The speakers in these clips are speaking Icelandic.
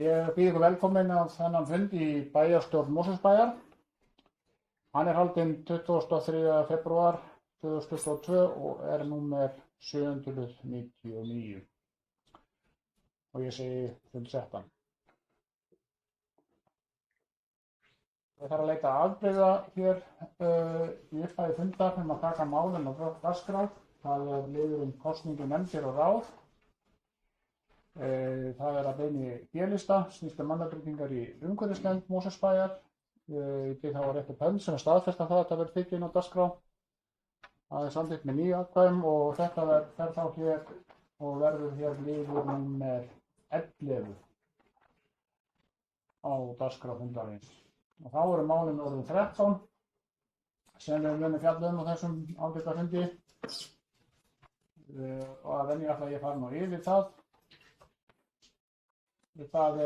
Ég býð ykkur velkomin á þennan fund í bæjarstjórn Mosfellsbæjar. Hann haldinn 23. febrúar 2022 og númer 799. Og ég segi fullsettan. Ég þarf að leita afbrigða hér í upphafi fundar að taka málin á dagskrá. Það liðurinn kosningu nefndir og ráð. Það að beiðni B-lista, snýst mannabreytingar í umhverfisnefnd Mosfellsbæjar. Ég bið þá rétt upp hönd sem staðfesta það að þetta verður tekið inn á dagskrá. Það samþykkt með 9 atkvæðum og þetta fer þá hér og verður hér liður númer 11 á dagskrá fundarins. Og þá eru málin orðin 13 sem við munum fjalla á þessum ágæta fundi. Og að venju ætla ég að fara nú yfir það. Það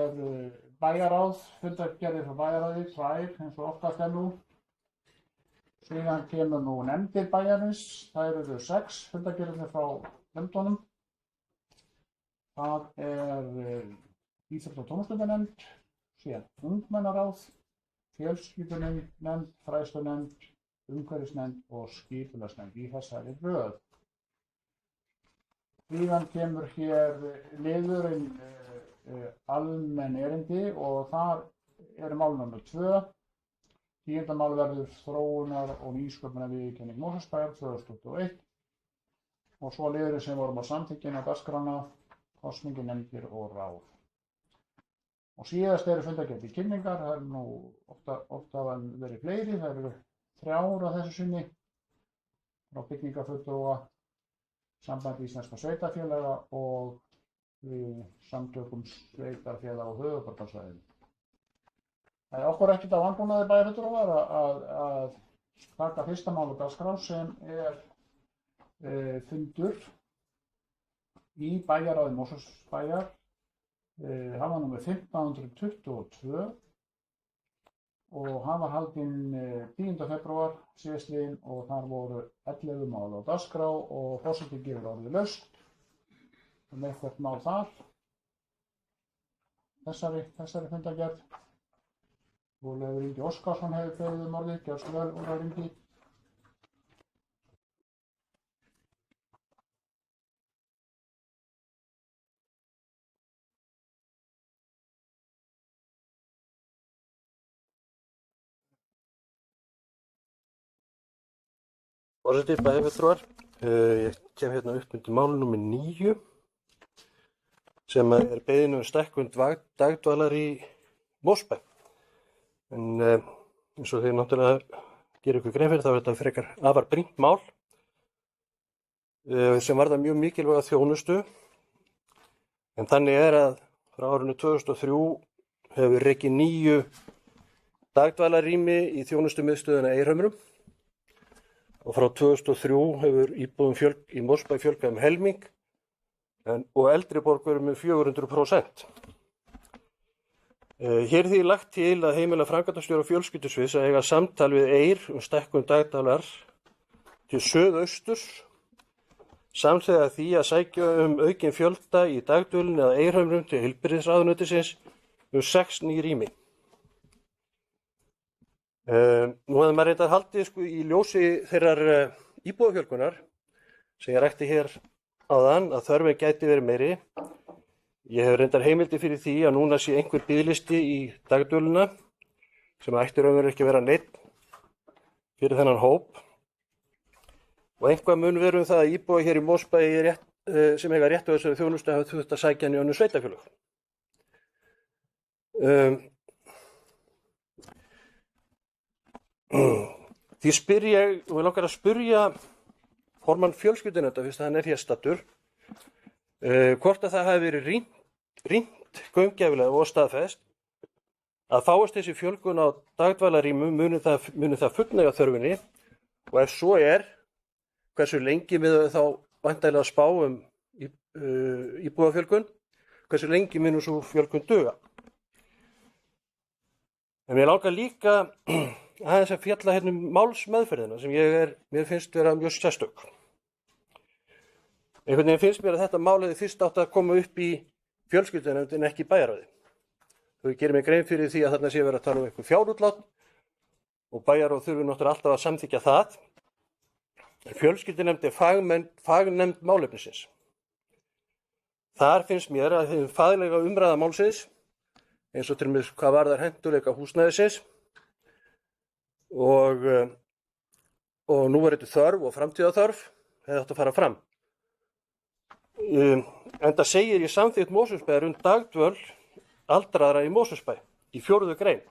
bæjaráð, fundargerðir frá bæjaráði, 2 eins og oftast nú. Síðan kemur nú nefndir bæjarins, það eru 6 fundargerðir frá nefndunum. Það íþrótta- og tómstundanefnd, síðan ungmennaráð, fjölskyldunefnd, fræðslunefnd, umhverfisnefnd og skipulagsnefnd í þessari röð. Síðan kemur hér liðurinn almenn erindi og þar eru mál nr. 2. 10. mál verður þróunar- og nýsköpunarviðurkenning Mosfellsbæjar 2021 og svo liðurinn sem vorum á samþykkinu á dagskrána, kosningu nefndir og ráð. Og síðast eru fundargerðir kynningar, það eru nú ofta verið fleiri, það eru 3 á þessu sinni frá byggingafulltrúa, Sambandi íslenskra sveitarfélaga og samtökum sveitarfélaga á höfuðborgarsvæðinu. Það okkur ekkert á vanbúnaði bæjarfulltrúar að taka fyrsta mál á dagskrá sem fundur í bæjaráði Mosfellsbæjar. Hann var númer 1522 og hann var haldinn 10. febrúar síðastliðinn og þar voru 11 mál á dagskrá og forseti gefur orðið laust eitthvert mál þar, þessari fundargerð. Ólafur Ingi Óskarsson hefur beðið orðið, gjörstu vel Ólafur Ingi. Forseti, bæjarfulltrúar, ég kem hérna upp undir máli nr. 9 sem beiðni stækkun dagdvalar í Mosfellsbæ. En eins og þið náttúrulega gerir ykkur grein fyrir þá þetta frekar afar brýnt mál sem varðar mjög mikilvæga þjónustu. En þannig að frá árinu 2003 hefur rekið 9 dagdvalarrými í þjónustumiðstöðina Eirhömrum. Og frá 2003 hefur íbúðum í Mosfellsbæ fjölgað helming og eldri borgurum 400%. Hér því lagt til að heimila framkvæmdastjóra fjölskyldusviðs að eiga samtal við Eir stækkun dagdvalar til suðausturs samhliða því að sækja aukinn fjölda í dagdvölinni að Eirhömrum til heilbrigðisráðuneytisins 6 ný rými. Nú hefði maður reyndar haldið í ljósi þeirrar íbúðafjölgunar sem ég rækti hér áðan að þörfin gæti verið meiri. Ég hef reyndar heimildi fyrir því að núna sé einhver biðlisti í dagdvölina sem ætti raunverulega ekki að vera neinn fyrir þennan hóp. Og einhvað mun vera það að íbúa hér í Mosfellsbæ sem eiga rétt á þessari þjónustu hafa þurft að sækja hann í önnur sveitarfélög. Því spyr ég, og ég langar að spyrja formann fjölskyldunefndar, fyrst að hann hér staddur, hvort að það hafi verið rýnt gaumgæfilega og staðfest að fáist þessi fjölgun á dagdvalarrýmum muni það fullnægja þörfinni og ef svo hversu lengi miðað þá væntanlega spá íbúafjölgun, hversu lengi muni svo fjölgun duga. En ég langar líka aðeins að fjalla hérna málsmeðferðina sem mér finnst vera mjög sérstök. Einhvern veginn finnst mér að þetta mál hefði fyrst átt að koma upp í fjölskyldunefnd en ekki bæjarráði. og ég gerir mig grein fyrir því að þarna sé verið að tala um eitthvað fjárútlát og bæjarráð þurfi náttúrulega alltaf að samþykkja það. Fjölskyldunefnd fagnefnd málefnisins. Þar finnst mér að hið faglega umræða málsins, eins og til dæmis hvað varðar hentugleika húsnæðisins og núverandi þörf og framtíðarþörf hefði átt að fara fram. Enda segir í samþykkt Mosfellsbæjar dagdvöl aldraðra í Mosfellsbæ í 4. grein.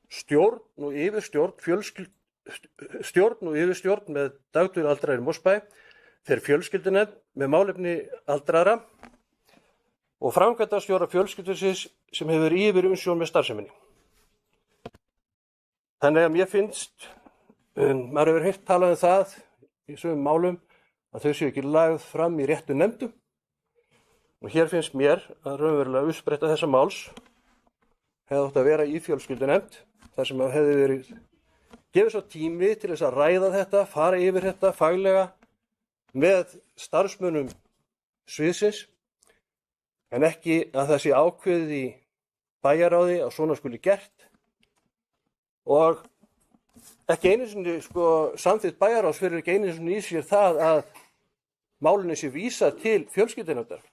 Stjórn og yfirstjórn með dagdvöl aldraðra í Mosfellsbæ fer fjölskyldunefnd með málefni aldraðra og framkvæmdastjóra fjölskyldusins sem hefur yfir umsjón með starfseminni. Þannig að mér finnst, maður hefur heyrt talað um það í sumum málum, að þau séu ekki lagð fram í réttu nefndum. Og hér finnst mér að raunverulega uppspretta þessa máls hefði átt að vera í fjölskyldunefnd, þar sem hefði verið gefið svo tími til þess að ræða þetta, fara yfir þetta faglega með starfsmönnum sviðsins, en ekki að það sé ákveðið í bæjarráði að svona skuli gert og ekki einu sinni samþykkt bæjarráðs fyrir ekki einu sinni í sér það að málinu sé vísa til fjölskyldunefndar,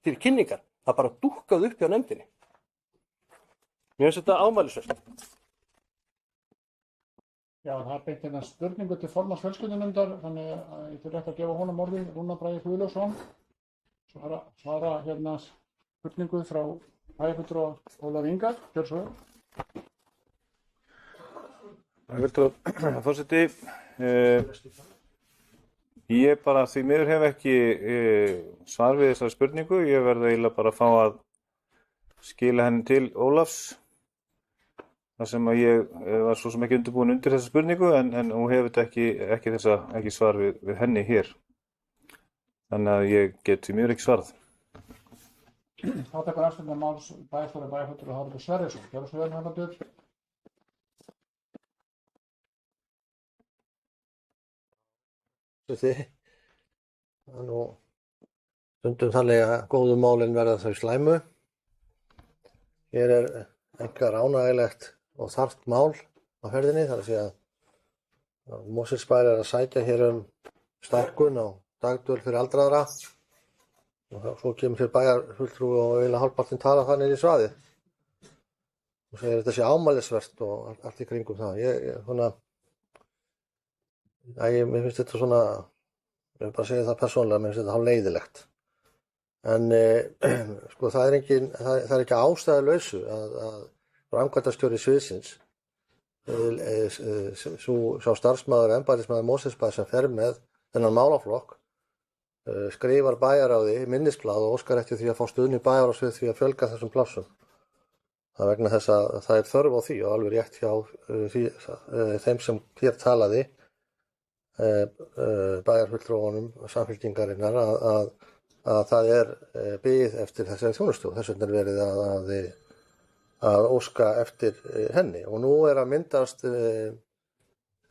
til kynningar. Það bara dúkkað upp hjá nefndinni. Mér finnst þetta ámælisvert. Já, það beint hérna spurningu til formanns fjölskyldunefndar, þannig að ég þurfi rétt að gefa honum orðið, Rúnar Bragi Guðlaugsson. Svara hérna spurningu frá bæjarfulltrúa Ólaf Inga. Gjörðu svo vel. Forseti, ég bara því miður hef ekki svar við þessari spurningu. Ég verð eiginlega bara að fá að skila henni til Ólafs þar sem að ég var svo sem ekki undirbúin undir þessa spurningu en hún hefur ekki svar við henni hér. Þannig að ég get því miður ekki svarað. Þá tekur afstöndar máls bæjarstjóri bæjarfulltrúa Haraldur Sverrisson. Gjörðu svo vel, Haraldur. Það er nú stundum þannig að góðu málin verða þau slæmu. Hér er einkar ánægilegt og þarft mál á ferðinni, þar að segja að Mosfellsbær er að sækja hér stækkun á dagdvöl fyrir aldraðra og svo kemur hér bæjarfulltrúi og eiginlega hálfpartinn tala það niður í svaðið og segir þetta sé ámælisvert og allt í kringum það. Mér finnst þetta svona, ég vil bara segja það persónulega, mér finnst þetta hálf leiðilegt. En það er ekki ástæðulausu að framkvæmdastjóri sviðsins, sá starfsmaður, embættismaður Mosfellsbæjar sem fer með þennan málaflokk, skrifar bæjarráði minnisblað og óskar eftir því að fá stuðning bæjarráðs við því að fjölga þessum plássum. Það vegna þess að það er þörf á því og alveg rétt hjá þeim sem hér talaði, bæjarfulltrúunum og samfylkingarinnar að það er bið eftir þessari þjónustu. Þess vegna er verið að óska eftir henni og nú er að myndast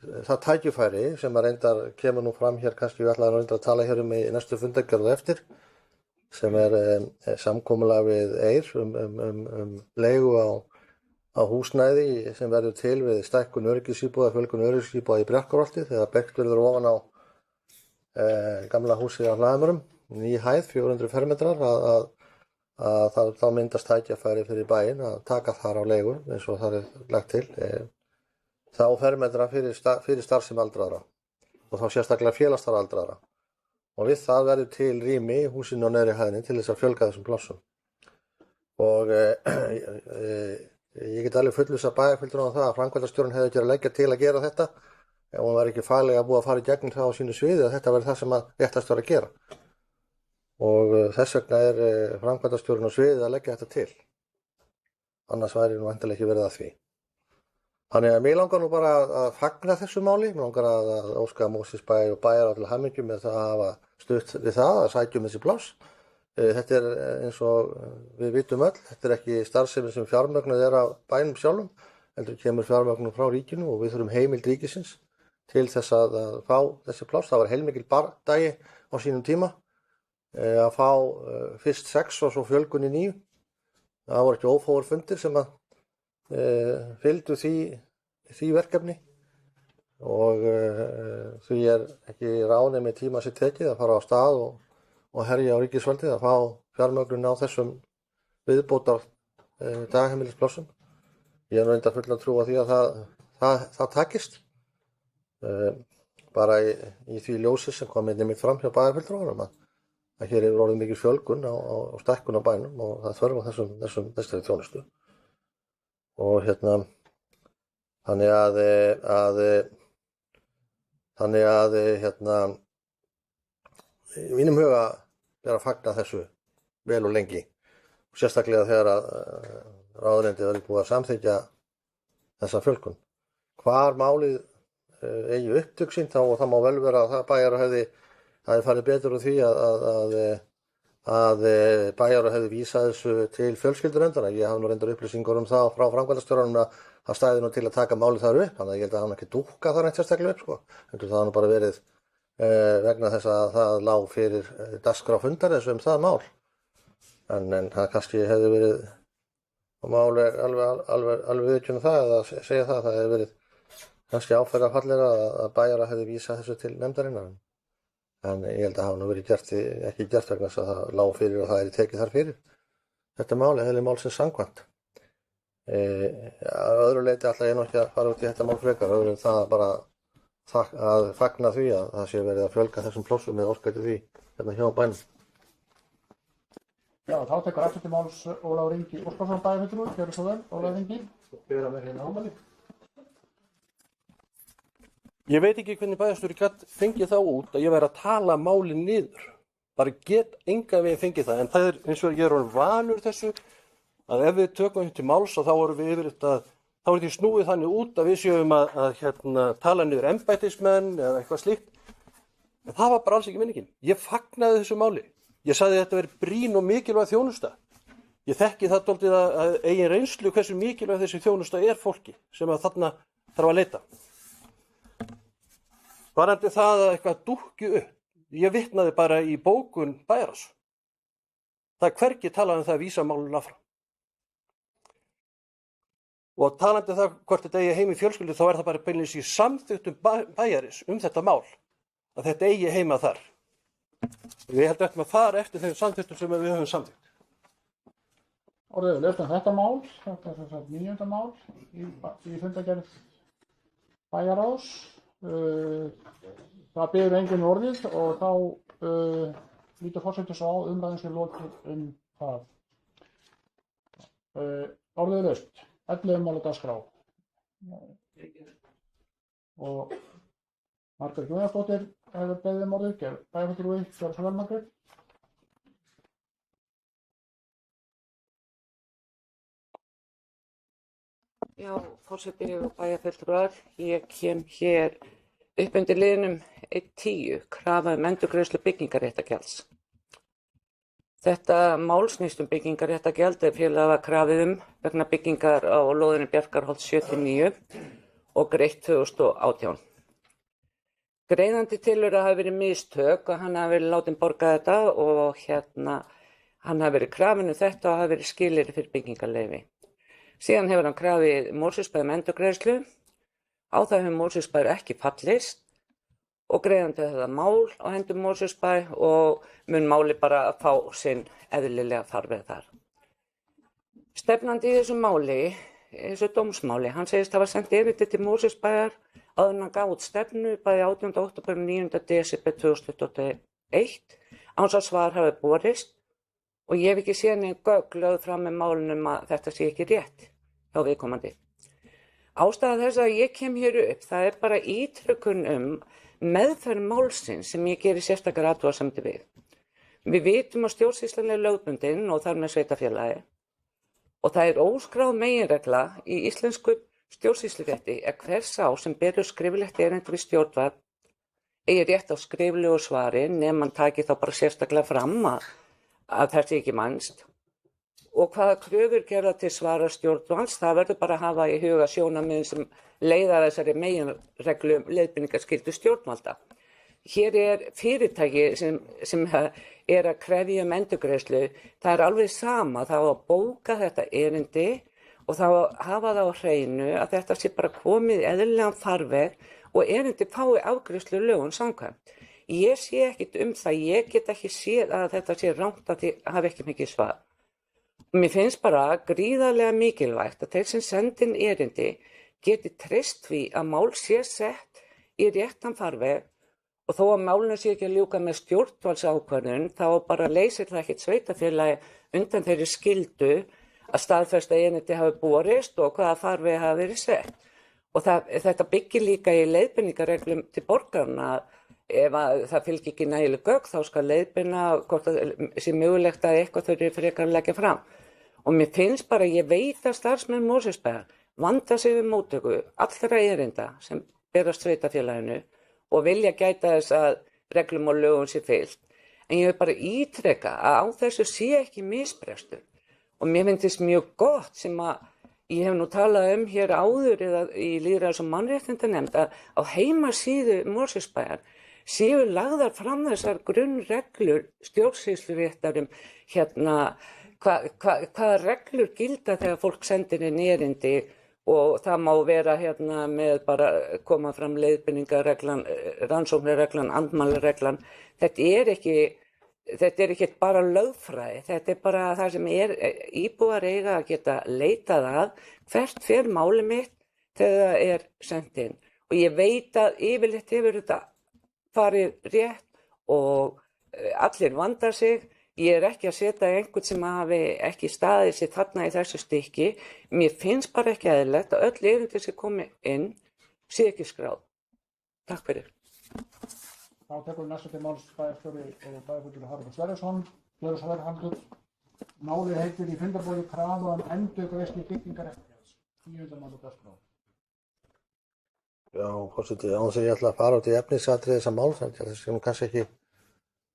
það tækifæri sem að reyndar kemur nú fram hér, kannski við ætlaðum að tala hér í næstu fundargerð eftir, sem er samkomulag við Eir leigu á húsnæði sem verður til við stækkun öryggisíbúða, fjölgun öryggisíbúða í Bjarkarholti þegar byggt verður ofan á gamla húsið á Hlaðamurum, ný hæð, 400 fermetrar, að þá myndast tækifæri fyrir bæinn að taka þar á leigu eins og það er lagt til, þá fermetra fyrir starfsemi aldraðra og þá sérstaklega félagsstarf aldraðra. Og við það verður til rými í húsinu á neðri hæðinni til þess að fjölga þessum plássum. Og ég get alveg fullvissa bæjarfulltrúa á það að framkvæmdastjórinn hefði ekki að leggja til að gera þetta ef hún var ekki faglega búið að fara í gegnum það á sínu sviði að þetta verður það sem að réttast var að gera. Og þess vegna er framkvæmdastjórinn á sviði að leggja þetta til. Annars væri nú endilega ekki verið að því. Þannig að mér langar nú bara að fagna þessu máli. Mér langar að óska Mosfellsbæ og bæjarráð til hamingju með það að hafa stutt við það að sækja þessi pláss. Þetta er eins og við vitum öll, þetta er ekki starfsemi sem fjármögnuð er af bænum sjálfum, heldur kemur fjármögnun frá ríkinu og við þurfum heimild ríkisins til þess að fá þessi pláss. Það var heilmikil bardagi á sínum tíma að fá fyrst 6 og svo fjölgun í 9 það voru ekki ófáir fundir sem að fylgdu því verkefni og því ekki ráðið með tíma sér tekið að fara á stað og herja á ríkisvaldið að fá fjármögnun á þessum viðbótar dagheimilisplássum. Ég nú reyndar fulla trú á því að það takist. Bara í því ljósi sem kom einmitt fram hjá bæjarfulltrúanum að hér hefur orðið mikil fjölgun á stækkun á bænum og það þörf á þessari þjónustu. Og þannig að í mínum huga er að fagna þessu vel og lengi. Og sérstaklega þegar að ráðuneytið var búið að samþykkja þessa fjölgun. Hvar málið eigi upptök sín þá og það má vel vera að það bæjar hefði farið betur úr því að bæjar hefði vísað þessu til fjölskyldunefndar. Ég hafði nú reyndar upplýsingar um það frá framkvæmdastjóranum að stæði nú til að taka málið þar upp, þannig að ég held að hann ekki dúkka þar neitt sérstaklega upp, sko. Það hafði nú bara verið vegna þess að það lá fyrir dagskrá fundarins það mál. En það kannski hefði verið, og mál alveg viðurkenna það eða segja það hefði verið kannski áferðarfallegra að bæjara hefði vísað þessu til nefndarinnar. En ég held að hafa nú verið ekki gert vegna þess að það lá fyrir og það tekið þar fyrir. Þetta mál er heilig málsins samkvæmt. Að öðru leyti ætla ég nú ekki að fara út í þetta mál frekar, öðru en það bara að fagna því að það sé verið að fjölga þessum plássum eða óskætti því hjá bænum. Já, þá tekur aftur til máls Ólafur Ingi Óskarsson bæjarfulltrúi. Gjörðu svo vel, Ólafur Ingi. Bera mér hérna ámæli. Ég veit ekki hvernig bæjarstjóri gat fengið þá út að ég væri að tala málið niður. Bara get engan veginn fengið það, en það eins og ég orðinn vanur þessu að ef við tökum til máls og þá erum við yfirleitt þá er því snúið þannig út að við séum að tala niður embættismenn eða eitthvað slíkt. En það var bara alls ekki meiningin. Ég fagnaði þessu máli. Ég sagði að þetta veri brýn og mikilvæg þjónusta. Ég þekki það dálítið að eigin reynslu hversu mikilvæg þessi þjónusta er fólki sem að þarna þarf að leita. Varandi það að eitthvað dúkki upp. Ég vitnaði bara í bókun bæjarráðs. Það er hvergi talað um það að vísa málinu áfram. Og talandi það hvort þetta eigi heim í fjölskyldu, þá er það bara beinlínis í samþykktum bæjarins þetta mál, að þetta eigi heima þar. Við heldum að fara eftir þeim samþykktum sem við höfum samþykkt. Orðið við löstum þetta mál, þetta er þess að 9. mál í fundargerð bæjarráðs. Það biður enginn orðið og þá lítur forseti svo á umræðin sem lokið það. Orðið er laust. 11 mála dagskrá. Og Margrét Guðjónsdóttir hefur beðið orðið, bæjarfulltrúi, gjörðu svo vel, Margrét. Já, forseti og bæjarfulltrúar, ég kem hér upp undir liðnum 1.10, krafa endurgreiðslu byggingarréttargjalds. Þetta mál snýst byggingarréttargjald félag var krafið vegna byggingar á lóðinni Bjarkarholt 79 og greitt 2018. Greiðandi tilur að hafa verið mistök og hann hafi verið látinn borga þetta og hann hafi verið krafinn þetta og hafi verið skilyrði fyrir byggingarleyfi. Síðan hefur hann krafið Mosfellsbæ endurgreiðslu. Á það hefur Mosfellsbær ekki fallist og greiðandi þetta mál á hendur Mosfellsbæ og mun máli bara að fá sinn eðlilega farveg þar. Stefnandi í þessu máli, þessu dómsmáli, hann segist hafa sendt erindi til Mosfellsbæjar áður en hann gaf út stefnu bæði 18. október og 9. desember 2021 án þess að svar hafi borist og ég hef ekki séð neinn gögn lögð fram með málunum að þetta sé ekki rétt hjá viðkomandi. Ástæða þess að ég kem hér upp, það er bara ítrekun meðferð málsins sem ég geri sérstakar athugasemdir við. Við vitum að stjórnsýslan er lögbundin og þar með sveitarfélagi og það er óskráð meginregla í íslensku stjórnsýslurétti að hver sá sem berur skriflegt erindi við stjórnvald eigi rétt á skriflegu svari nema hann taki þá bara sérstaklega fram að þessi ekki mannst. Og hvaða kröfur gerða til svara stjórnvalds, það verður bara að hafa í huga sjónarmiðin sem leiða þessari meginreglu leiðbeiningarskyldu stjórnvalda. hér fyrirtæki sem er að krefja endurgreiðslu, það er alveg sama, það á að bóka þetta erindi og þá hafa það á hreinu að þetta sé bara komið í eðlilegan farveg og erindi fái afgreiðslu lögum samkvæmt. Ég sé ekkit það, ég get ekki séð að þetta sé rangt að þið hafi ekki mikið svar. Mér finnst bara gríðarlega mikilvægt að þeir sem sendi inn erindi geti treyst því að mál sé sett í réttan farveg og þó að málinu sé ekki að ljúka með stjórnvaldsákvörðun þá bara leysir það ekkit sveitarfélagi undan þeirri skyldu að staðfesta erindi hafi borist og hvaða farveg hafi verið sett. Og þetta byggir líka í leiðbeiningarreglum til borgarna að ef það fylgir ekki nægileg gögn þá skal leiðbeina hvort það sé mögulegt að eitthvað þurfi frekar að leggja fram. Og mér finnst bara, ég veit að starfsmenn Mosfellsbæjar vanda sig við móttöku allra erinda sem berast sveitarfélaginu og vilja gæta þess að reglum og lögum sé fylgt. En ég vil bara ítreka að á þessu sé ekki misbrestur. Og mér finnst mjög gott sem að ég hef nú talað hér áður eða í lýðræðis- og mannréttindanefnd að á heimasíðu Mosfellsbæjar séu lagðar fram þessar grunnreglur stjórnsýsluréttarum hvaða reglur gilda þegar fólk sendir inn erindi og það má vera með bara koma fram leiðbeiningarreglan, rannsóknarreglan, andmælareglan. Þetta er ekki bara lögfræði, þetta er bara það sem íbúar eiga að geta leitað að hvert fer máli mitt þegar það er sendt inn. Og ég veit að yfirleitt hefur þetta farið rétt og allir vanda sig. Ég er ekki að setja einhvern sem hafi ekki staðið sér þarna í þessu stykki. Mér finnst bara ekki eðlilegt að öll erindi sem komi inn sé ekki skráð. Takk fyrir. Þá tekur næsta til máls bæjarstjóri og bæjarfulltrúi Haraldur Sverrisson. Sverrisson, málið heitir í fundarboði krafa endurgreiðslu byggingareftirgjalds. 10. mál á dagskrá. Já, forseti, án þess að ég ætla að fara út í efnisatriði þessa máls, það sem kannski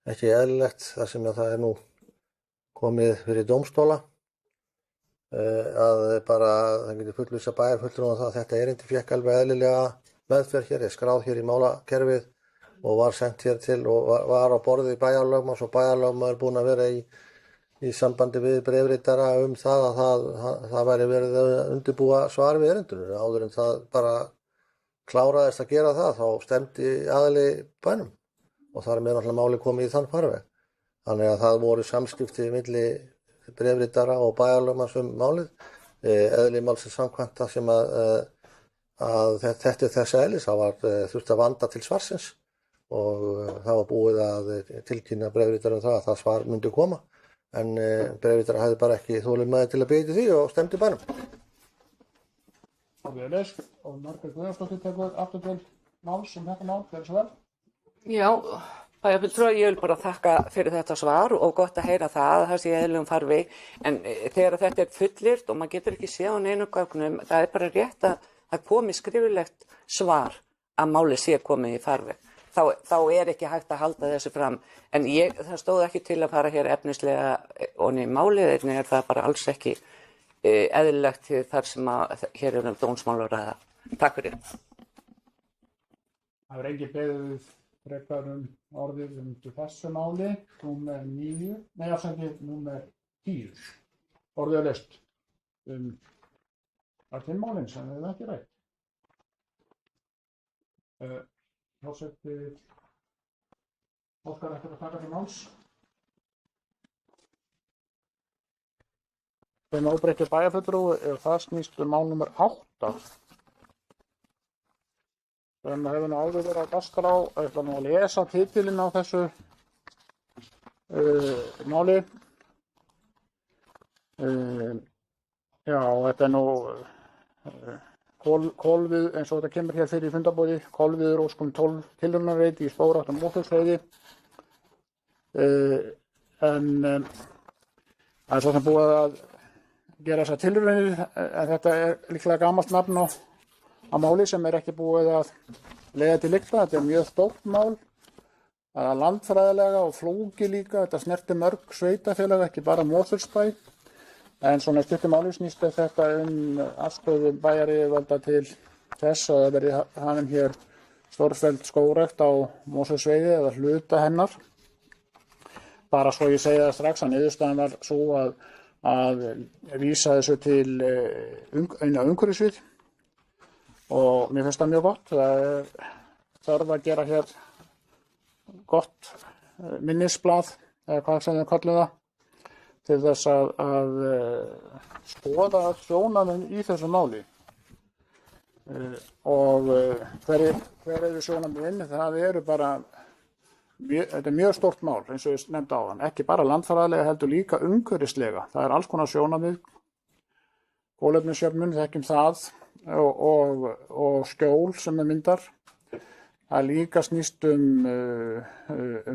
ekki eðlilegt þar sem það er nú komið fyrir dómstóla að bara það getur fullvissa bæjarfulltrúum það að þetta erindi fékk alveg eðlilega meðferð hér, er skráð hér í málakerfið og var sendt hér til og var á borði í bæjarlögmanns og bæjarlögmaður er búinn að vera í sambandi við bréfritara það að það væri verið að undirbúa svar við erindinu. Áður en það bara kláraðist að gera það, þá stemdi aðili bænum og þar með náttúrulega máli komið í þann farveg. Þannig að það voru samskipti milli bréfritara og bæjarlögmanns málið, eðli málsins samkvæmt það sem að þetta er þess eðlis, það var þurfti að vanda til svarsins og það var búið að tilkynna bréfritara það að það svar myndi koma, en bréfritara hefði bara ekki þolinmæði til að biðja því og stemdi bænum. Það er leist og Margrét Guðjónsdóttir tekur aftur til máls þetta mál, gjörðu svo vel. Já, bæjarfulltrúi, ég vil bara þakka fyrir þetta svar og gott að heyra það sé í eðlilegum farveg, en þegar þetta er fullyrt og maður getur ekki séð á neinum gögnum, það er bara rétt að það komi skriflegt svar að máli sé komið í farveg. Þá er ekki hægt að halda þessu fram, en það stóð ekki til að fara hér efnislega onni í málið, en er það bara alls ekki eðlilegt þar sem að hér er dómsmál að ræða. Takk fyrir. Það er engin beðið frekar orðið þessu máli, númer 9, nei afsendið númer 10. Orðið er leist allir málin sem við ekki rætt. Forseti óskar eftir að taka til máls. Þeim óbreyttu bæjarfulltrúi það snýst mál númer 8. Sem hefur nú áður verið á dagskrá. Ég ætla nú að lesa titilinn á þessu máli. Já, þetta er nú kolvið, eins og þetta kemur hér fyrir í fundarboði, kolviður óskum 12 tilraunarreiti í Skógrækt og Mosfellsheiði. En það er svo sem búið að gera þessar tilraunir, en þetta er líklega gamalt nafn á máli sem er ekki búið að leiða til lykta. Þetta er mjög stórt mál, það er landfræðilega og flókið líka, þetta snerti mörg sveitarfélag, ekki bara Mosfellsbæ. En svona stuttu máli snýst þetta afstöðu bæjaryfirvalda til þess að það verði hafin hér stórfelld skógrækt á Mosfellsvegi eða hluta hennar. Bara svo ég segi það strax að niðurstaðan var svo að vísa þessu til eina umhverfissvið og mér finnst það mjög gott. Það er þörf að gera hér gott minnisblað eða hvað sem við kallum það til þess að skoða sjónarmið í þessu máli. Og hver eru sjónarmiðin? Það eru bara, þetta er mjög stórt mál eins og ég nefndi áðan, ekki bara landfræðilega heldur líka umhverfislega. Það er alls konar sjónarmið, kolefnisjöfnun, þekkjum það og skjól sem myndar. Það líka snýst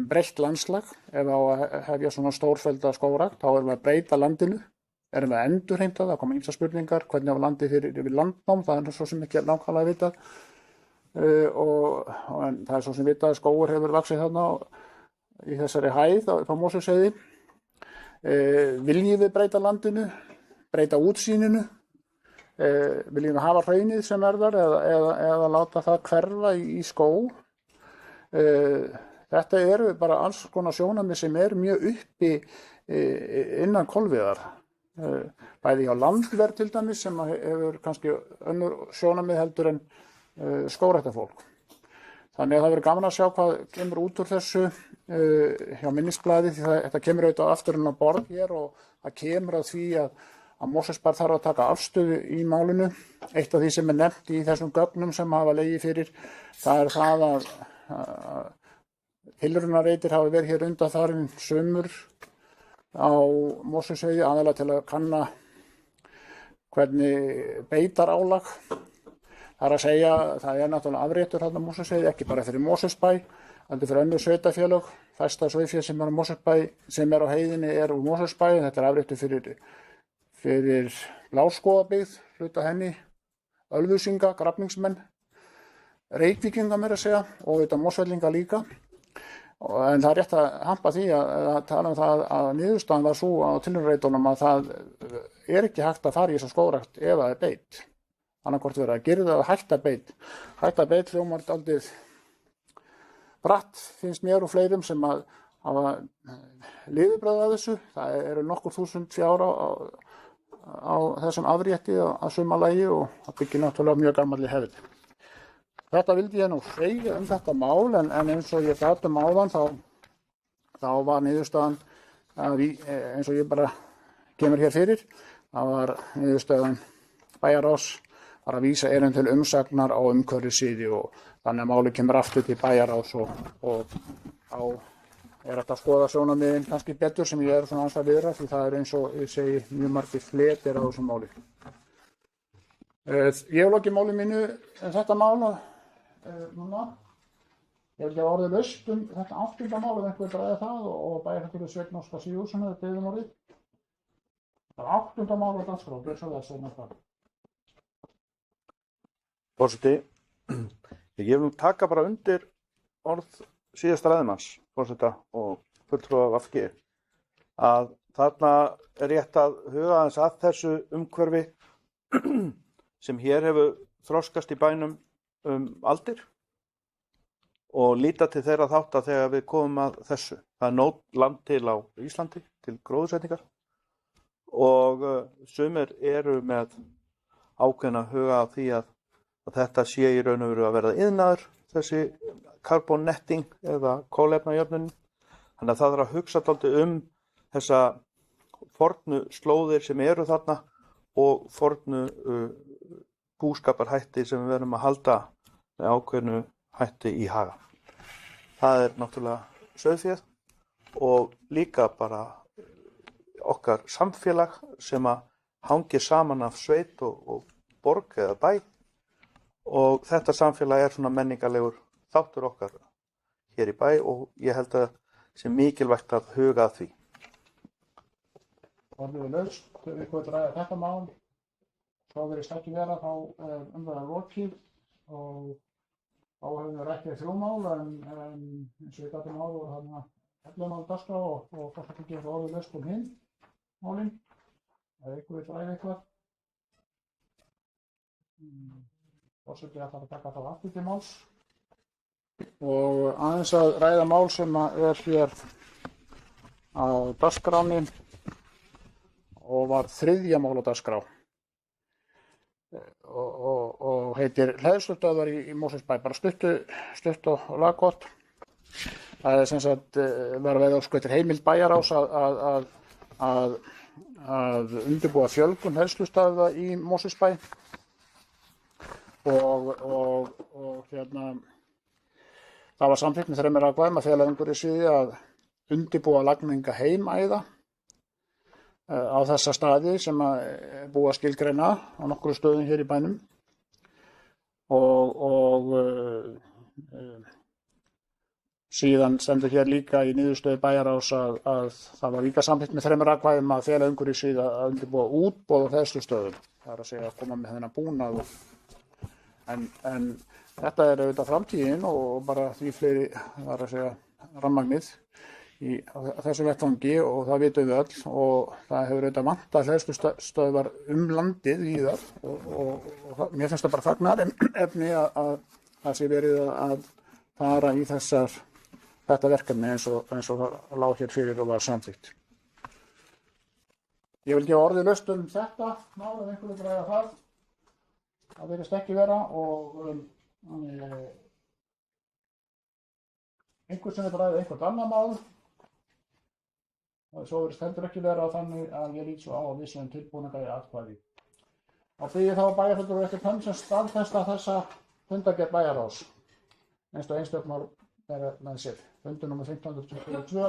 breytt landslag. Ef á að hefja svona stórfellda skógrækt, þá erum við að breyta landinu. Erum við að endurheimta það, koma ýmsar spurningar, hvernig á landið fyrir landnám, það er svo sem ekki nákvæmlega vitað. En það er svo sem vitað að skógur hefur vaxið þarna í þessari hæð á Mosfellsheiði. Viljum við breyta landinu, breyta útsýninu? Viljum við hafa hraunið sem þar eða láta það hverfa í skóg? Þetta eru bara alls konar sjónarmið sem mjög uppi innan kolviðar. Bæði hjá Landverð til dæmis sem hefur kannski önnur sjónarmið heldur en skógræktarfólk. Þannig að það verður gaman að sjá hvað kemur út úr þessu hjá minnisblaði, því þetta kemur auðvitað aftur inn á borð hér og það kemur að því að Mosfellsbær þarf að taka afstöðu í málinu. Eitt af því sem nefnt í þessum gögnum sem hafa legið fyrir, það er það að tilraunareitir hafa verið hér undanfarin sumur á Mosfellsheiði aðallega til að kanna hvernig beitarálag. Það er að segja, það er náttúrulega afréttur þarna á Mosfellsheiði, ekki bara fyrir Mosfellsbæ, heldur fyrir önnur sveitarfélög. Stærsta sauðfé sem er á Mosfellsbæ, sem er á heiðinni, er úr Mosfellsbæ. Þetta er afréttur fyrir Bláskógabyggð, hluta henni, Ölfusinga, Grafningsmenn, Reykvíkinga meira að segja og þetta Mosfellinga líka. En það er rétt að hampa því að tala það að niðurstaðan var svo á tilraunareitunum að það er ekki hægt að fara í þessa skógrækt ef það er beit. Annaðhvort verið að girða eða hætta beit. Hætta beit hljómar dálítið bratt, finnst mér og fleirum sem að hafa lifibrauð af þessu. Það eru nokkur þúsund fjár á þessum afrétti að sumarlagi og það byggir náttúrulega mjög gamalli hefð. Þetta vildi ég nú segja þetta mál en eins og ég gat áðan þá var niðurstaðan eins og ég bara kemur hér fyrir. Það var niðurstaðan bæjarráðs var að vísa til umsagnar á umhverfissviði og þannig að máli kemur aftur til bæjarráðs og þá er þetta að skoða sjónarmiðin kannski betur sem ég svona aðeins að viðra því það eins og ég segi mjög margir fletir á þessum máli. Ég hef lokið máli mínu þetta mál núna. Ég held ég að orðið laust þetta 8. mál ef einhver ræði það og bæjarfulltrúi Sveinn Óskar Sigurðsson hefur beðið orðið. Það er 8. mál á dagskrá, blessaðu það Sveinn Óskar. Forseti, ég vil taka bara undir orð síðasta ræðumanns, forseta og fulltrúa VG, að þarna er rétt að huga aðeins að þessu umhverfi sem hér hefur þroskast í bænum aldir og líta til þeirra þátta þegar við komum að þessu. Það er nóg land til á Íslandi, til gróðursetningar og sumir eru með ákveðna huga af því að þetta sé í raun og veru að verða iðnaður, þessi carbon netting eða kolefnajöfnun. Þannig að það þarf að hugsa dálítið þessa fornu slóðir sem eru þarna og fornu búskaparhætti sem við verðum að halda með ákveðnu hætti í haga. Það er náttúrulega sauðféð og líka bara okkar samfélag sem að hangir saman af sveit og borg eða bæ og þetta samfélag er svona menningarlegur þáttur okkar hér í bæ og ég held að sé mikilvægt að huga að því. Orðið laust, eitthvað ræða þetta mál, svo verið ekki vera þá umræðan lokið og þá hefum við rætt 3 mál en eins og ég gat áður og þarna 11 mál dagskrá og það ekki orðið laust hinn málin. Ef eitthvað ræða eitthvað. Forseti ætlar að taka þá aftur til máls. og aðeins að ræða mál sem er hér á dagskránni og var 3. mál á dagskrá og heitir hleðslustöðvar í Mosfellsbæ, bara stutt og laggott. Það er sem sagt verið eftir heimild bæjarráðs að undirbúa fjölgun hleðslustöðva í Mosfellsbæ og það var samþykkt með 3 atkvæðum að fela umhverfissviði að undirbúa lagninga heimæða á þessa staði sem er búið að skilgreina á nokkru stöðum hér í bænum og síðan stendur hér líka í niðurstöðu bæjarráðs að það var líka samþykkt með 3 atkvæðum að fela umhverfissviði að undirbúa útboð á hleðslustöðvum. Það er að segja að koma með þennan búnað en þetta er auðvitað framtíðin og bara því fleiri, það er að segja rafmagnið á þessu vettvangi og það vitum við öll og það hefur auðvitað vantað hleðslustöðvar landið víðar og mér finnst það bara fagnaðarefni að það sé verið að fara í þetta verkefni eins og það lá hér fyrir og var samþykkt. Ég vil gefa orðið laust þetta mál ef einhver vil ræða það. Það virðist ekki vera og einhver sem vil ræða einhvert annað mál. Og svo virðist heldur ekki vera þannig að ég lít svo á að við séum tilbúin að greiða atkvæði. Á því þá bæjarfulltrúar eftir hönd sem staðfesta þessa fundargerð bæjarráðs eins og einstök mál bera með sér. Fundur nr. 1522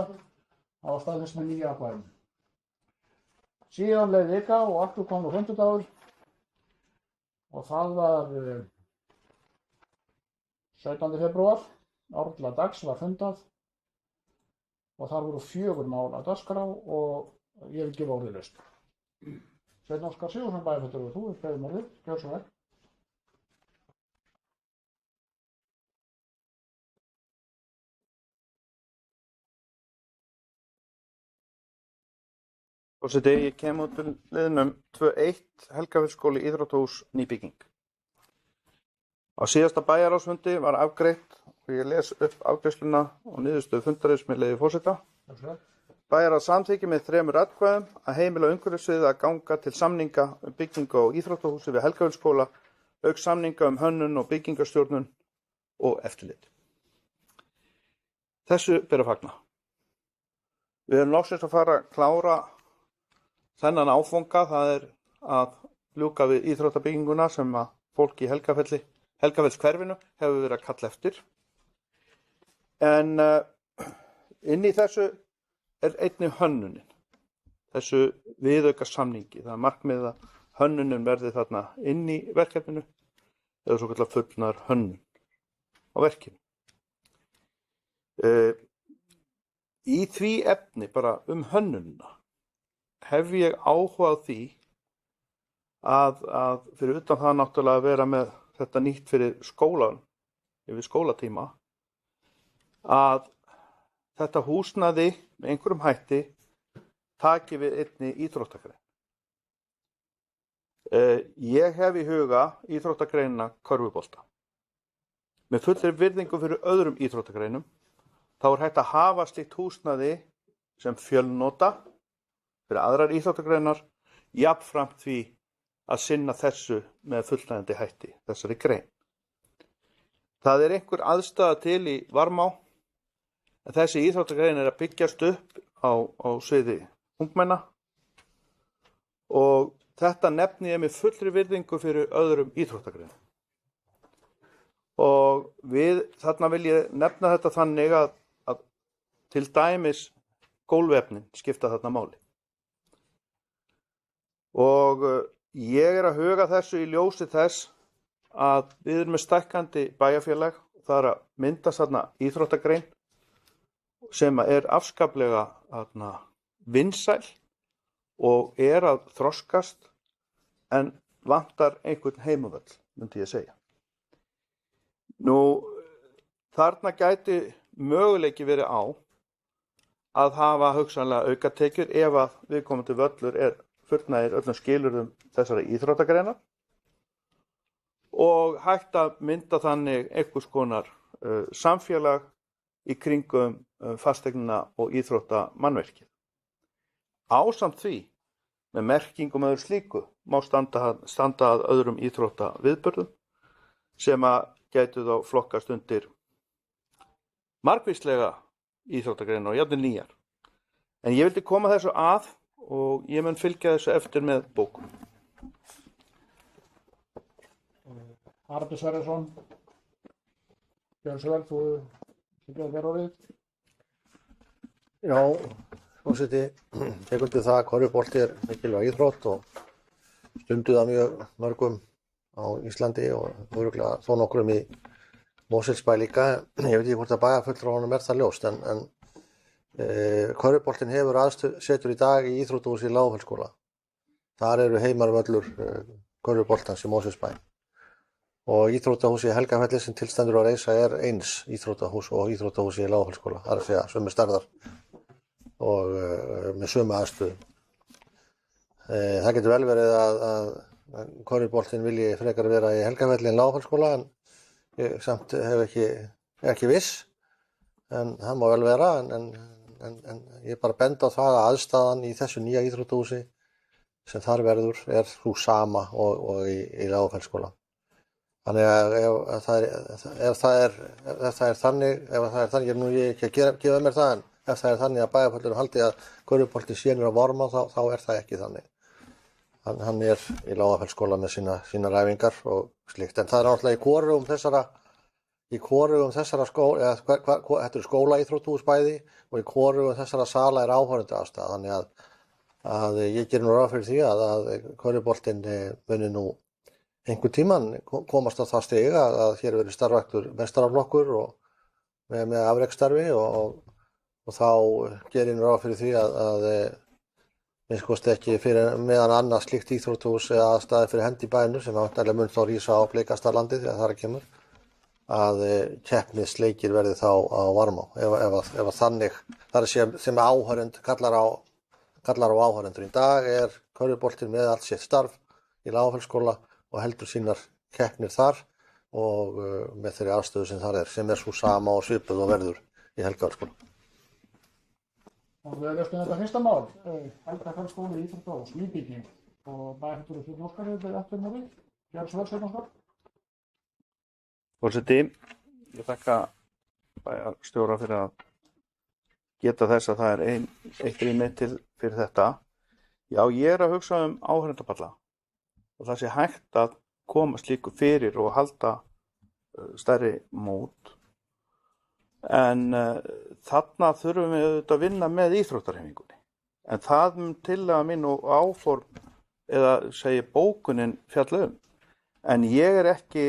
á staðfest með 9 atkvæðum. Síðan leið vika og aftur kom nú fimmtudagur og það var 17. febrúar, árla dags var fundað og þar voru 4 mál á dagskrá og ég vil gefa orðið laust. Sveinn Óskar Sigurðsson bæjarfulltrúi, þú beðum orðið, gjör svo vel. Forseti, ég kem út liðnum 2.1 Helgafellsskóli íþróttahús nýbygging. Á síðasta bæjarráðsfundi var afgreitt og ég les upp afgreiðsluna og niðurstöðu fundarins með leyfi forseta. Bæjarráð samþykki með 3 atkvæðum að heimila umhverfissviði að ganga til samninga byggingu á íþróttahúsi við Helgafellsskóla, auk samninga hönnun og byggingarstjórnun og eftirlit. Þessu ber að fagna. Við erum loksins að fara að klára þennan áfanga, það er að ljúka við íþróttabygginguna sem að fólk í Helgafellskverfinu hefur verið að kalla eftir. En inn í þessu er einnig hönnunin, þessu viðauka samningi. Það er markmið að hönnunin verði þarna inn í verkefninu eða svo kallar fullnar hönnun á verkinu. Í því efni bara hönnunina hef ég áhuga á því að fyrir utan það náttúrulega að vera með þetta nýtt fyrir skólan, yfir skólatíma, að þetta húsnæði með einhverjum hætti taki við einni íþróttagrein. Ég hef í huga íþróttagreinina körfubolta. Með fullri virðingu fyrir öðrum íþróttagreinum, þá er hægt að hafa slíkt húsnæði sem fjölnota fyrir aðrar íþróttagreinar, jafnframt því að sinna þessu með fullnægjandi hætti, þessari grein. Það er einhver aðstæða til í Varmá, en þessi íþróttagrein er að byggjast upp á sviði ungmenna og þetta nefni ég með fullri virðingu fyrir öðrum íþróttagreinum. Og þarna vil ég nefna þetta þannig að til dæmis gólfefnin skipta þarna máli. Og ég er að huga þessu í ljósi þess að við erum með stækkandi bæjarfélag, það er að myndast þarna íþróttagrein sem er afskaplega vinsæl og er að þroskast en vantar einhvern heimavöll, myndi ég segja. Nú, þarna gæti möguleiki verið á að hafa hugsanlega aukatekjur ef að viðkomandi völlur er fullnægir öllum skilyrðum þessara íþróttagreinar og hægt að mynda þannig einhvers konar samfélag í kringum fasteignina og íþróttamannvirkið. Ásamt því, með merkingum öðru slíku, má standa að öðrum íþróttaviðburðum sem að gætu þá flokkast undir margvíslega íþróttagreinar og jafnvel nýjar. En ég vildi koma þessu að og ég mun fylgja þessu eftir með bókum. Haraldur Sverrisson, gjörðu svo vel, þú getur þér orðið. Já, forseti, tek undir það að körfubolti er mikilvæg íþrótt og stunduð af mjög mörgum á Íslandi og örugglega þó nokkrum í Mosfellsbæ líka. Ég veit ekki hvort að bæjarfulltrúanum það ljóst, en körfuboltinn hefur aðsetur í dag í íþróttahúsi í Lágafellsskóla. Þar eru heimarvöllur körfuboltans í Mosfellsbæ. Og íþróttahúsi í Helgafelli sem tilstendur að reisa er eins íþróttahús og íþróttahúsi í Lágafellsskóla. Það er að segja sömu stærðar og með sömu aðstöðu. Það getur vel verið að körfuboltinn vilji frekar vera í Helgafelli en Lágafellsskóla, en ég samt ekki viss, en það má vel vera, en ég bara benda á það að aðstaðan í þessu nýja íþróttahúsi sem þar verður er sú sama og í Lágafellsskóla. Þannig að ef það er þannig, ég er nú ekki að gefa mér það, en ef það er þannig að bæjarfulltrúinn haldi að körfubolti sé niður á Varmá, þá er það ekki þannig. Hann er í Lágafellsskóla með sína ræfingar og slíkt. En það er náttúrulega í hvorugum þessara skóla, þetta eru skólaíþróttahús bæði, og í hvorugum þessara sala er áhorfendaaðstaða. Þannig að ég gerir nú ráð fyrir því að körfuboltinn muni nú einhvern tímann komast á það stig að hér verið starfræktur meistaraflokkur og með afreksstarfi og þá gerir ég nú ráð fyrir því að minnst kosti ekki fyrir meðan annað slíkt íþróttahús eða aðstæði fyrir hendi í bænum sem væntanlega mun þá rísa á Bleikastarlandi þegar þar kemur, að keppnisleikir verði þá á Varmá. Ef þannig, það er sem áhorfendur kallar á áhorfendur. Í dag er körfuboltinn með allt sitt starf í Lágafellsskóla og heldur sínar keppnir þar og með þeirri aðstöðu sem þar er, sem er svo sama og svipuð og verður í Helgafelsskóla. Og við löstum þetta fyrsta mál, Helgafelsskóli íþróttahús, nýbygging og bæjarfulltrúi Sveinn Óskar við eftir með því. Gjörðu svo vel, Sveinn Óskar. Forseti, ég þakka bæjarstjóra fyrir að geta þess að það er eitt rými til fyrir þetta. Já, ég er að hugsa áhorfendapalla og það sé hægt að koma slíku fyrir og halda stærri mót. En þarna þurfum við auðvitað að vinna með íþróttahreyfingunni. En það tillaga mín og áform eða segi bókunin fjalla En ég er ekki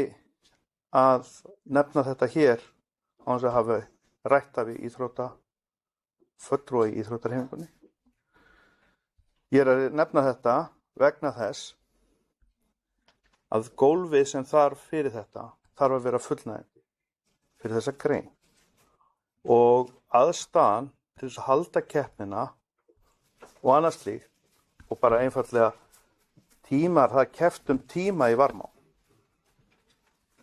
að nefna þetta hér á þess að hafa rætt af fulltrúa í íþróttahreyfingunni. Ég er að nefna þetta vegna þess að gólfið sem þarf fyrir þetta þarf að vera fullnægjandi fyrir þessa grein. Og aðstaðan til þess að halda keppnina og annað slíkt og bara einfaldlega það keppt tíma í Varmá.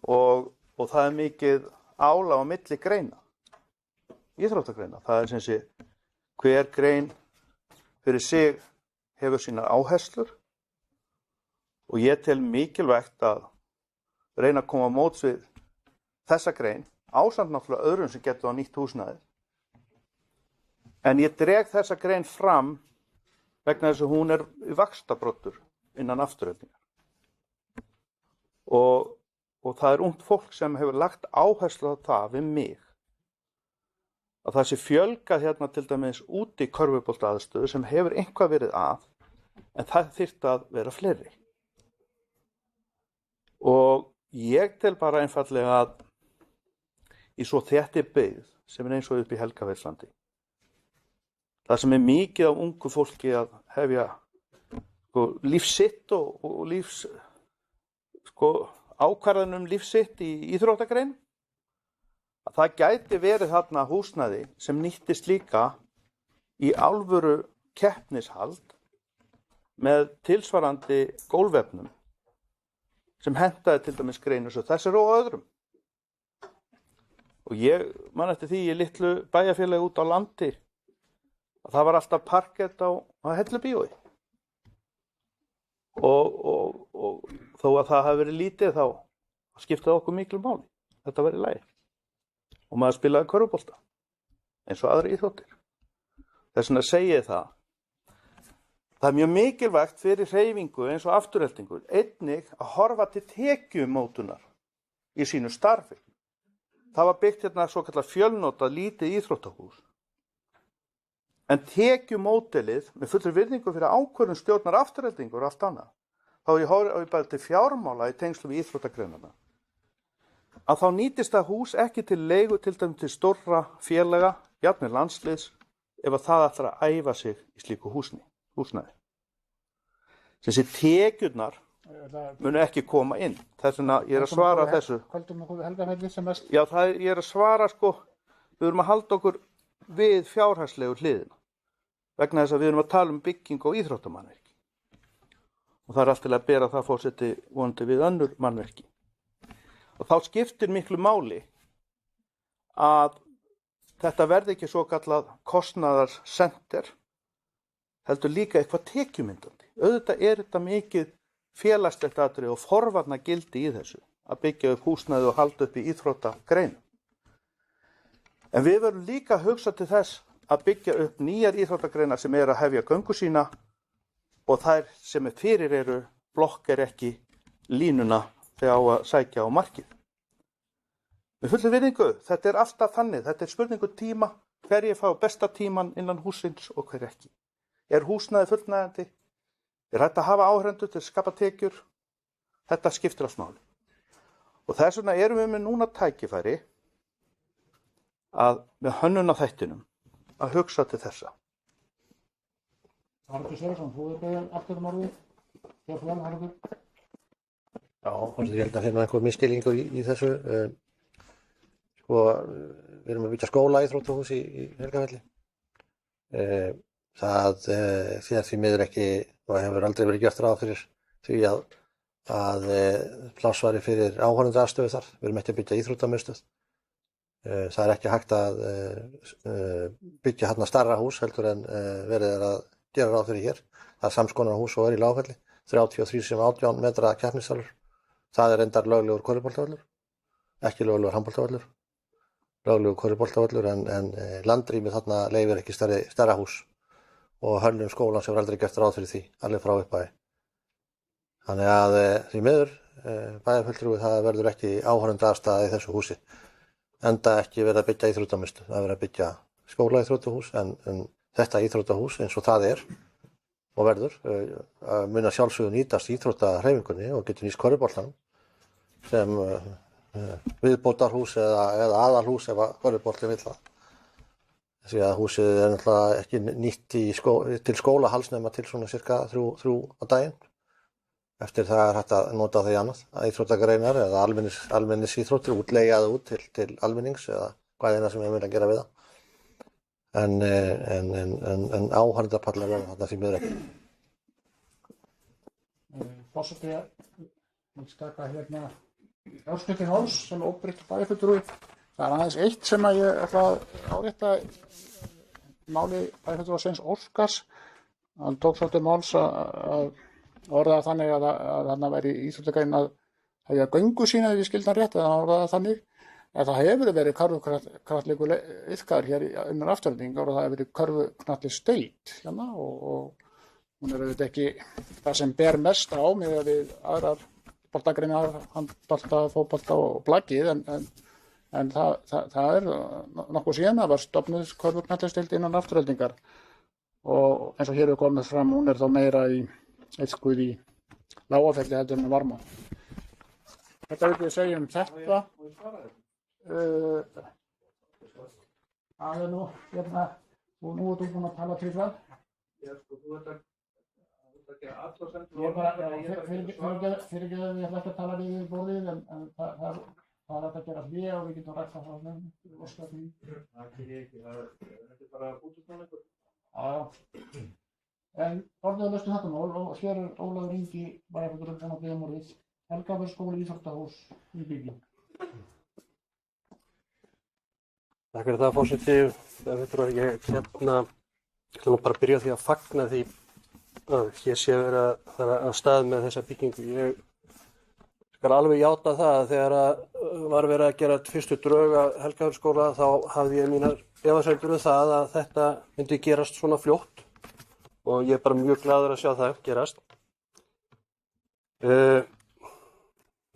Og það er mikið álag á milli greina, íþróttagreina. Það er sem sé hver grein fyrir sig hefur sínar áherslur og ég tel mikilvægt að reyna að koma á móts við þessa grein ásamt náttúrulega öðrum sem getur á nýtt húsnæði. En ég dreg þessa grein fram vegna þess að hún er vaxtarbroddur innan Aftureldingar. Og það er ungt fólk sem hefur lagt áherslu á það við mig að það sé fjölgað hérna til dæmis úti í körfuboltaaðstöðu sem hefur eitthvað verið en það þyrfti að vera fleiri. Og ég tel bara einfaldlega að í svo þéttri byggð sem er eins og upp í Helgafellslandi, það sem er mikið af ungu fólki að hefja lífsitt og ákvarðanum lífsitt í íþróttagrein, að það gæti verið þarna húsnæði sem nýttist líka í alvöru keppnishald með tilsvarandi gólfefnum sem hentaði til dæmis greinu svo þessir og öðrum. Og ég man eftir því í litlu bæjarfélagi út á landi að það var alltaf parkett á Hellubíói. Og þó að það hafi verið lítið þá skiptaði okkur miklu máli. Þetta var í lagi. Og maður spilaði körfubolta eins og aðra íþróttir. Þess vegna segi ég það. Það er mjög mikilvægt fyrir hreyfingu eins og afturheldingu einnig að horfa til tekjumótunar í sínu starfi. Það var byggt hérna svo kallar fjölnotað lítið íþróttahús. En tekjumódelið með fullri virðingu fyrir ákvörðun stjórnar afturheldingu og allt annað. Þá ég horfi bara til fjármála í tengslu við íþróttagreinana. Að þá nýtist það hús ekki til leigu til dæmis til stórra félaga, jafnvel landsliðs, ef að það ætlar að æfa sig í slíku húsnæði. Þessi tekjurnar munu ekki koma inn. Þess vegna ég er að svara þessu. Höldum okkur Helgafelli sem mest. Já, ég er að svara við erum að halda okkur við fjárhagslegu hliðina. Vegna þess að við erum að tala um byggingu og íþróttamannverki. Og það er allt til að bera það forseti vonandi við önnur mannverki. Og þá skiptir miklu máli að þetta verði ekki svo kallað kostnaðarsenter, heldur líka eitthvað tekjumyndandi. Auðvitað er þetta mikið félagslegt atriði og forvarna gildi í þessu, að byggja upp húsnæði og halda upp í íþróttagreinum. En við verðum líka að hugsa til þess að byggja upp nýjar íþróttagreinar sem eru að hefja göngu sína og þær sem fyrir eru blokkar ekki línuna þegar á að sækja á markið. Með fullu virðingu, þetta er alltaf þannig, þetta er spurningu tíma, hverjir fá besta tíman innan húsins og hver ekki. Er húsnæði fullnægjandi? Er hægt að hafa áhrendur til að skapa tekjur? Þetta skiptir alls máli. Og þess vegna erum við með núna tækifæri að með hönnun á þættinum að hugsa til þessa. Haraldur Sverrisson, þú beðið aftur orðið. Haraldur. Já, ég held að finna einhver misskilningur í þessu. Við erum að byggja skóla íþróttahús í Helgafelli. Það þér því miður ekki og hefur aldrei verið gert ráð fyrir því að pláss væri fyrir áhorfendaaðstöðu þar. Við erum ekki að byggja íþróttamiðstöð. Það er ekki hægt að byggja hérna stærra hús heldur en verið er að gera ráð fyrir hér. Það er samskonar hús og er í Lágfelli, 33,18 metra keppnissalur. Það er endar löglegur körfuboltavöllur, ekki löglegur handboltavöllur. Löglegur körfuboltavöllur en landrýmið þarna leyfir ekki stærra hús og hönnun skólans hefur aldrei gert ráð fyrir því, alveg frá upphafi. Þannig að því miður bæjarfulltrúi það verður ekki áhorfendaaðstaða í þessu húsi. Enda ekki verið að byggja íþróttamiðstöð, það er verið að byggja skólaíþróttahús en þetta íþróttahús eins og það er og verður mun að sjálfsögðu nýtast íþróttahreyfingunni og getur nýst körfuboltanum sem viðbótarhús eða aðalhús ef körfuboltinn vill það. Því að húsið er náttúrulega ekki nýtt til skólahals nema til svona cirka þrjú á daginn. Eftir það er hægt að nota því annað, íþróttagreinar eða almennis íþróttir, útleigjaði út til almennings eða hvað eina sem við viljum gera við það. En áhorfendapallar verða þarna því miður ekki. Forseti, ég skaka hérna Ásmundur Háls sem óbreyttur bæjarfulltrúi. Það er aðeins eitt sem að ég ætla að árétta máli bæjarfulltrúa Sveins Óskars. Hann tók svolítið máls að orðaða þannig að þarna væri íþróttagrein að hefja göngu sína ef ég skildi hann rétt, eða orðaða þannig. En það hefur verið körfuknattleikur iðkaður hér innan Aftureldingar og það hefur verið körfuknattleiksdeild hérna og hún er auðvitað ekki það sem ber mest á miðað við aðrar boltagreinar, handbolta, fótbolta og blaggið en það er nokkuð síðan að var stofnuð körfuknattleiksdeild innan Aftureldingar og eins og hér hefur komið fram, hún er þá meira í eitthvað í Lágafelli heldur en Varmá. Þetta vil ég segja þetta. Það er nú hérna, og nú ertu búin að tala til það. Þú ert að gera athugasemd. Ég er bara, fyrirgeðu að ég ætla ekki að tala við borðið, en það er hægt að gera hlé og við getum rætt það frá þeim. Það er ekki, þetta er bara útúrsnáleikur. Já. En orðið að löstu þetta mál og hér er Ólafur Ingi bæjarfulltrúi búinn að biðja um orðið. Helgafells skóli íþróttahús í bygging. Takk fyrir það, forseti. Ég ætla nú bara að byrja á því að fagna því að hér sé verið að fara af stað með þessa byggingu. Ég skal alveg játa það að þegar var verið að gera fyrstu drög að Helgafeldsskóla þá hafði ég mínar efasemdir það að þetta myndi gerast svona fljótt og ég er bara mjög glaður að sjá það gerast.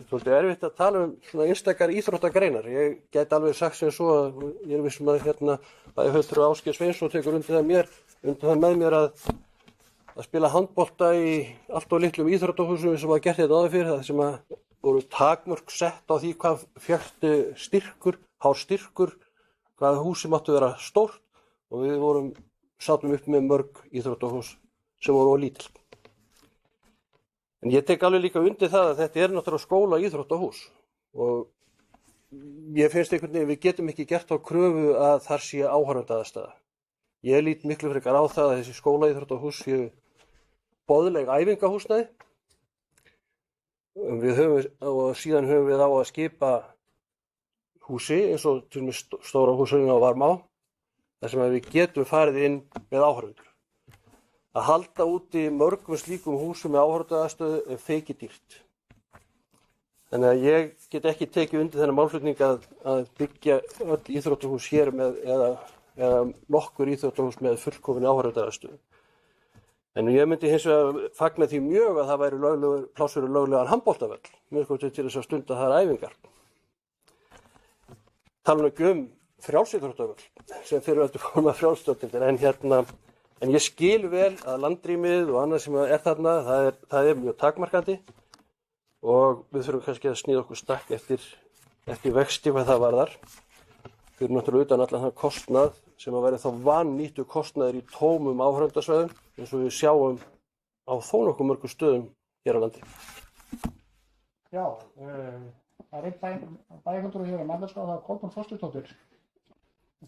Svolítið erfitt að tala svona einstakar íþróttagreinar. Ég gæti alveg sagt sem svo að ég er vissum að bæði fulltrúi Ásgeir Sveinsson tekur undir það með mér að spila handbolta í allt of litlum íþróttahúsum sem var gert áður fyrir, það sem að voru takmörk sett á því hvað fékkti hár styrkur, hvað húsi máttu vera stórt og við sátum upp með mörg íþróttahús sem voru of lítil. En ég tek alveg líka undir það að þetta náttúrulega skóla íþróttahús og ég finnst einhvern veginn við getum ekki gert á kröfu að þar sé áhorfendaaðstaða. Ég lít miklu frekar á það að þessi skóla íþróttahús séu boðleg æfingahúsnæði. Og síðan höfum við á að skipa húsi eins og til dæmis stóra húsinu á Varmá þar sem við getum farið inn með áhorfendur. Að halda úti mörgum slíkum húsum með áhorfendaaðstöðu er feikið dýrt. Þannig að ég get ekki tekið undir þennan málflutning að byggja öll íþróttahús hér eða nokkur íþróttahús með fullkominni áhorfendaaðstöðu. En ég myndi hins vegar fagna því mjög að það væri pláss fyrir löglegan handboltavöll, til þess að stunda þar æfingar. Tala nú ekki frjálsíþróttavöll sem fyrir öllu forma frjálsíþróttir, en ég skil vel að landrýmið og annað sem þarna, það er mjög takmarkandi og við þurfum kannski að sníða okkur stakk eftir vexti hvað það varðar. Fyrir náttúrulega utan allan þann kostnað sem að væri þá vannýttur kostnaður í tómum áhorfendasvæðum eins og við sjáum á þó nokkuð mörgum stöðum hér á landi. Já, það er einn bæjarfulltrúi hér á Mælendaskála, það er Kolbrún Þorsteinsdóttir.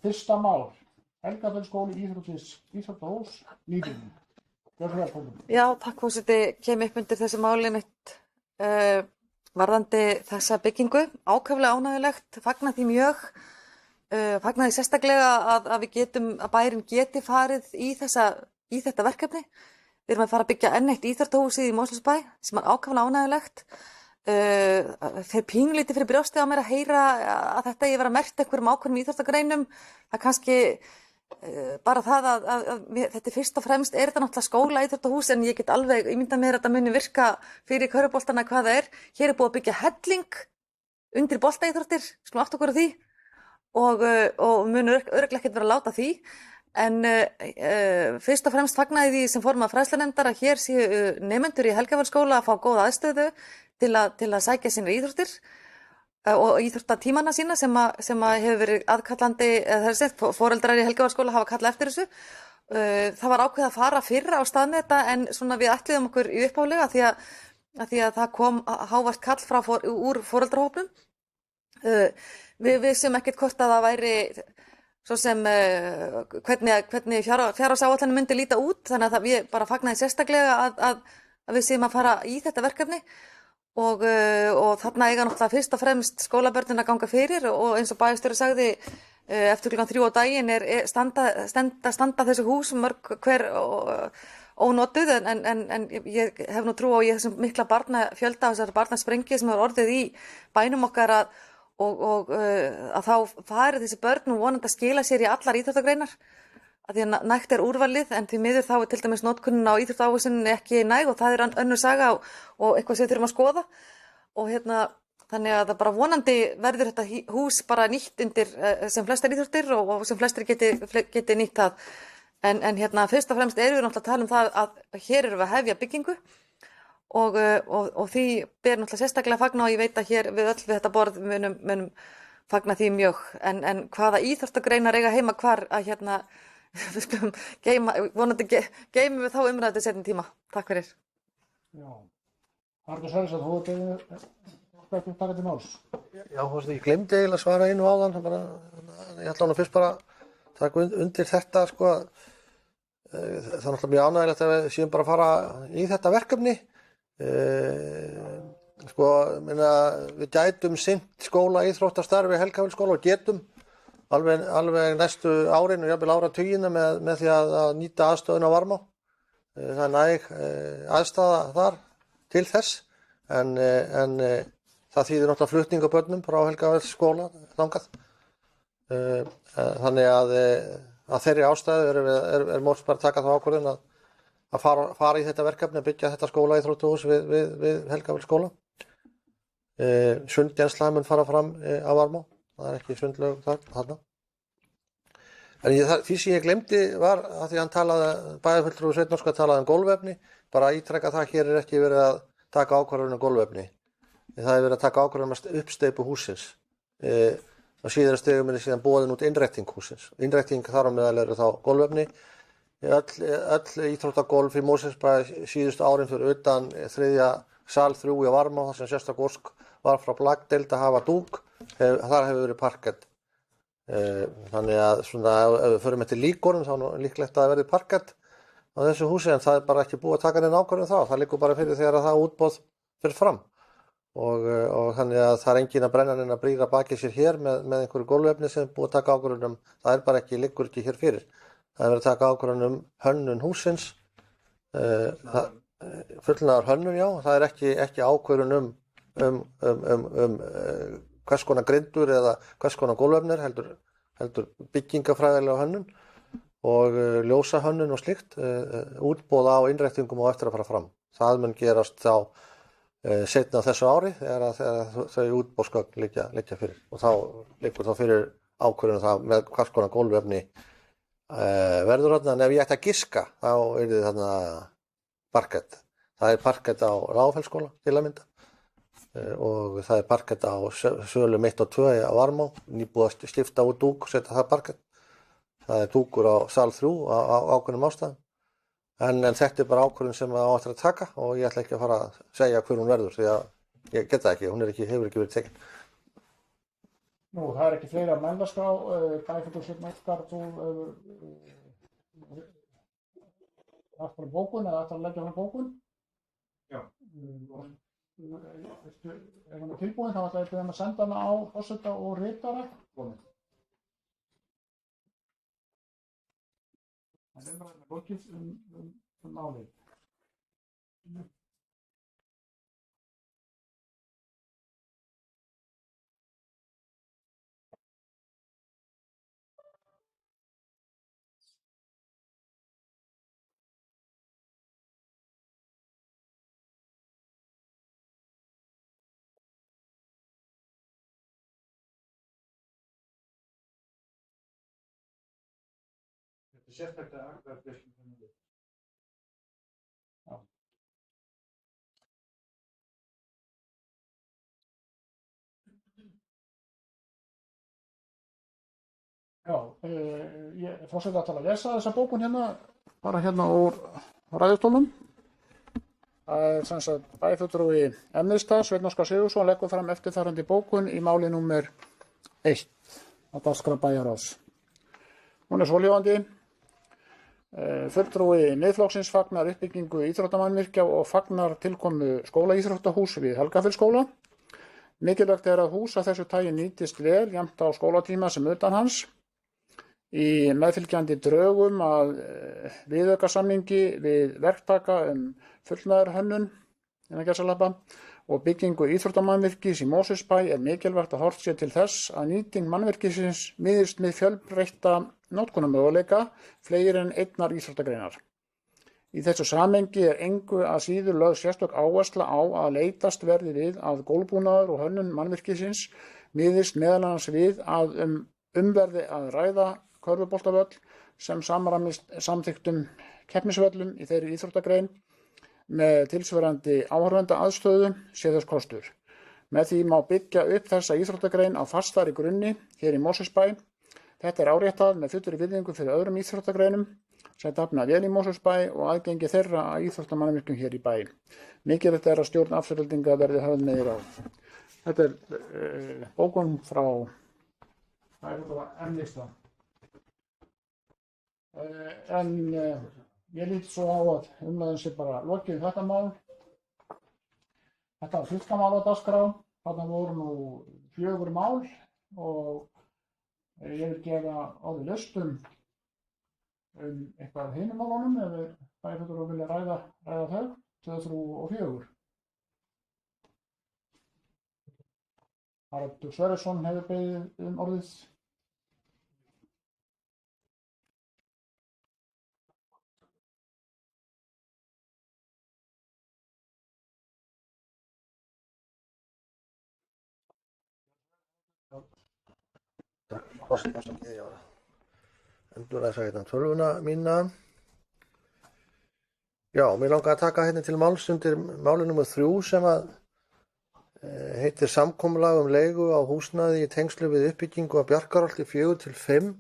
Fyrsta mál, Helgafeldsskóli íþróttahús, nýbygging. Gjörðu vel, Kolbrún. Já, takk forseti, kem upp undir þessi máli mitt varðandi þessa byggingu. Ákaflega ánægjulegt, fagna því mjög. Fagna því sérstaklega að bærinn geti farið í þetta verkefni. Við erum að fara að byggja enn eitt íþróttahúsið í Mosfellsbæ sem er ákaflega ánægjulegt. Fer pínulítið fyrir brjóstið á mér að heyra að þetta ég vera merkt einhverjum ákveðnum íþróttagreinum. Það kannski bara það að þetta fyrst og fremst þetta náttúrulega skóla íþróttahús en ég get alveg ímyndað mér að þetta muni virka fyrir körfuboltana hvað það er. Hér er búið að byggja helling undir boltaíþróttir, skulum átta okkur á því. Og munur örugglega ekkert vera að láta því en fyrst og fremst fagnaði því sem formaður fræðslunefndar að hér séu nemendur í Helgafeldsskóla að fá góða aðstöðu til að sækja sínar íþróttir og íþróttatímana sína sem hefur verið aðkallandi foreldrar í Helgafeldsskóla hafa kallað eftir þessu. Það var ákveðið að fara fyrr á stað með þetta en svona við ætluðum okkur í upphálega því að það kom hávart kall úr foreldrahópnum. Við vissum ekkert hvort að það væri svo sem hvernig fjárhagsáætlanir myndi líta út þannig að ég bara fagnaði sérstaklega að við séum að fara í þetta verkefni og þarna eiga náttúrulega fyrst og fremst skólabörnin að ganga fyrir og eins og bæjarstjóri sagði eftir klukkan 3 á daginn standa þessu hús mörg hver ónotuð en ég hef nú trú á þessum mikla barnafjölda og þessari barnasprengju sem hefur orðið í bænum okkar og að þá fari þessi börn og vonandi að skila sér í allar íþróttagreinar að því að nægt er úrvalið en því miður þá er til dæmis notkunin á íþróttahúsinu ekki næg og það er önnur saga og eitthvað sem við þurfum að skoða og þannig að það bara vonandi verður þetta hús bara nýtt undir sem flestar íþróttir og sem flestir geti nýtt það en fyrst og fremst erum við náttúrulega að tala um það að hér erum við að hefja byggingu og því ber náttúrulega sérstaklega að fagna og ég veit að hér við öll við þetta borð munum fagna því mjög en hvaða íþróttagreinar eiga heima hvar að við skulum vonandi geymum við þá umræðu seinni tíma. Takk fyrir. Já, Arnór Sverrisson, þú ekki taka til máls. Já, ég glemdi eiginlega að svara einu áðan, ég ætla nú fyrst bara að taka undir þetta sko, það er náttúrulega mjög ánægilegt að við séum bara að fara í þetta verkefni. Við gætum sinnt skóla íþróttastarfi Helgafeldsskóla og getum alveg næstu árin og jafnvel áratugina með því að nýta aðstöðuna á Varmá. Það er næg aðstaða þar til þess, en það þýðir náttúrulega flutning á börnum frá Helgafells-skóla þangað. Þannig að þeirri ástæðu er Mosfellsbær að taka þá ákvörðun að fara í þetta verkefni að byggja þetta skólaíþróttahús við Helgafells-skóla. Sundkennsla mun fara fram á Varmá, það er ekki sundlaug þarna. En því sem ég glemdi var að því hann talaði, bæjarfulltrúi Sveitarnorska talaði gólfefni, bara að ítreka það, hér er ekki verið að taka ákvörðun gólfefni. Það er verið að taka ákvörðun uppsteypu hússins. Á síðara stigum er síðan boðin út innrétting hússins. Innrétting þar á meðal eru þá gólfefni. Öll íþróttagólf í Mosfellsbæ síðustu árin fyrir utan þriðja sal 3 í Varmá, þar sem sérstök ósk var frá blagdeild að hafa dúk, þar hefur verið parkett. Þannig að svona, ef við förum eftir líkórum þá er líklegt að það verði parkett á þessu húsi, en það er bara ekki búið að taka neina ákvörðun þá. Það liggur bara fyrir þegar það útboð fer fram. Og þannig að það er engin að brenna neina brýra bakið sér hér með einhverju gólfefni sem er búið að taka ákvörðun það er bara liggur ekki hér fyrir. Það er verið að taka ákvörðun hönnun hússins, fullnaðar hönnun, já, það er ekki ákvörðun hvers konar grindur eða hvers konar gólfefnir, heldur byggingafræðilega hönnun og ljósa hönnun og slíkt, útboð á innréttingum og eftir að fara fram. Það mun gerast þá seinna á þessu ári þegar þau útboðsgögn liggja fyrir, og þá liggur þá fyrir ákvörðun það með hvers konar gólfefni verður þarna. En ef ég ætti að giska þá yrði þarna parkett. Það er parkett á Ráðfellsskóla til að mynda, og það er parkett á sölum 1 og 2 á Varmá, nýbúið að skipta út dúk og setja það parkett. Það er dúkur á sal 3 á ákveðnum ástæðum. En þetta er bara ákvörðun sem á eftir að taka, og ég ætla ekki að fara að segja hver hún verður, því að ég get það ekki, hún hefur ekki verið tekin. Nú, það er ekki fleiri að mælast á, bæjarfulltrúi Sveitarnorskar, þú aftur bókun eða aftur að leggja hann bókun? Já. Ef hann er tilbúin þá ætla ég að senda hana á forseta og ritara. Það er bara lokið málið. Þetta er sérstaklega atkvæðagreiðslu sem við. Já. Ég forseti að lesa þessa bókun hérna, bara hérna úr ræðustólnum. Það er sem sagt bæjarfulltrúi Emmiðstað, Sveinn Óskar Sigurðsson, leggur fram eftirfarandi bókun í máli númer 1 á dagskrá bæjarráðs. Hún er svohljóðandi. Fulltrúi Miðflokksins fagnar uppbyggingu íþróttamannvirkja og fagnar tilkomu skólaíþróttahús við Helgafells-skóla. Mikilvægt er að hús af þessu tagi nýtist vel jafnt á skólatíma sem utan hans. Í meðfylgjandi drögum að viðaukasamningi við verktaka fullnaðarhönnun og byggingu íþróttamannvirkis í Mosfellsbæ er mikilvægt að horft sé til þess að nýting mannvirkisins miðist með fjölbreytta notkunarmöguleika fleiri en einnar íþróttagreinar. Í þessu samhengi er engu að síður lögð sérstök áhersla á að leitast verði við að gólfbúnaður og hönnun mannvirkisins miðist meðal annars við að verði að ræða körfuboltavöll sem samræmist samþykktum keppnisvöllum í þeirri íþróttagrein með tilsvarandi áhorfendaaðstöðu sé þess kostur. Með því má byggja upp þessa íþróttagrein á fastari grunni hér í Mosfellsbæ. Þetta er áréttað með fullri virðingu fyrir öðrum íþróttagreinum sem dafna vel í Mosfellsbæ og aðgengi þeirra að íþróttamannvirkjum hér í bæ. Mikilvægt er að stjórn Aftureldinga verði höfð með í ráð. Þetta er bókun frá Emmiðstað. Ég lít svo á að umræðan sé bara lokið þetta mál. Þetta var fyrsta mál á dagskrá. Þarna voru nú 4 mál og Ég vil gefa orðið laust um eitthvað af hinum málunum ef við bæjarfulltrúar vilja ræða þau, 2, 3 og 4. Haraldur Sverrisson hefur beðið orðið. Endurræsa hérna tölvuna mína. Já, mér langar að taka hérna til máls undir máli nr. 3 sem að heitir samkomulag leigu á húsnæði í tengslu við uppbyggingu af Bjarkarholti 4-5.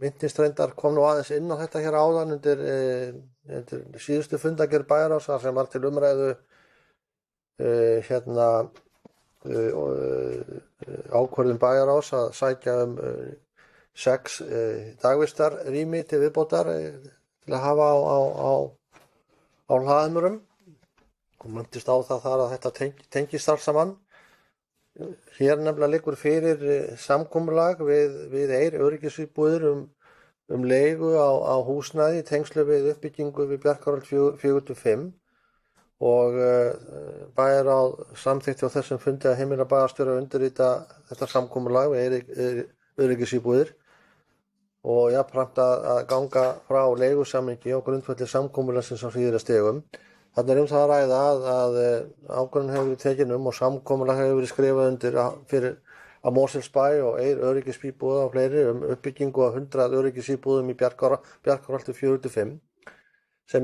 Minntist reyndar kom nú aðeins inn á þetta hér áðan undir síðustu fundagerð bæjarráðs sem var til umræðu ákvörðun bæjarráðs að sækja 6 dagvistarrými til viðbótar til að hafa á hlaðmurum. Og minntist á það þar að þetta tengist allt saman. Hér nefnilega liggur fyrir samkomulag við Eyr öryggisíbúðir leigu á húsnæði í tengslu við uppbyggingu við Bjarkarholt 4-5 og bæjarráð samþykkti á þessum fundi að heimila bæjarstjóra að undirrita þetta samkomulag við Eyr öryggisíbúðir og jafnframt að ganga frá leigusamningi á grundvelli samkomulagsins á síðari stigum. Þarna það að ræða að ákvörðun hefur verið tekin og samkomulag hefur verið skrifað undir fyrir að Mosfellsbæ og Eyr öryggisíbúða og fleiri uppbyggingu af 100 öryggisíbúðum í Bjarkarholti 4-5 sem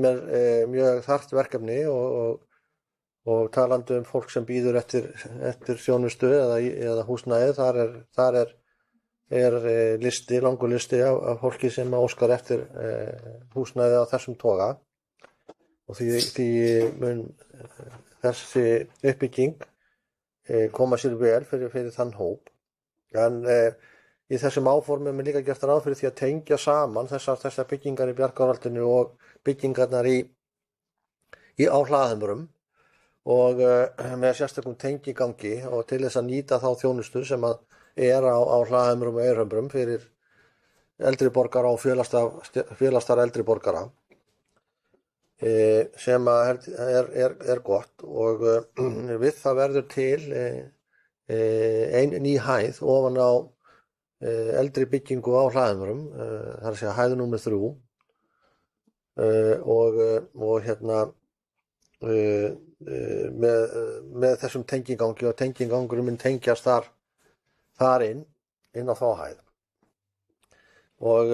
mjög þarft verkefni og talandi fólk sem býður eftir þjónustu eða húsnæði, þar er listi, langur listi af fólki sem óskar eftir húsnæði á þessum toga og því mun þessi uppbygging koma sér vel fyrir þann hóp. En í þessum áformum líka gert ráð fyrir því að tengja saman þessar byggingar í Bjarkarholtinu og byggingarnar á hlaðumurum og með sérstökum tengigangi og til þess að nýta þá þjónustu sem að á hlaðumurum og eyrhömbrum fyrir eldri borgara og félagstar eldri borgara sem er gott og við það verður til ein ný hæð ofan á eldri byggingu á hlaðumurum, það er að segja hæð nr. 3 og með þessum tengigangi og tengigangurum mun tengjast þar inn á þá hæð og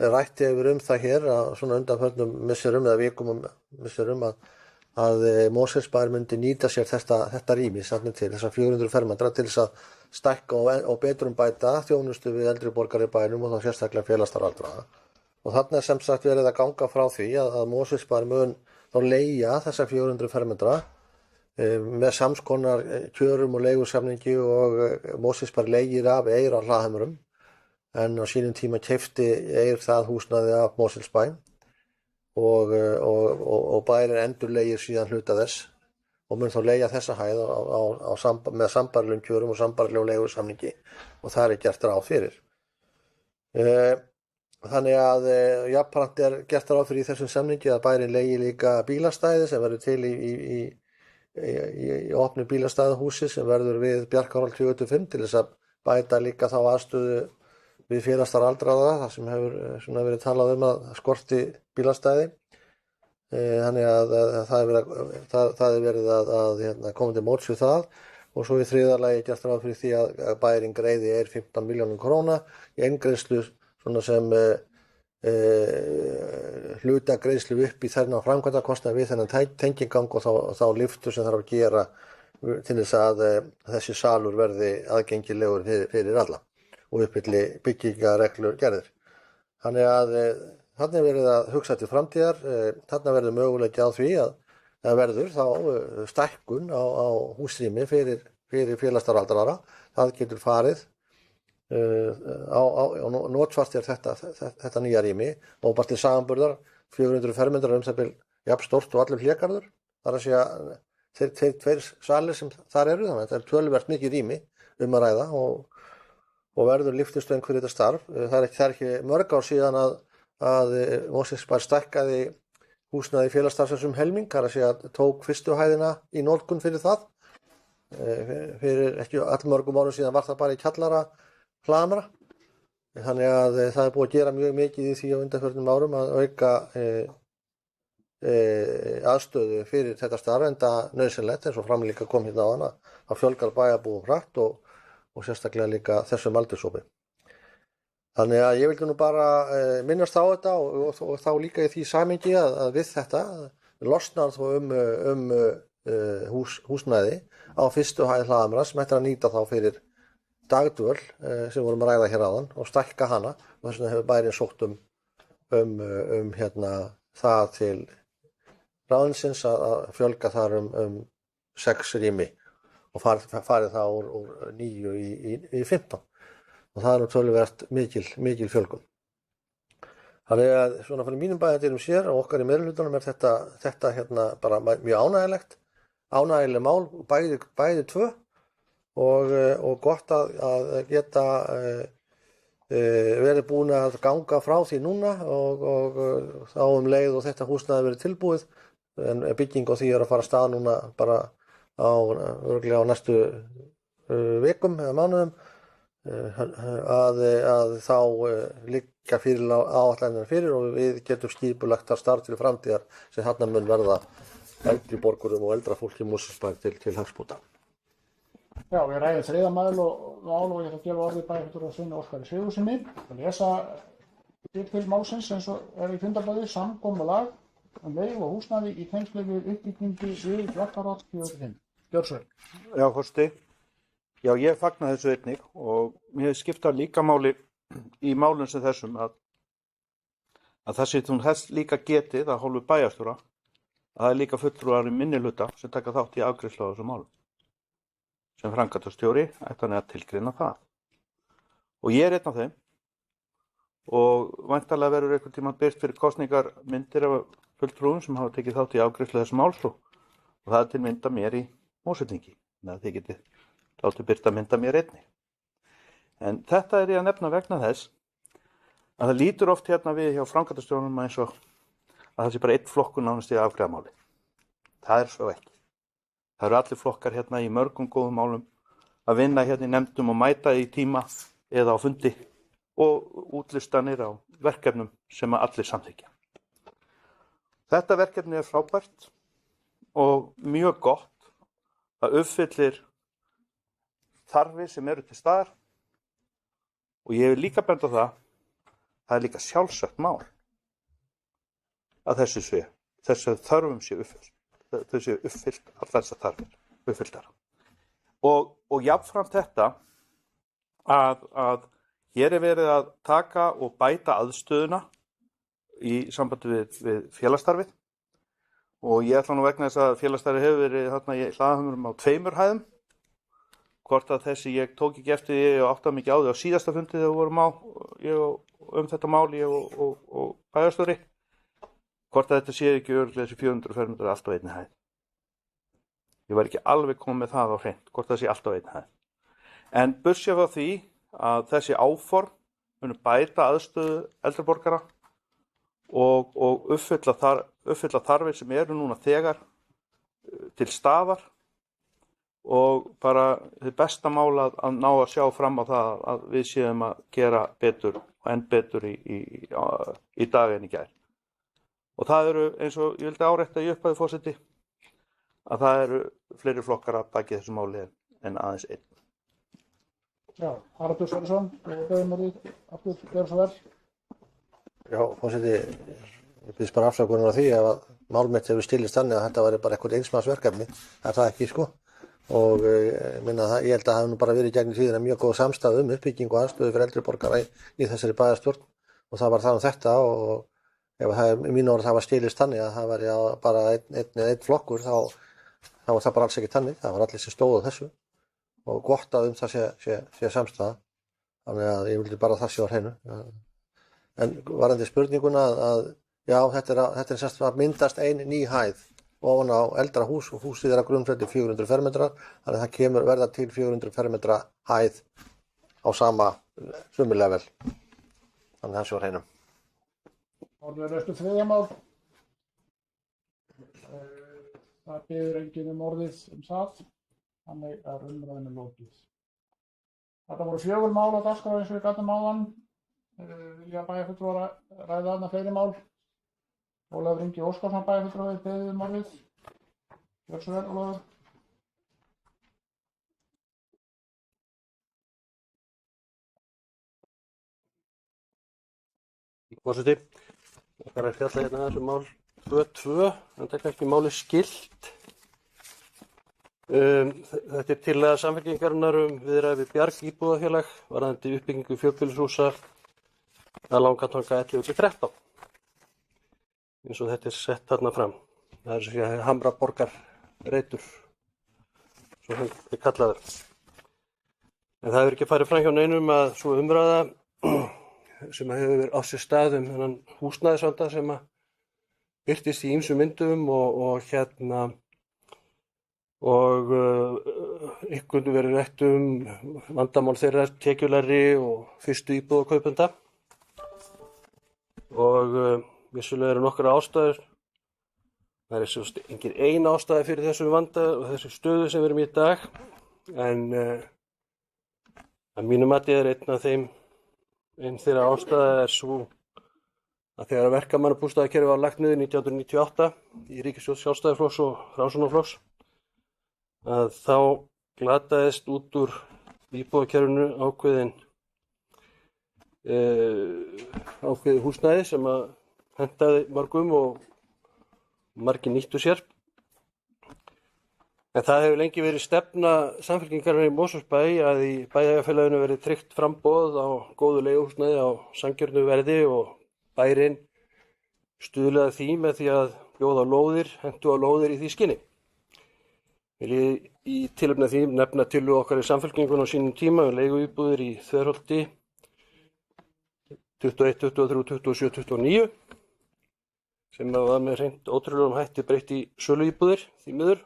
rætt hefur það hér að svona undanförnum misserum eða vikum misserum að Mosfellsbær myndi nýta sér þetta rými til þessar 400 fermetra til þess að stækka og betrumbæta þjónustu við eldri borgara í bænum og þá sérstaklega félagstar aldraða. Og þarna sem sagt verið að ganga frá því að Mosfellsbær mun þá leigja þessar 400 fermetra með samskonar kjörum og leigusamningi og Mosfellsbær leigir af Eyr á hlaðumurum en á sínum tíma keypti Eyr það húsnæði af Mosfellsbæ og bærin endurleigir síðan hluta þess og mun þá leigja þessa hæð með sambærilegum kjörum og sambærilegum leigusamningi og það er gert ráð fyrir. Þannig að jafnframt er gert ráð fyrir í þessum samningi að bærin leigi líka bílastæði sem verður til í opnu bílastæðahúsi sem verður við Bjarkarholt 4-5 til þess að bæta líka þá aðstöðu við félagstar aldraða, það sem hefur verið talað að skorti bílastæði. Þannig að það er verið að koma til móts við það og svo í þriðja lagi gert ráð fyrir því að bærin greiði Eyr 15 milljónum króna í eingreiðslu svona sem hluta greiðslu upp í þennan framkvæmdakostnað við þennan tengigang og þá lyftu sem þarf að gera til þess að þessi salur verði aðgengilegur fyrir alla og uppfylli byggingareglur gerðir. Þannig að þarna er verið að hugsa til framtíðar, þarna verður möguleiki á því að það verður þá stækkun á húsrými fyrir félagstar aldraðra. Það getur farið notfast þetta nýja rými og bara til samanburðar 400 fermetrar það bil jafn stórt og allur hlégarður. Það er að segja þeir tveir salir sem þar eru, þannig að þetta töluvert mikið rými að ræða og verður lyftistöng fyrir þetta starf. Það er ekki mörg ár síðan að Mosfellsbær stækkaði húsnæði félagsstarfsins helming, þar að segja tók fyrstu hæðina í notkun fyrir það. Fyrir ekki allmörgum árum síðan var það bara í kjallara hlamra. Þannig að það er búið að gera mjög mikið í því á undanförnum árum að auka aðstöðu fyrir þetta starf, enda nauðsynlegt eins og framlíka kom hérna á hana að fjölgar bæjarbúum hratt og sérstaklega líka þessum aldurshópi. Þannig að ég vildi nú bara minnast á þetta og þá líka í því samhengi að við þetta losnar þó húsnæði á fyrstu hæð Hlaðamra sem ættir að nýta þá fyrir dagdvöl sem vorum að ræða hér áðan og stækka hana og þess vegna hefur bærinn sótt það til ráðuneytisins að fjölga þar 6 rými og farið það úr 9 í 15 og það er nú töluvert mikil fjölgun. Þannig að svona fyrir mínum bæjardyrum sér og okkar í meirihlutanum er þetta hérna bara mjög ánægileg mál bæði tvö og gott að geta verið búin að ganga frá því núna og þá leið og þetta húsnæði verið tilbúið en bygging á því að fara af stað núna bara örugglega á næstu vikum eða mánuðum að þá liggja fyrir áætlanirnar fyrir og við getum skipulagt þar starf til framtíðar sem þarna mun verða eldri borgurum og eldra fólki í Mosfellsbæ til hagsbóta. Já, við ræðum þriðja mál og ég ætla að gefa orðið bæjarfulltrúa Sveini Óskari Sigurðssyni og lesa til málsins eins og er í fundarblaði samkomulag leið og húsnæði í tengslum við uppbyggingu við Bjarkarholt 45. Björnsson. Já, Þorsti. Já, ég fagna þessu einnig og mér skipta líka máli í málum sem þessum að það sé hún helst líka getið að hálfu bæjarstjóra að það er líka fulltrúar í minnihluta sem taka þátt í afgreiðslu á þessum málum. Sem framkvæmdastjóri ætti hann að tilgreina það. Og ég er einn af þeim og væntanlega verður einhvern tímann birt fyrir kosningar myndir af fulltrúum sem hafa tekið þátt í afgreiðslu þessum máls og það er til mynda mér í Mosfellingi. Þannig að þið getið látið birta mynda mér einnig. En þetta er ég að nefna vegna þess að það lítur oft hérna við hjá framkvæmdastjórunum eins og að það sé bara einn flokkur nánast í að afgreiða máli. Það er svo ekki. Það eru allir flokkar hérna í mörgum góðum málum að vinna hérna í nefndum og mæta í tíma eða á fundi og útlistanir á verkefnum sem að allir samþykkja. Þetta verkefni er frábært og mjög gott. Það uppfyllir þarfir sem eru til staðar og ég vil líka benda á það er líka sjálfsagt mál að þessu þörfum sé uppfyllt. Þau séu uppfyllt, allar þessar þarfir uppfylltar. Og jafnframt þetta að hér er verið að taka og bæta aðstöðuna í sambandi við félagsstarfið og ég ætla nú vegna þess að félagsstarfið hefur verið þarna í Hlaðhamrum á 2 hæðum. Hvort að þessi ég tók ekki eftir ég og áttaði mikið á því á síðasta fundi þegar við vorum þetta mál ég og bæjarstjóri. Hvort að þetta sé ekki örugglega þessi 400 fermetrar allt á einni hæð. Ég var ekki alveg komið með það á hreint, hvort það sé allt á einni hæð. En burtséð frá því að þessi áform munu bæta aðstöðu eldri borgara og uppfylla þarfir sem eru núna þegar til staðar og bara þið besta mál að ná að sjá fram á það að við séum að gera betur og enn betur í dag en í gær. Og það eru, eins og ég vildi árétta í upphafi forseti, að það eru fleiri flokkar að baki þessu máli en aðeins einn. Já, Haraldur Sverrisson, aftur, gjör svo vel. Já, forseti, ég byrðist bara afsökunar á því að mál mitt hefur stilist þannig að þetta væri bara eitthvað einsmannsverkefni. Það er það ekki, sko. Og ég held að það hefur nú bara verið gegnum tíðina mjög góð samstæð uppbygging og aðstöðu fyrir eldri borgara í þessari bæjarstjórn og það var það þetta og ef það í mínu orð það var stilist þannig að það væri bara einn flokkur þá var það bara alls ekki þannig, það var allir sem stóðu þessu og gott að það sé samstæða, þannig að ég vildi bara það sé á hreinu. En varðandi spurninguna að já, þetta er semst að myndast ein ný hæð ofan á eldra hús og húsið er að grunnfætti 400 fermetrar, þannig að það verða til 400 fermetra hæð á sömu level. Þannig að það sé á hreinu. Orðið er þriðja mál. Það biður enginn orðið það, þannig að umræðinu lokið. Þetta voru 4 mál á dagskrá eins og við gátum áðan. Vilja bæjarfulltrúar ræða þarna fleiri mál. Ólafur Ingi Óskarsson bæjarfulltrúi beðið orðið. Gjörðu svo vel, Ólafur. Forseti, það er að fjalla hérna þessu mál 2.2, en það er kannski máli skilt. Þetta er tillaga Samfylkingarinnar viðræði við Bjarg íbúðafélag varðandi uppbyggingu fjölbýlishúsa að Langatanga 11-13, eins og þetta er sett þarna fram. Það er sem að Hamraborgarreitur, svo hann er kallaður. En það hefur ekki farið fram hjá neinum að svo umræða sem hefur á sér stað þennan húsnæðisvanda sem að birtist í ýmsum myndum og ykkur verið rætt vandamál þeirra tekjulægri og fyrstu íbúðarkaupenda og vissulega eru nokkrar ástæður. Það er svo engin ein ástæða fyrir þessum vanda og þessu stöðu sem við erum í dag, en að mínu mati er einn þeirra ástæða er svo að þegar verkamannabústaðakerfið var lagt niður 1998 í ríkisstjórn Sjálfstæðisflokks og Framsóknarflokks, að þá glataðist út úr íbúðakerfinu ákveðið húsnæði sem að hentaði mörgum og margir nýttu sér. En það hefur lengi verið stefna Samfylkingarinnar í Mosfellsbæ að í bæjarfélaginu verið tryggt framboð á góðu leiguhúsnæði á sanngjörnu verði og bærinn stuðlaði því með því að bjóða lóðir, hentu á lóðir í því skyni. Vil ég í tilefni af því nefna tillögu okkar í Samfylkingunni á sínum tíma leiguíbúðir í Þverholti 21, 23, 27, 29 sem var með hreint ótrúlegum hætti breytt í söluíbúðir því miður.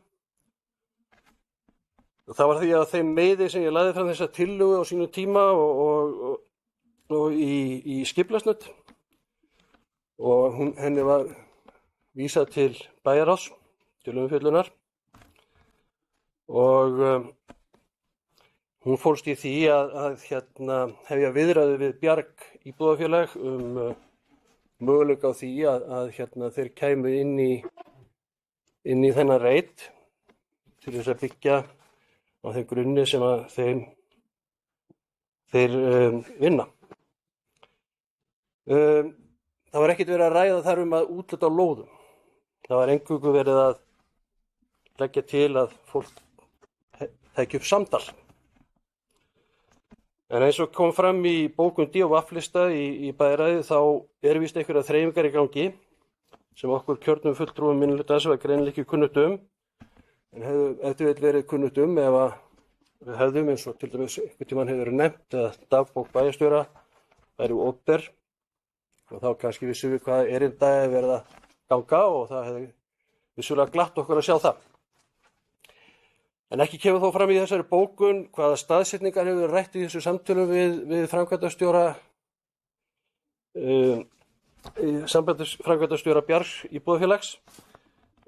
Það var því að þeim meiði sem ég lagði fram þessa tillögu á sínum tíma og í skipulagsnefnd og henni var vísað til bæjarráðs, til umfjöllunar og hún fólst í því að hefja viðræðu við Bjarg íbúðafélag möguleika á því að þeir kæmu inn í þennan reit til þess að byggja á þeim grunni sem að þeir vinna. Það var ekkert verið að ræða þar að útluta á lóðum. Það var eingöngu verið að leggja til að fólk tæki upp samtal. En eins og kom fram í bókun D og Vaflista í bæjarráði þá er víst einhverjar þreifingar í gangi sem okkur kjörnum fulltrúum minnihlutans var greinilega ekki kunnugt en hefði verið kunnugt ef að við hefðum eins og til dæmis einhvern tímann hefur verið nefnt að dagbók bæjarstjóra væri opinber og þá kannski vissum við hvað erinda hefði verið að ganga og það hefði vissulega glatt okkur að sjá það. En ekki kemur þó fram í þessari bókun hvaða staðsetningar hefur verið rætt í þessu samtölum við framkvæmdastjóra framkvæmdastjóra Bjargs íbúðafélags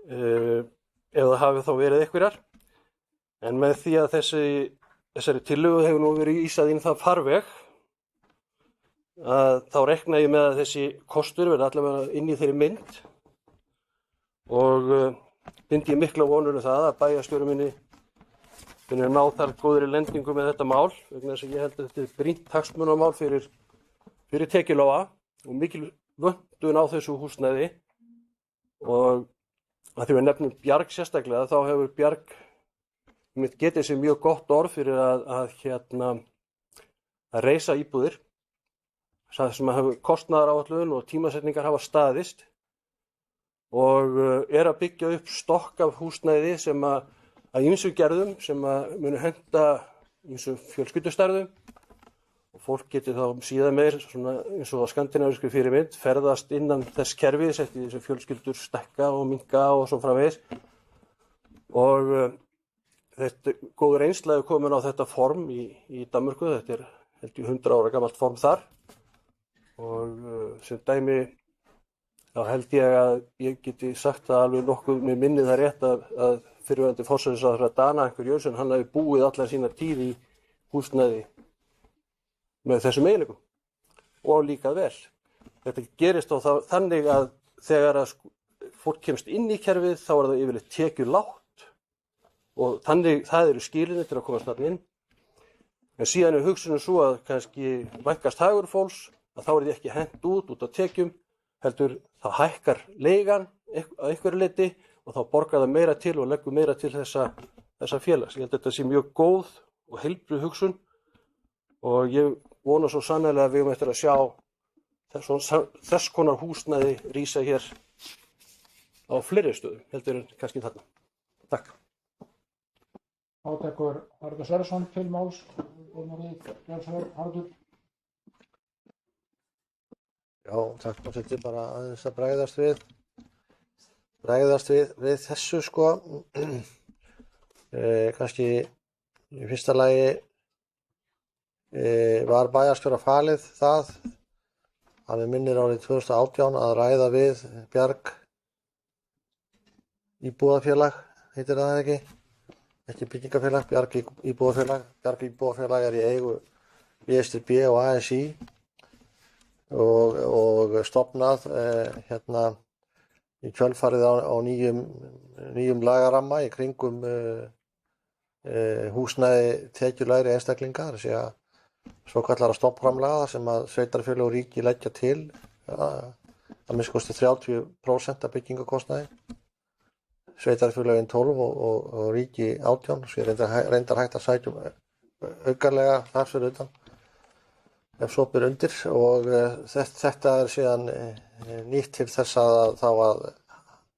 ef það hafi þá verið einhverjar. En með því að þessari tillögu hefur nú verið ísað inn það farveg að þá reikna ég með að þessi kostur verði allavega inn í þeirri mynd og bind ég mikla vonur það að bæjarstjóri minni að ná þar góðri lendingu með þetta mál vegna þess að ég held að þetta er brýnt hagsmunamál fyrir tekjulága og mikil vöntun á þessu húsnæði og að því við nefnum Bjarg sérstaklega þá hefur Bjarg getið sér mjög gott orð fyrir að reisa íbúðir sem hefur kostnaðaráætlun og tímasetningar hafa staðist og er að byggja upp stokk af húsnæði sem að ýmsum gerðum sem að munu henta ýmsum fjölskyldustærðum og fólk geti þá síðan meir, svona eins og á skandinavískri fyrirmynd, ferðast innan þess kerfis eftir því sem fjölskyldur stækka og minnka og svo framvegis. Og þetta góð reynsla er komin á þetta form í Danmörku. Þetta held ég 100 ára gamalt form þar. Og sem dæmi þá held ég að ég geti sagt það alveg nokkuð með minni það rétt að fyrrverandi forsætisráðherra Dana Anker Jørgensen, hann hafi búið allar sína tíð í húsnæði með þessum eiginleikum og líka vel. Þetta gerist þá þannig að þegar að fólk kemst inn í kerfið þá er það yfirleitt tekjulágt og þannig það eru skilyrði til að komast þarna inn. En síðan er hugsunin svo að kannski vænkast hagur fólks að þá er því ekki hent út af tekjum, heldur þá hækkar leigan að einhverju leyti og þá borgar það meira til og leggur meira til þessa félags. Ég held að þetta sé mjög góð og heilbrigð hugsun og ég vona svo sannarlega að við höfum eftir að sjá þess konar húsnæði rísa hér á fleiri stöðum, heldur en kannski þarna. Takk. Þá tekur Haraldur Sverrisson til máls. Haraldur. Já, takk forseti, bara aðeins að bregðast við þessu sko. Kannski í fyrsta lagi var bæjarstjóra falið það að við minnir árið 2018 að ræða við Bjarg íbúðafélag, heitir það ekki byggingafélag, Bjarg íbúðafélag. Bjarg íbúðafélag er í eigu BSTB og ASÍ og stofnað í kjölfarið á nýjum lagaramma í kringum húsnæði tekjulægri einstaklinga, það sé að svokallara stofnframlaga sem að sveitarfélög og ríki leggja til að minnsta kosti 30% af byggingakostnaði, sveitarfélögin 12 og ríki 18, svo ég reyndar hægt að sækjum aukarlega þar fyrir utan ef svo ber undir og þetta er síðan nýtt til þess að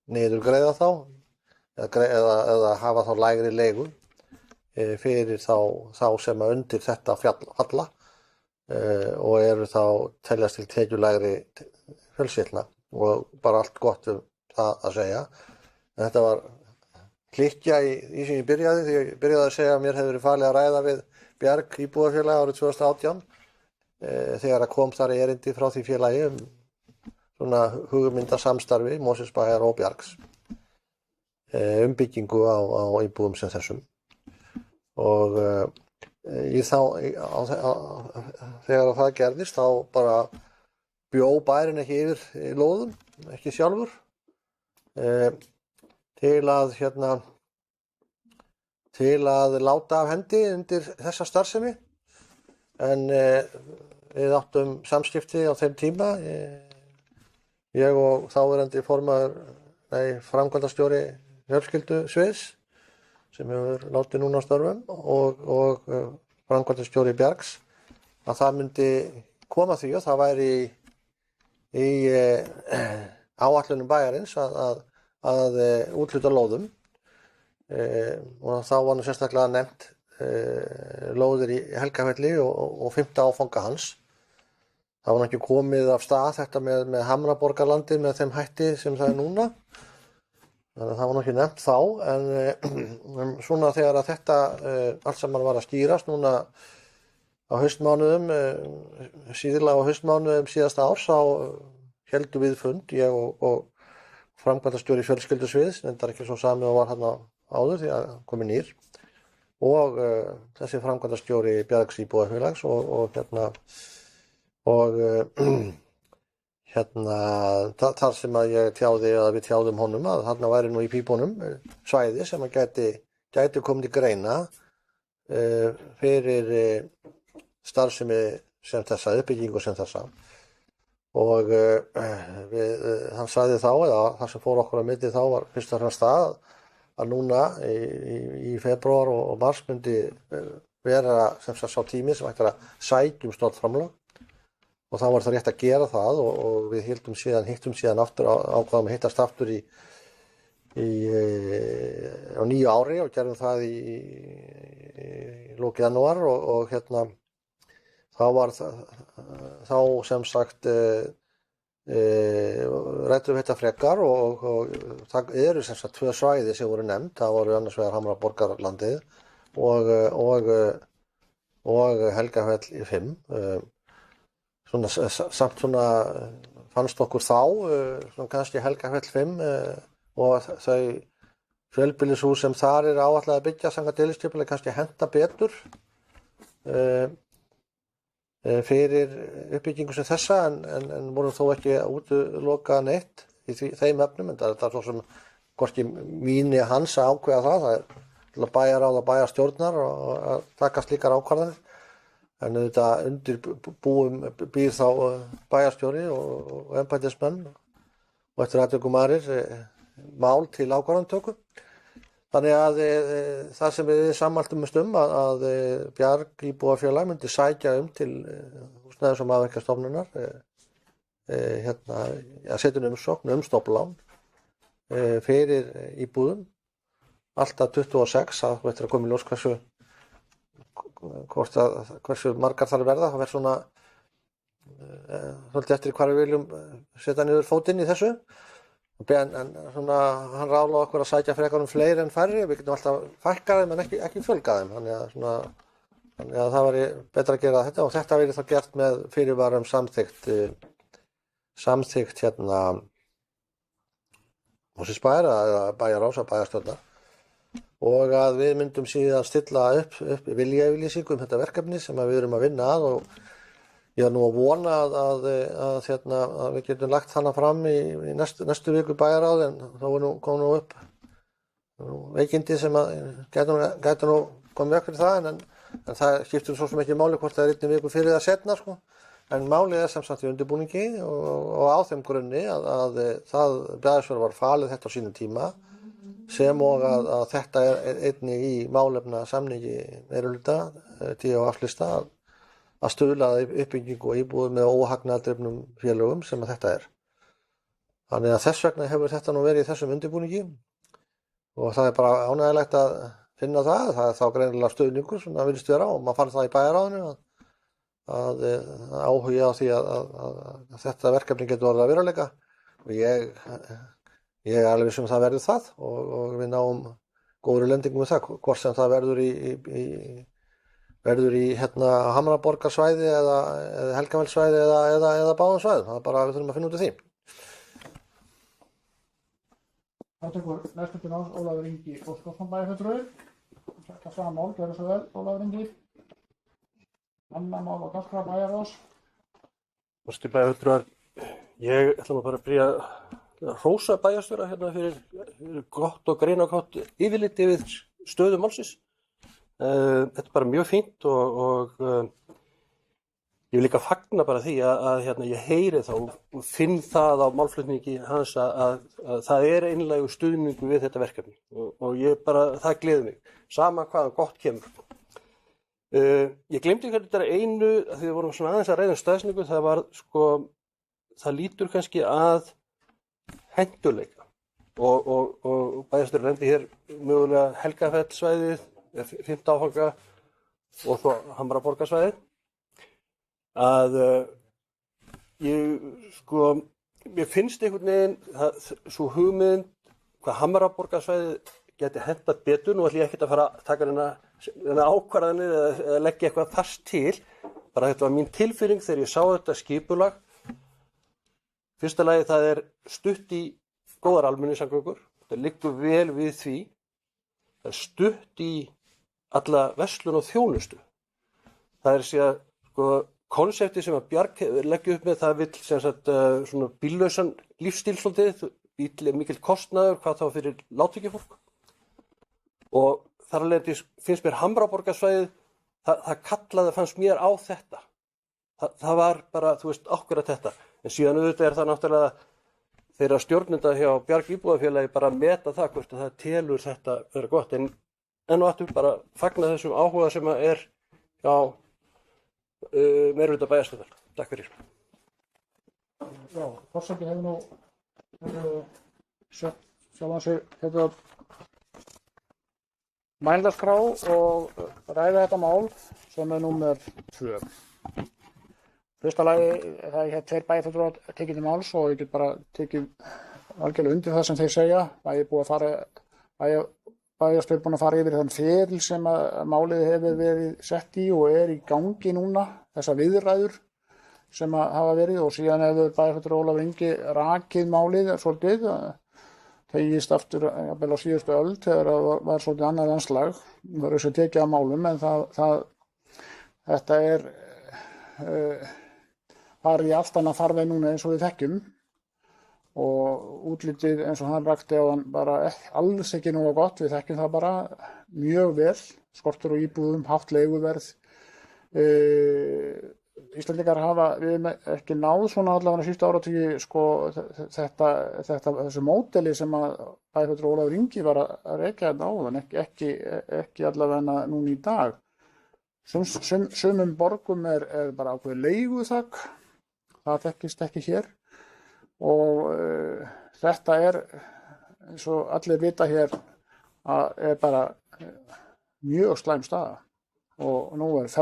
niðurgreiða þá eða hafa þá lægri leigu fyrir þá sem að undir þetta falla og eru þá teljast til tekjulægri fjölskyldna og bara allt gott það að segja. En þetta var klikja í sem ég byrjaði því ég byrjaði að segja að mér hefði verið falið að ræða við Bjarg íbúðafélag árið 2018 þegar að kom þar erindi frá því félagi svona hugmyndasamstarfi Mosfellsbæjar og Bjargs byggingu á íbúðum sem þessum. Og þegar það gerðist þá bara bjó bærinn ekki yfir lóðum, ekki sjálfur, til að láta af hendi undir þessa starfsemi. En við áttum samskipti á þeim tíma, ég og þáverandi framkvæmdastjóri fjölskyldusviðs sem hefur látið núna á störfum og framkvæmdastjóri Bjargs að það myndi koma því og það væri í áætlunum bæjarins að úthluta lóðum og þá var nú sérstaklega nefnt lóðir í Helgafelli og 5. áfanga hans. Það var ekki komið af stað þetta með Hamraborgarlandi með þeim hætti sem það er núna. Þannig að það var nú ekki nefnt þá, en svona þegar að þetta allt saman var að skýrast núna á haustmánuðum, síðla á haustmánuðum síðasta árs, þá héldum við fund, ég og framkvæmdastjóri fjölskyldusviðs, reyndar ekki svo sami og var þarna áður því að komi nýr, og þessi framkvæmdastjóri Bjargs íbúðafélags þar sem að ég tjáði að við tjáðum honum að þarna væri nú í pípunum svæði sem að gæti komið til greina fyrir starfsemi sem þessa, uppbyggingu sem þessa. Og hann sagði þá, eða það sem fór okkur að milli þá var fyrst og fremst það að núna í febrúar og mars myndi vera sem sagt sá tími sem ætti að sækjum stofnframlag. Og þá var það rétt að gera það og við hittum síðan aftur, ákvaðum að hittast aftur á nýju ári og gerðum það í lok janúar og þá þá sem sagt ræddum við þetta frekar og það eru sem sagt 2 svæði sem voru nefnd. Það voru annars vegar Hamraborgarlandið og Helgafell í 5. Samt svona fannst okkur þá svona kannski Helgafell 5 og þau fjölbýlishús sem þar áætlað að byggja samkvæmt deiliskipulagi kannski henta betur fyrir uppbyggingu sem þessa en vorum þó ekki að útiloka neitt í þeim efnum. En það er svo sem hvorki mín hans að ákveða það er til að bæjarráð og bæjarstjórnar að taka slíkar ákvarðanir. En auðvitað undir býr þá bæjarstjóri og embættismenn og eftir atvikum aðrir mál til ákvarðanatöku. Þannig að það sem við sammæltumst að Bjarg íbúðafélag myndi sækja til húsnæðis- og mannvirkjastofnunar að setja umsókn stofnlán fyrir íbúðum alltaf 26. Það eftir að koma í ljós hversu margar þarf verða. Það verður svona svolítið eftir hvað við viljum setja niður fótinn í þessu. En svona, hann ráðlaði okkur að sækja frekar fleiri en færri. Við getum alltaf fækkað þeim en ekki fjölgað þeim. Þannig að það væri betra að gera þetta og þetta verið þá gert með fyrirvarum samþykkt Mosfellsbæjar eða bæjarráðs og bæjarstjórnar. Og að við myndum síðan stilla upp viljayfirlýsingu þetta verkefni sem við erum að vinna að og ég er nú að vona að við getum lagt hana fram í næstu viku bæjarráð en þá kom nú upp veikindi sem gæti nú komið vekk fyrir það en það skiptir svo sem ekki máli hvort það er 1 viku fyrir það setna sko. En málið sem sagt í undirbúningi og á þeim grunni að það Bæjarstjóra var falið þetta á sínum tíma sem og að þetta er einnig í málefna samningi meirihluta 10 á aflista að stuðla að uppbyggingu og íbúðum með óhagnaðardrifnum félögum sem að þetta er. Þannig að þess vegna hefur þetta nú verið í þessum undirbúningi og það er bara ánægilegt að finna það er þá greinilega stuðningur sem það virðist vera og maður fann það í bæjarráðinu að áhuga á því að þetta verkefni getur orðið að veruleika og ég er alveg viss það verður það og við náum góðri lendingum með það hvort sem það verður í Hamraborgarsvæði eða Helgafellssvæði eða báðum svæðum. Það er bara við þurfum að finna út af því. Það tekur næstu til náms Ólafur Ingi Óskarsson bæjarfulltrúi. Þetta sama mál, gerðu svo vel Ólafur Ingi. Annað mál á dagskrá bæjarráðs. Forseti bæjarfulltrúar, ég ætla nú bara að byrja að hrósa bæjarstjóra hérna fyrir gott og greinargott yfirlit yfir stöðu málsins. Þetta er bara mjög fínt og ég vil líka fagna bara því að ég heyri þá og finn það á málflutningi hans að það er einlægur stuðningur við þetta verkefni og ég bara, það gleður mig, sama hvaðan gott kemur. Ég glemdi þetta einu, að við vorum svona aðeins að ræða staðsetningu, það var sko, það lítur kannski að hentugleika og bæjarstjóri nefndi hér mögulega Helgafellssvæðið 5. áfanga og svo Hamraborgarsvæðið að mér finnst einhvern veginn svo hugmynd hvað Hamraborgarsvæðið geti hentað betur. Nú ætlum ég ekkert að fara að taka þennan ákvarðanir eða leggja eitthvað fast til, bara þetta var mín tilfinning þegar ég sá þetta skipulag. Fyrsta lagi það er stutt í góðar almenningssamgöngur, það liggur vel við því, það er stutt í alla verslun og þjónustu. Það er síðan konseptið sem að Bjarg leggja upp með, það vill sem sagt svona bíllausan lífstíl svolítið, mikill kostnaður, hvað þá fyrir lágtekjufólk. Og þar af leiðandi finnst mér Hamraborgarsvæðið, það fannst mér á þetta. Það var bara, þú veist, akkurat þetta. En síðan auðvitað það náttúrulega þeirra stjórnenda hjá Bjarg íbúðafélagi bara að meta það hvort að það telur þetta vera gott. En enn og aftur bara fagna þessum áhuga sem er hjá meirihluta bæjarstjórnar. Takk fyrir. Já, forseti hefur nú sjálfan sig mældarskrá og ræða þetta mál sem er númer 2. Fyrsta lagi, það er hér 2 bæjarfulltrúar tekið til máls og ég get bara tekið algjörlega undir það sem þeir segja. Bæjarstjórn búin að fara yfir þann feril sem að málið hefur verið sett í og er í gangi núna, þessar viðræður sem að hafa verið, og síðan hefur bæjarfulltrúi Ólafur Ingi rakið málið svolítið, tegist aftur jafnvel á síðustu öld þegar það var svolítið annað landslag, það var þessu tekið af málum, en þetta er farið í allt annað farveg núna eins og við þekkjum, og útlitið eins og hann rakti á hann bara alls ekki nógu gott, við þekkjum það bara mjög vel, skortur og íbúðum, hátt leiguverð. Íslendingar hafa við ekki náð svona allavega síðustu áratugi sko þessu módeli sem að bæjarfulltrúi Ólafur Ingi var að rekja þetta áðan, ekki allavega núna í dag. Sumum borgum er bara ákveðið leiguþak, það þekkist ekki hér, og þetta er, eins og allir vita hér, að er bara mjög slæm staða, og nú er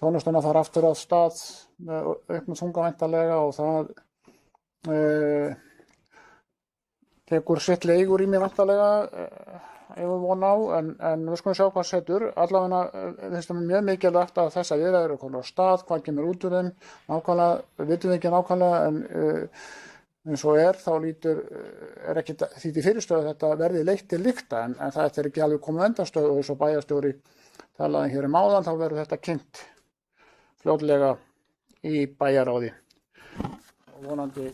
þjónustuna þar aftur af stað með auknum þunga væntanlega, og það tekur sitt leigurými væntanlega, ef við von á, en við skulum sjá hvað setur. Allavega finnst það mjög mikilvægt að þessar viðræður eru komnar á stað, hvað kemur út úr þeim nákvæmlega, við vitum ekki nákvæmlega, en eins og þá er ekki því til fyrirstöðu að þetta verði leitt til lykta, en það er ekki alveg komið endastöðu, og eins og bæjarstjóri talaði hér áðan, þá verður þetta kynnt fljótlega í bæjarráði, og vonandi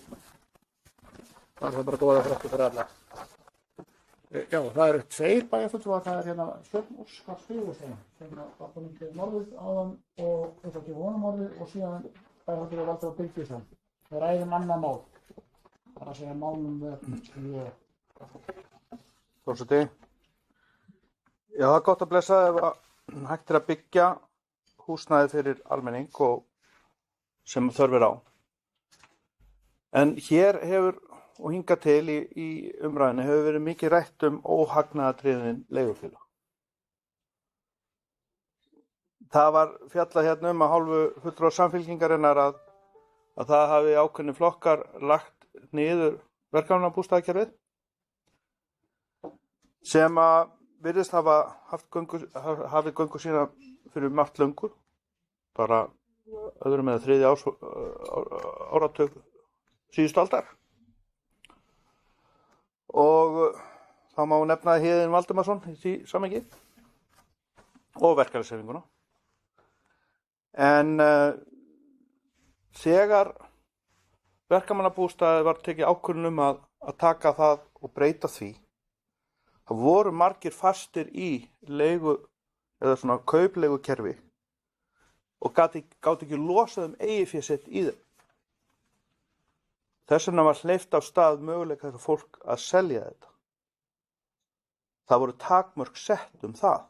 var það bara góða fréttir fyrir alla. Já, það eru 2 bæjarfulltrúar, það er hérna Stjörn Óskar Sigurðsson sem var komin til norðið áðan og eins og ekki vonum orðið, og síðan bæjarfulltrúi Valþór Birgisson. Við ræðum annað mál, það er að segja málum við Forseti. Já, það er gott að blessa ef hægt að byggja húsnæði fyrir almenning og sem þörf á. En hér hefur og hingað til í umræðinu hefur verið mikið rætt óhagnaðardrifin leigufélög. Það var fjallað hérna að hálfu fulltrúa Samfylkingarinnar að það hafi ákveðnir flokkar lagt niður verkefnabústaðakerfið sem að virðist hafið göngu sína fyrir margt löngu, bara öðrum eða 3. áratug síðustu aldar. Og þá má nefna Héðinn Valdimarsson í því samhengi og verkalýðshreyfinguna. En þegar verkamannabústaði var tekið ákvörðun að taka það og breyta því, það voru margir fastir í leigu eða svona kaupleigukerfi og gátu ekki losað eigið fé sitt í þeim. Þess vegna var hleypt af stað möguleika fyrir fólk að selja þetta. Það voru takmörk sett það,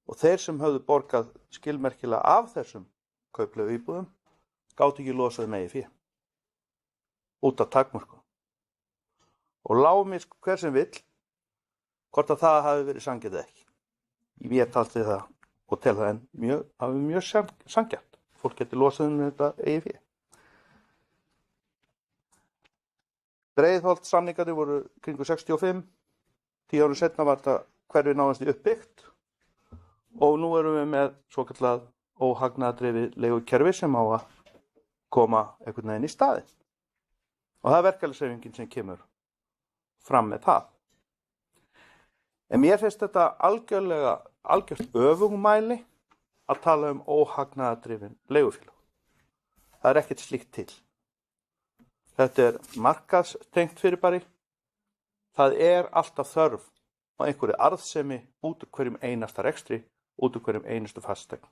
og þeir sem höfðu borgað skilmerkilega af þessum kauplegu íbúðum gátu ekki losað eigið fé út af takmörkum. Og lágum hver sem vill hvort að það hafi verið sanngjarnt eða ekki. Ég taldi það og tel það mjög sanngjarnt. Fólk getur losað þetta eigið fé. Breiðholtssamningarnir voru kringu 65, 10 árum seinna var þetta hverfið nánast uppbyggt, og nú erum við með svokallað óhagnaðardrifið leigukerfi sem á að koma einhvern veginn í staðinn. Og það er verkalýðshreyfingin sem kemur fram með það. En mér finnst þetta algjört öfugmæli að tala óhagnaðardrifin leigufélög. Það er ekkert slíkt til. Þetta er markaðstengt fyrirbæri. Það er alltaf þörf á einhverju arðsemi út úr hverjum einasta rekstri, út úr hverjum einustu fasteign.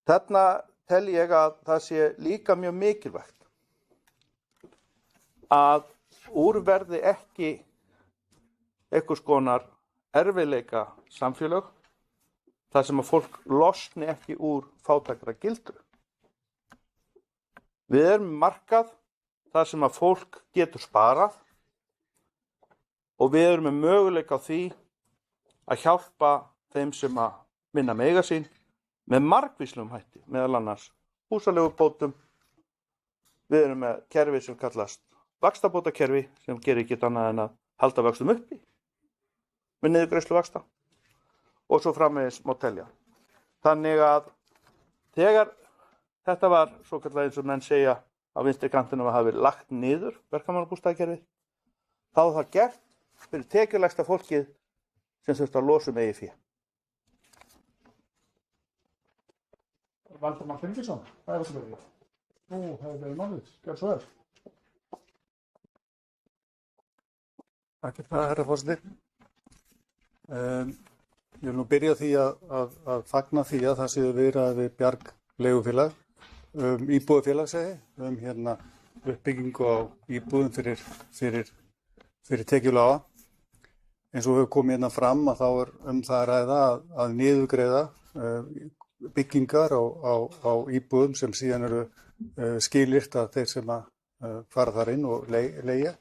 Þarna tel ég að það sé líka mjög mikilvægt að úr verði ekki einhvers konar erfiðleika samfélög þar sem að fólk losni ekki úr fátækra gildru. Við erum markað þar sem að fólk getur sparað, og við erum með möguleika á því að hjálpa þeim sem að vinna með eiga sín með margvíslegum hætti, meðal annars húsaleigubótum. Við erum með kerfi sem kallast vaxtabótakerfi sem gerir ekki annað en að halda vöxtum uppi með niðurgreiðslu vaxta og svo framvegis má telja. Þannig að þegar þetta var svo kallað eins og menn segja á vinstri kantinum að hafa verið lagt niður verkamannabústaðakerfið, þá var það gert fyrir tekjulægsta fólkið sem þurfti að losa eigið fé. Valdimar Finnbjörnsson, hvað er það spyrðið? Nú, hefur verið málið, gjör svo vel. Takk fyrir það, herra forseti. Ég vil nú byrja á því að fagna því að það séu viðræður við Bjarg leigufélag, íbúðafélag hérna uppbyggingu á íbúðum fyrir tekjulága. Eins og hefur komið hérna fram að þá er það að ræða að niðurgreiða byggingar á íbúðum sem síðan eru skilyrt að þeir sem að fara þar inn og leigja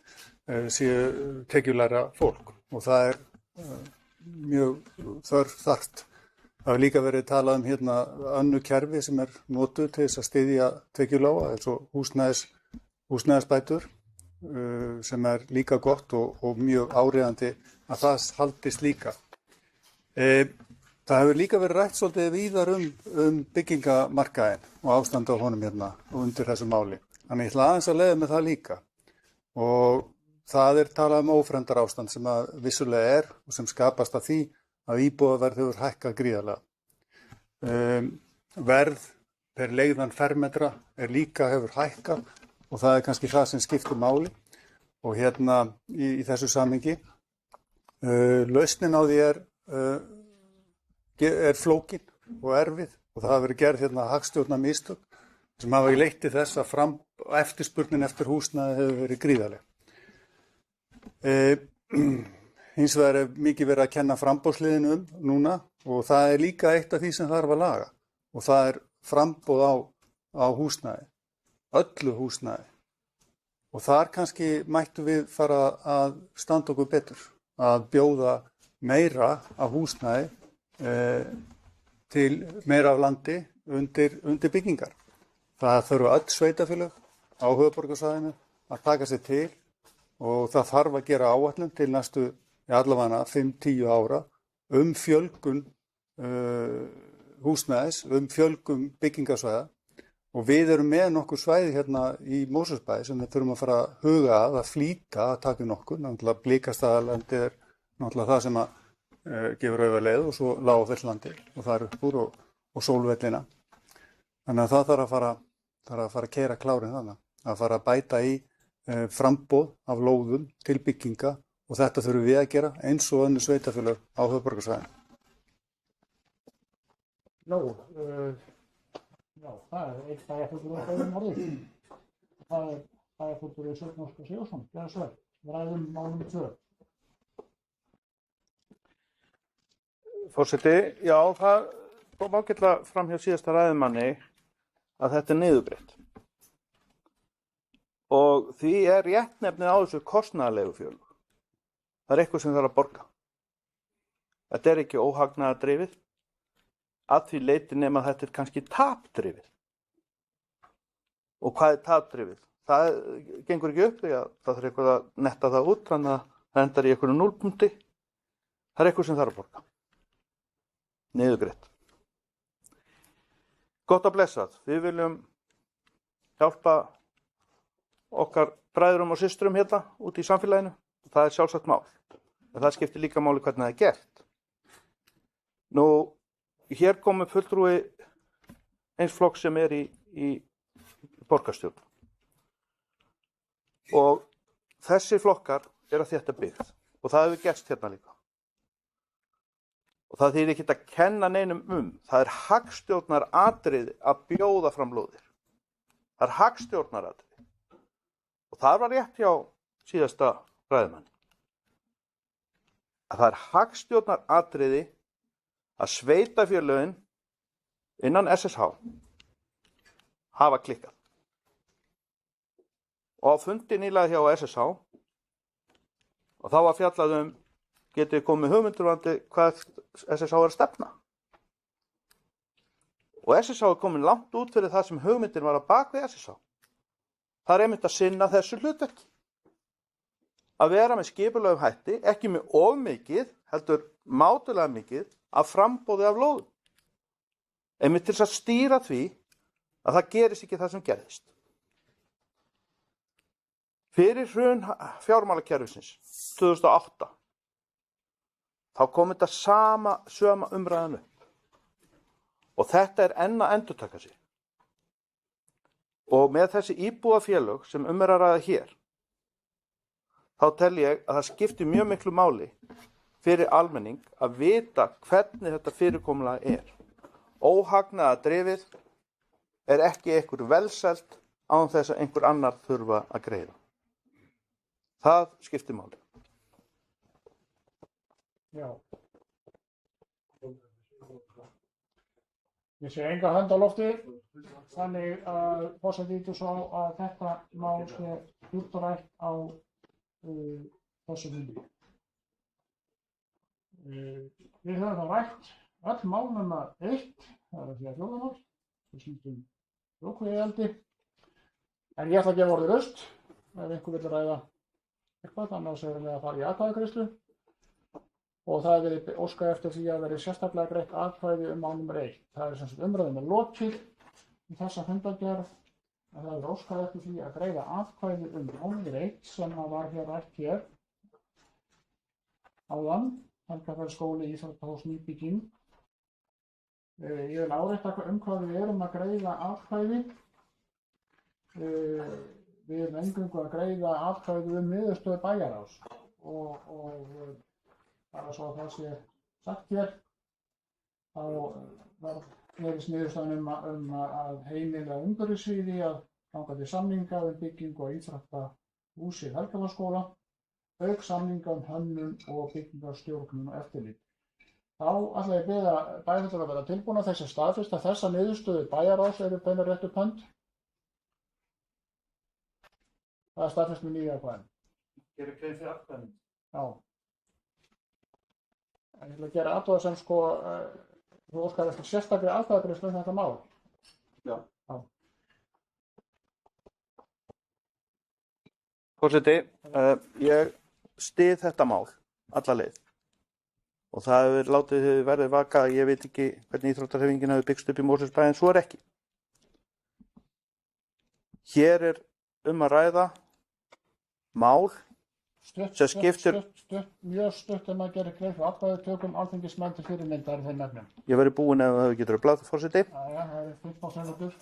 séu tekjulægra fólk og það er mjög þarft. Það hefur líka verið talað hérna önnur kerfi sem er notuð til þess að styðja tekjulága eins og húsnæðisbætur sem er líka gott og mjög áríðandi að það haldist líka. Það hefur líka verið rætt svolítið víðar byggingamarkaðinn og ástand á honum hérna undir þessu máli. Þannig ég ætla aðeins að leiða með það líka. Og það er talað ófremdar ástand sem að vissulega er og sem skapast af því að íbúðaverð hefur hækkað gríðarlega. Verð per leigðan fermetra líka hefur hækkað og það er kannski það sem skiptir máli. Og hérna í þessu samhengi, lausnin á því er flókin og erfið og það hafa verið gerð hérna hagstjórnarmistök sem hafa leitt til þess að eftirspurnin eftir húsnæði hefur verið gríðarleg. Hins vegar er mikið verið að kenna framboðsliðinu núna og það er líka eitt af því sem þarf að laga og það er framboð á húsnæði, öllu húsnæði og þar kannski mættu við fara að standa okkur betur, að bjóða meira af húsnæði til meira af landi undir byggingar. Það þurfa öll sveitarfélög á höfuðborgarsvæðinu að taka sér til og það þarf að gera áætlun til næstu allavega 5-10 ára fjölgun húsnæðis, fjölgun byggingarsvæða og við erum með nokkur svæði hérna í Mosfellsbæ sem við þurfum að fara að huga að flýta að taka nokkur. Náttúrulega Blikastaðalandi er náttúrulega það sem að gefur auga leið og svo Lágafellslandi og það upp úr og Sólvellina. Þannig að það þarf að fara að keyra klárin þannig, að fara að bæta í framboð af lóðum til bygginga og þetta þurfum við að gera eins og önnur sveitarfélög á höfuðborgarsvæðinu. Já, það er eitt bæjarfulltrúi á öðrum orðið. Það er bæjarfulltrúi Sveinn Óskar Sigurðsson, gjörðu svo vel. Við ræðum mál númer 2. Forseti, já, það kom ágætlega fram hjá síðasta ræðumanni að þetta er niðurgreitt. Og því er réttnefnið á þessu kostnaðarleigufélög. Það er eitthvað sem þarf að borga. Þetta er ekki óhagnaðardrifið, að því leyti nema að þetta er kannski tapdrifið. Og hvað er tapdrifið? Það gengur ekki upp því að það þarf eitthvað að netta það út, þannig að það endar í einhverju núllpunkti. Það er eitthvað sem þarf að borga. Niðurgreitt. Gott að blessað. Við viljum hjálpa okkar bræðurum og systrum hérna úti í samfélaginu. Það er sjálfsagt mál. En það skiptir líka máli hvernig það er gert. Nú, hér komum fulltrúi eins flokks sem er í borgarstjórn. Og þessi flokkar er að þétta byggð. Og það hefur gerst hérna líka. Og það þýðir ekki að kenna neinum Það er hagstjórnaratriði að bjóða fram lóðir. Það er hagstjórnaratriði. Og það var rétt hjá síðasta ræðumanni. Að það er hagstjórnaratriði að sveitarfélögin innan SSH hafa klikkað. Og á fundi nýlega hjá SSH og þá var fjallað getið komið hugmyndur varðandi hvað SSH er að stefna. Og SSH er komin langt út fyrir það sem hugmyndin var að bak við SSH. Það er einmitt að sinna þessu hlutverki. Að vera með skipulegum hætti, ekki með of mikið, heldur mátulega mikið, af frambóði af lóðum. Einmitt til þess að stýra því að það gerist ekki það sem gerðist. Fyrir hrun fjármálakerfisins 2008, þá kom þetta söma umræðan upp. Og þetta er enn að endurtaka sig. Og með þessi íbúðafélög sem er að ræða hér, þá tel ég að það skiptir mjög miklu máli fyrir almenning að vita hvernig þetta fyrirkomulag er. Óhagnaða drifið er ekki einhver velsælt án þess að einhver annar þurfa að greiða. Það skiptir máli. Já. Ég sé enga hönd á lofti, þannig að forseti lítur svo að þetta mál sé útrætt á þessu fundi. Við höfum þá rætt öll mál nema 1, það er að segja fjórðamál, sem snýst jókveiðieldi. En ég ætla að gefa orðið laust, ef einhver vill ræða eitthvað, annars erum við að fara í atkvæðagreiðslu. Og það er verið óskað eftir því að verið sérstaklega greitt atkvæði mál nr. 1. Það er sem sagt umræðum lokið í þessa fundargerð. Það er óskað eftir því að greiða atkvæði mál nr. 1 sem var rætt hér áðan, Helgafells-skóli, íþróttahús nýbygging. Ég vil árétta hvað við erum að greiða atkvæði. Við erum eingöngu að greiða atkvæði niðurstöðu bæjarráðs og bara svo að það sé sagt hér, þá var niðurstaðan að heimila umhverfissviði að ganga til samninga byggingu á íþróttahúsi Helgafells-skóla, auk samninga hönnun og byggingarstjórnun og eftirlit. Þá ætla ég að biðja bæjarfulltrúa að vera tilbúna þessi staðfesta þessa niðurstöðu bæjarráðs eru beinar réttu hönd. Það er staðfest með nýja atkvæðum. Gerir grein fyrir atkvæðum? Já. En ég ætla að gera athugasemd þú óskar eftir sérstakri atkvæðagreiðslu þetta mál. Já. Já. Forseti, ég styð þetta mál alla leið. Og það hefur látið verið vaka að ég veit ekki hvernig íþróttahreyfingin hefur byggst upp í Mosfellsbæ, en svo er ekki. Hér er að ræða mál sem skiptir... Mjög stutt maður gerir grein fyrir atkvæðatökum alþingismenn til fyrirmyndar þeim efnum. Ég verið búinn ef það getur blað, forseti. Já, það er 15 sekúndur.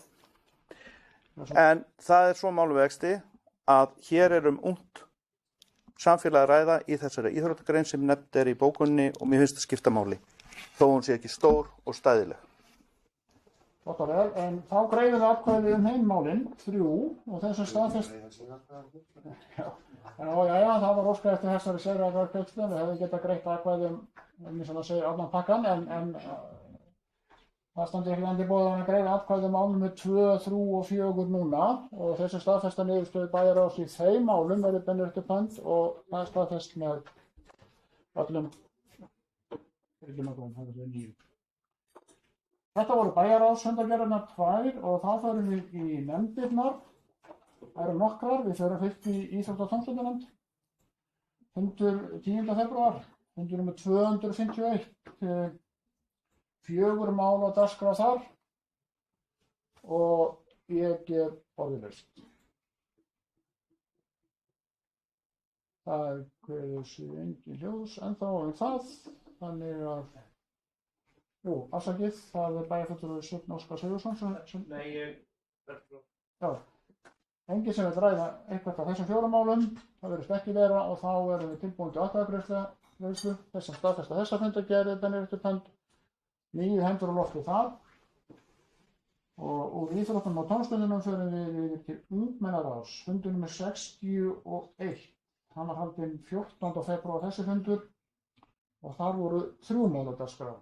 En það er svo málvegsti að hér er ungt samfélag að ræða í þessari íþróttagrein sem nefnt er í bókunni og mér finnst það skipta máli, þó hún sé ekki stór og stæðileg. Gott og vel, en þá greiðum við atkvæði heimálinn, 3, og þessum staðfest... Já, það var óskað eftir þessari sérræðargreiðslu, við hefðum getað greitt atkvæði sem að segja allan pakkan, en það standi ekki enn til boða að greiða atkvæði málum með 2, 3 og 4 núna og þessi staðfesta niðurstöðu bæjarráðs í þeim málum verður beinir eftir pönd og það er staðfest með öllum Þetta voru bæjarráðsfundargerðirnar 2 og þá förum við í nefndirnar. Það eru nokkrar, við förum fyrst í íþrótta- og tómstundunefnd. Fundur 10. febrúar, fundur nr. 251, 4 mál á dagskrá þar og ég gef orðið. Það er kveður sig engin ljós ennþá það, þannig að afsakið, það er bæjarfulltrúi Sveinn Óskar Sigurðsson sem... Nei, ég verður frá. Já. Enginn sem vil ræða eitthvað af þessum 4 málum, það verðist ekki vera og þá erum við tilbúin til atkvæðagreiðslu, þess sem staðfesta þessa fundargerð beinir eftir pönd, 9 hendur á lofti þar og úr íþróttum og tómstundunum förum við til ungmennaráðs, fundur nr. 61, hann var haldinn 14. febrúar þessi fundur og þar voru 3 mál á dagskrá.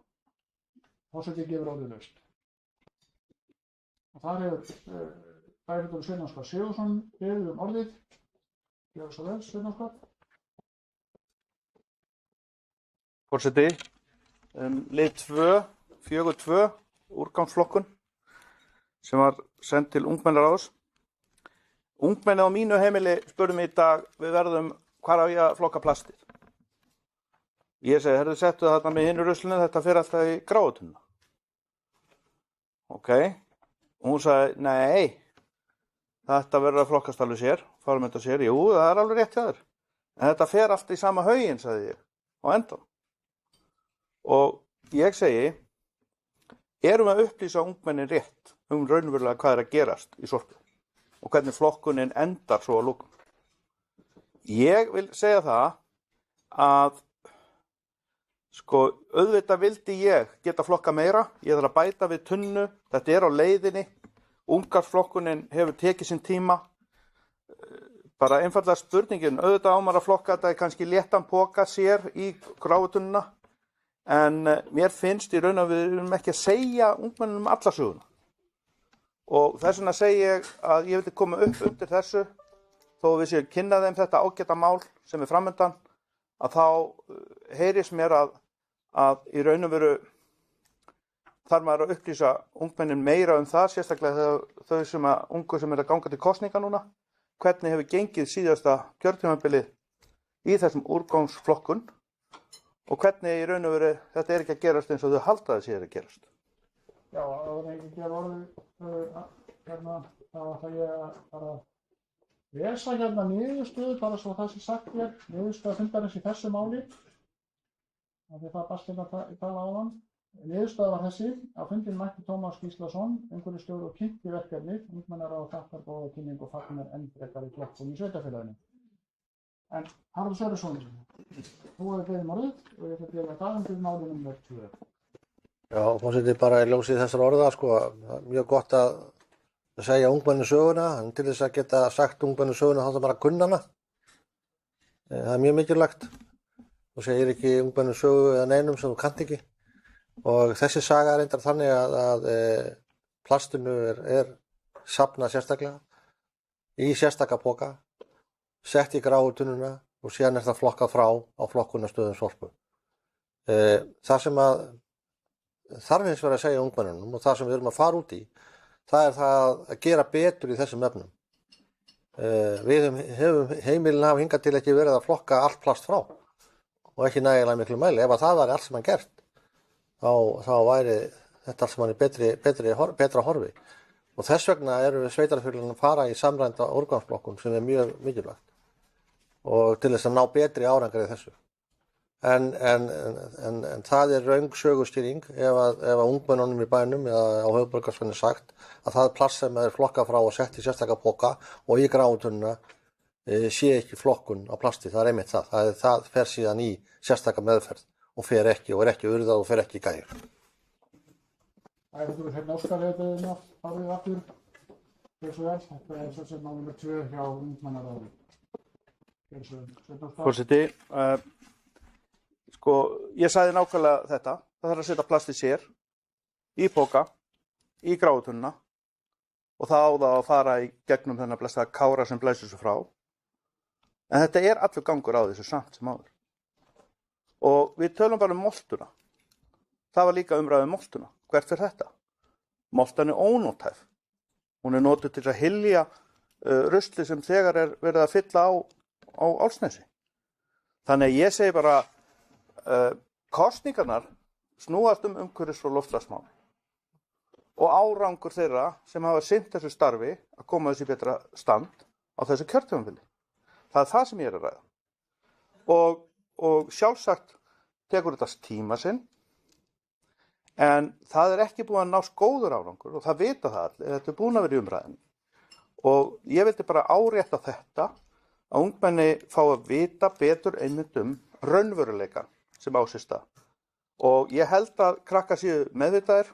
Forseti gefur orðið laust. Og þar hefur bæjarfulltrúi Sveinn Óskar Sigurðsson beðið orðið. Gjörðu svo vel, Sveinn Óskar. Forseti, lið 2, 4.2, úrgangsflokkun. sem var send til ungmennaráðs. Ungmenni á mínu heimili spurðu mig í dag, við verðum, hvar á ég að flokka plastið? Ég segi, herðu, settu það þarna með hinu ruslinu, þetta fer alltaf í gráutunna. Ok, og hún sagði, nei, þetta verður að flokkast alveg sér, fárum þetta sér, jú, það er alveg rétt hjá þér. En þetta fer allt í sama hauginn, sagði ég, á endan. Og ég segi, erum við að upplýsa ungmennin rétt raunverulega hvað er að gerast í sorpu og hvernig flokkunin endar svo að lokum. Ég vil segja það að sko, auðvitað vildi ég geta flokka meira, ég þarf að bæta við tunnu, þetta er á leiðinni, ungarflokkunin hefur tekið sinn tíma, bara einfallega spurningin, auðvitað á maður að flokka þetta kannski léttan poka sér í gráutunnuna, en mér finnst í raun að við erum ekki að segja ungmennum alla söguna. Og þess vegna segi ég að ég vildi koma upp undir þessu, þó við séum kynna þeim þetta ágæta mál sem er framöndan, að þá heyrist mér að í raun og veru þarf maður að upplýsa ungmennin meira það, sérstaklega þau sem ungu sem er að ganga til kosninga núna, hvernig hefur gengið síðasta kjörtímabilið í þessum úrgangsflokkun og hvernig í raun og veru þetta er ekki að gerast eins og þau halda að það að gerast. Já, það er ekki að orðu hérna, þá ætla ég að bara lesa hérna niðurstöðu, bara svo það sé sagt hér, niðurstöða fundarins í þessu máli, af því það barst hérna að tala áðan. Niðurstöða var þessi, á fundinn mætti Tómas Gíslason, umhverfisstjóri og kynnti verkefnið, ungmennaráð þakkar góða kynningu og fagnar enn frekari flokkun í sveitarfélaginu. En Haraldur Sverrisson, þú hefur beðið orðið og ég ætla að gefa það undir máli númer 2. Já, forseti, bara í ljósi þessar orða, sko, mjög gott að segja ungmennu söguna, en til þess að geta sagt ungmennu söguna þá þarf bara að kunna hana. Það er mjög mikilvægt. Þú segir ekki ungmennu sögu eða neinum sem þú kannt ekki. Og þessi saga er reyndar þannig að plastinu er safnað sérstaklega í sérstaka poka, sett í gráu tunnuna og síðan er það flokkað frá á flokkunarstöðum sorpu. Það sem að þarf hins vegar að segja ungmennunum og það sem við erum að fara út í, það er það að gera betur í þessum efnum. Heimilin hafa hingað til ekki verið að flokka allt plast frá og ekki nægilega miklu mæli. Ef að það væri allt sem hann gert, þá væri þetta allt sem hann í betra horfi. Og þess vegna eru sveitarfélögin að fara í samræmda úrgangsflokkun sem er mjög mikilvægt og til þess að ná betri árangri í þessu. En það er röng sögustýring ef að ungmennunum í bænum eða á höfuðborgarsvæðinu sagt að það plast sem er flokkað frá og sett í sérstaka poka og í gráutunnuna sé ekki flokkun á plasti. Það er einmitt það. Það fer síðan í sérstaka meðferð og fer ekki og er ekki urðað og fer ekki í gæðir. Það er fyrir hérna óskarleiðina árið aftur. Hversu vel? Þetta er svo sem mál nummer 2 hjá ungmennaráði. Forseti, sko, ég sagði nákvæmlega þetta. Það þarf að setja plastið sér í poka, í gráutunnuna og það á það að fara í gegnum þennan blessaða kára sem blæsir svo frá. En þetta er allur gangur á þessu samt sem áður. Og við tölum bara um moltuna. Það var líka umræðið um moltuna. Hvert er þetta? Moltan er ónótæf. Hún er notuð til að hylja rusli sem þegar er verið að fylla á Álfsnesi. Þannig að ég segi bara kosningarnar snúast umhverfis- og loftslagsmál og árangur þeirra sem hafa sinnt þessu starfi að koma þessu í betra stand á þessu kjörtímabili. Það er það sem ég er að ræða. Og sjálfsagt tekur þetta tíma sinn, en það er ekki búið að nást góður árangur og það vita það allir, þetta er búin að vera í umræðinni. Og ég vildi bara árétta þetta, að ungmenni fá að vita betur einmitt raunveruleikann sem á sér stað. Og ég held að krakkar séu meðvitaðir,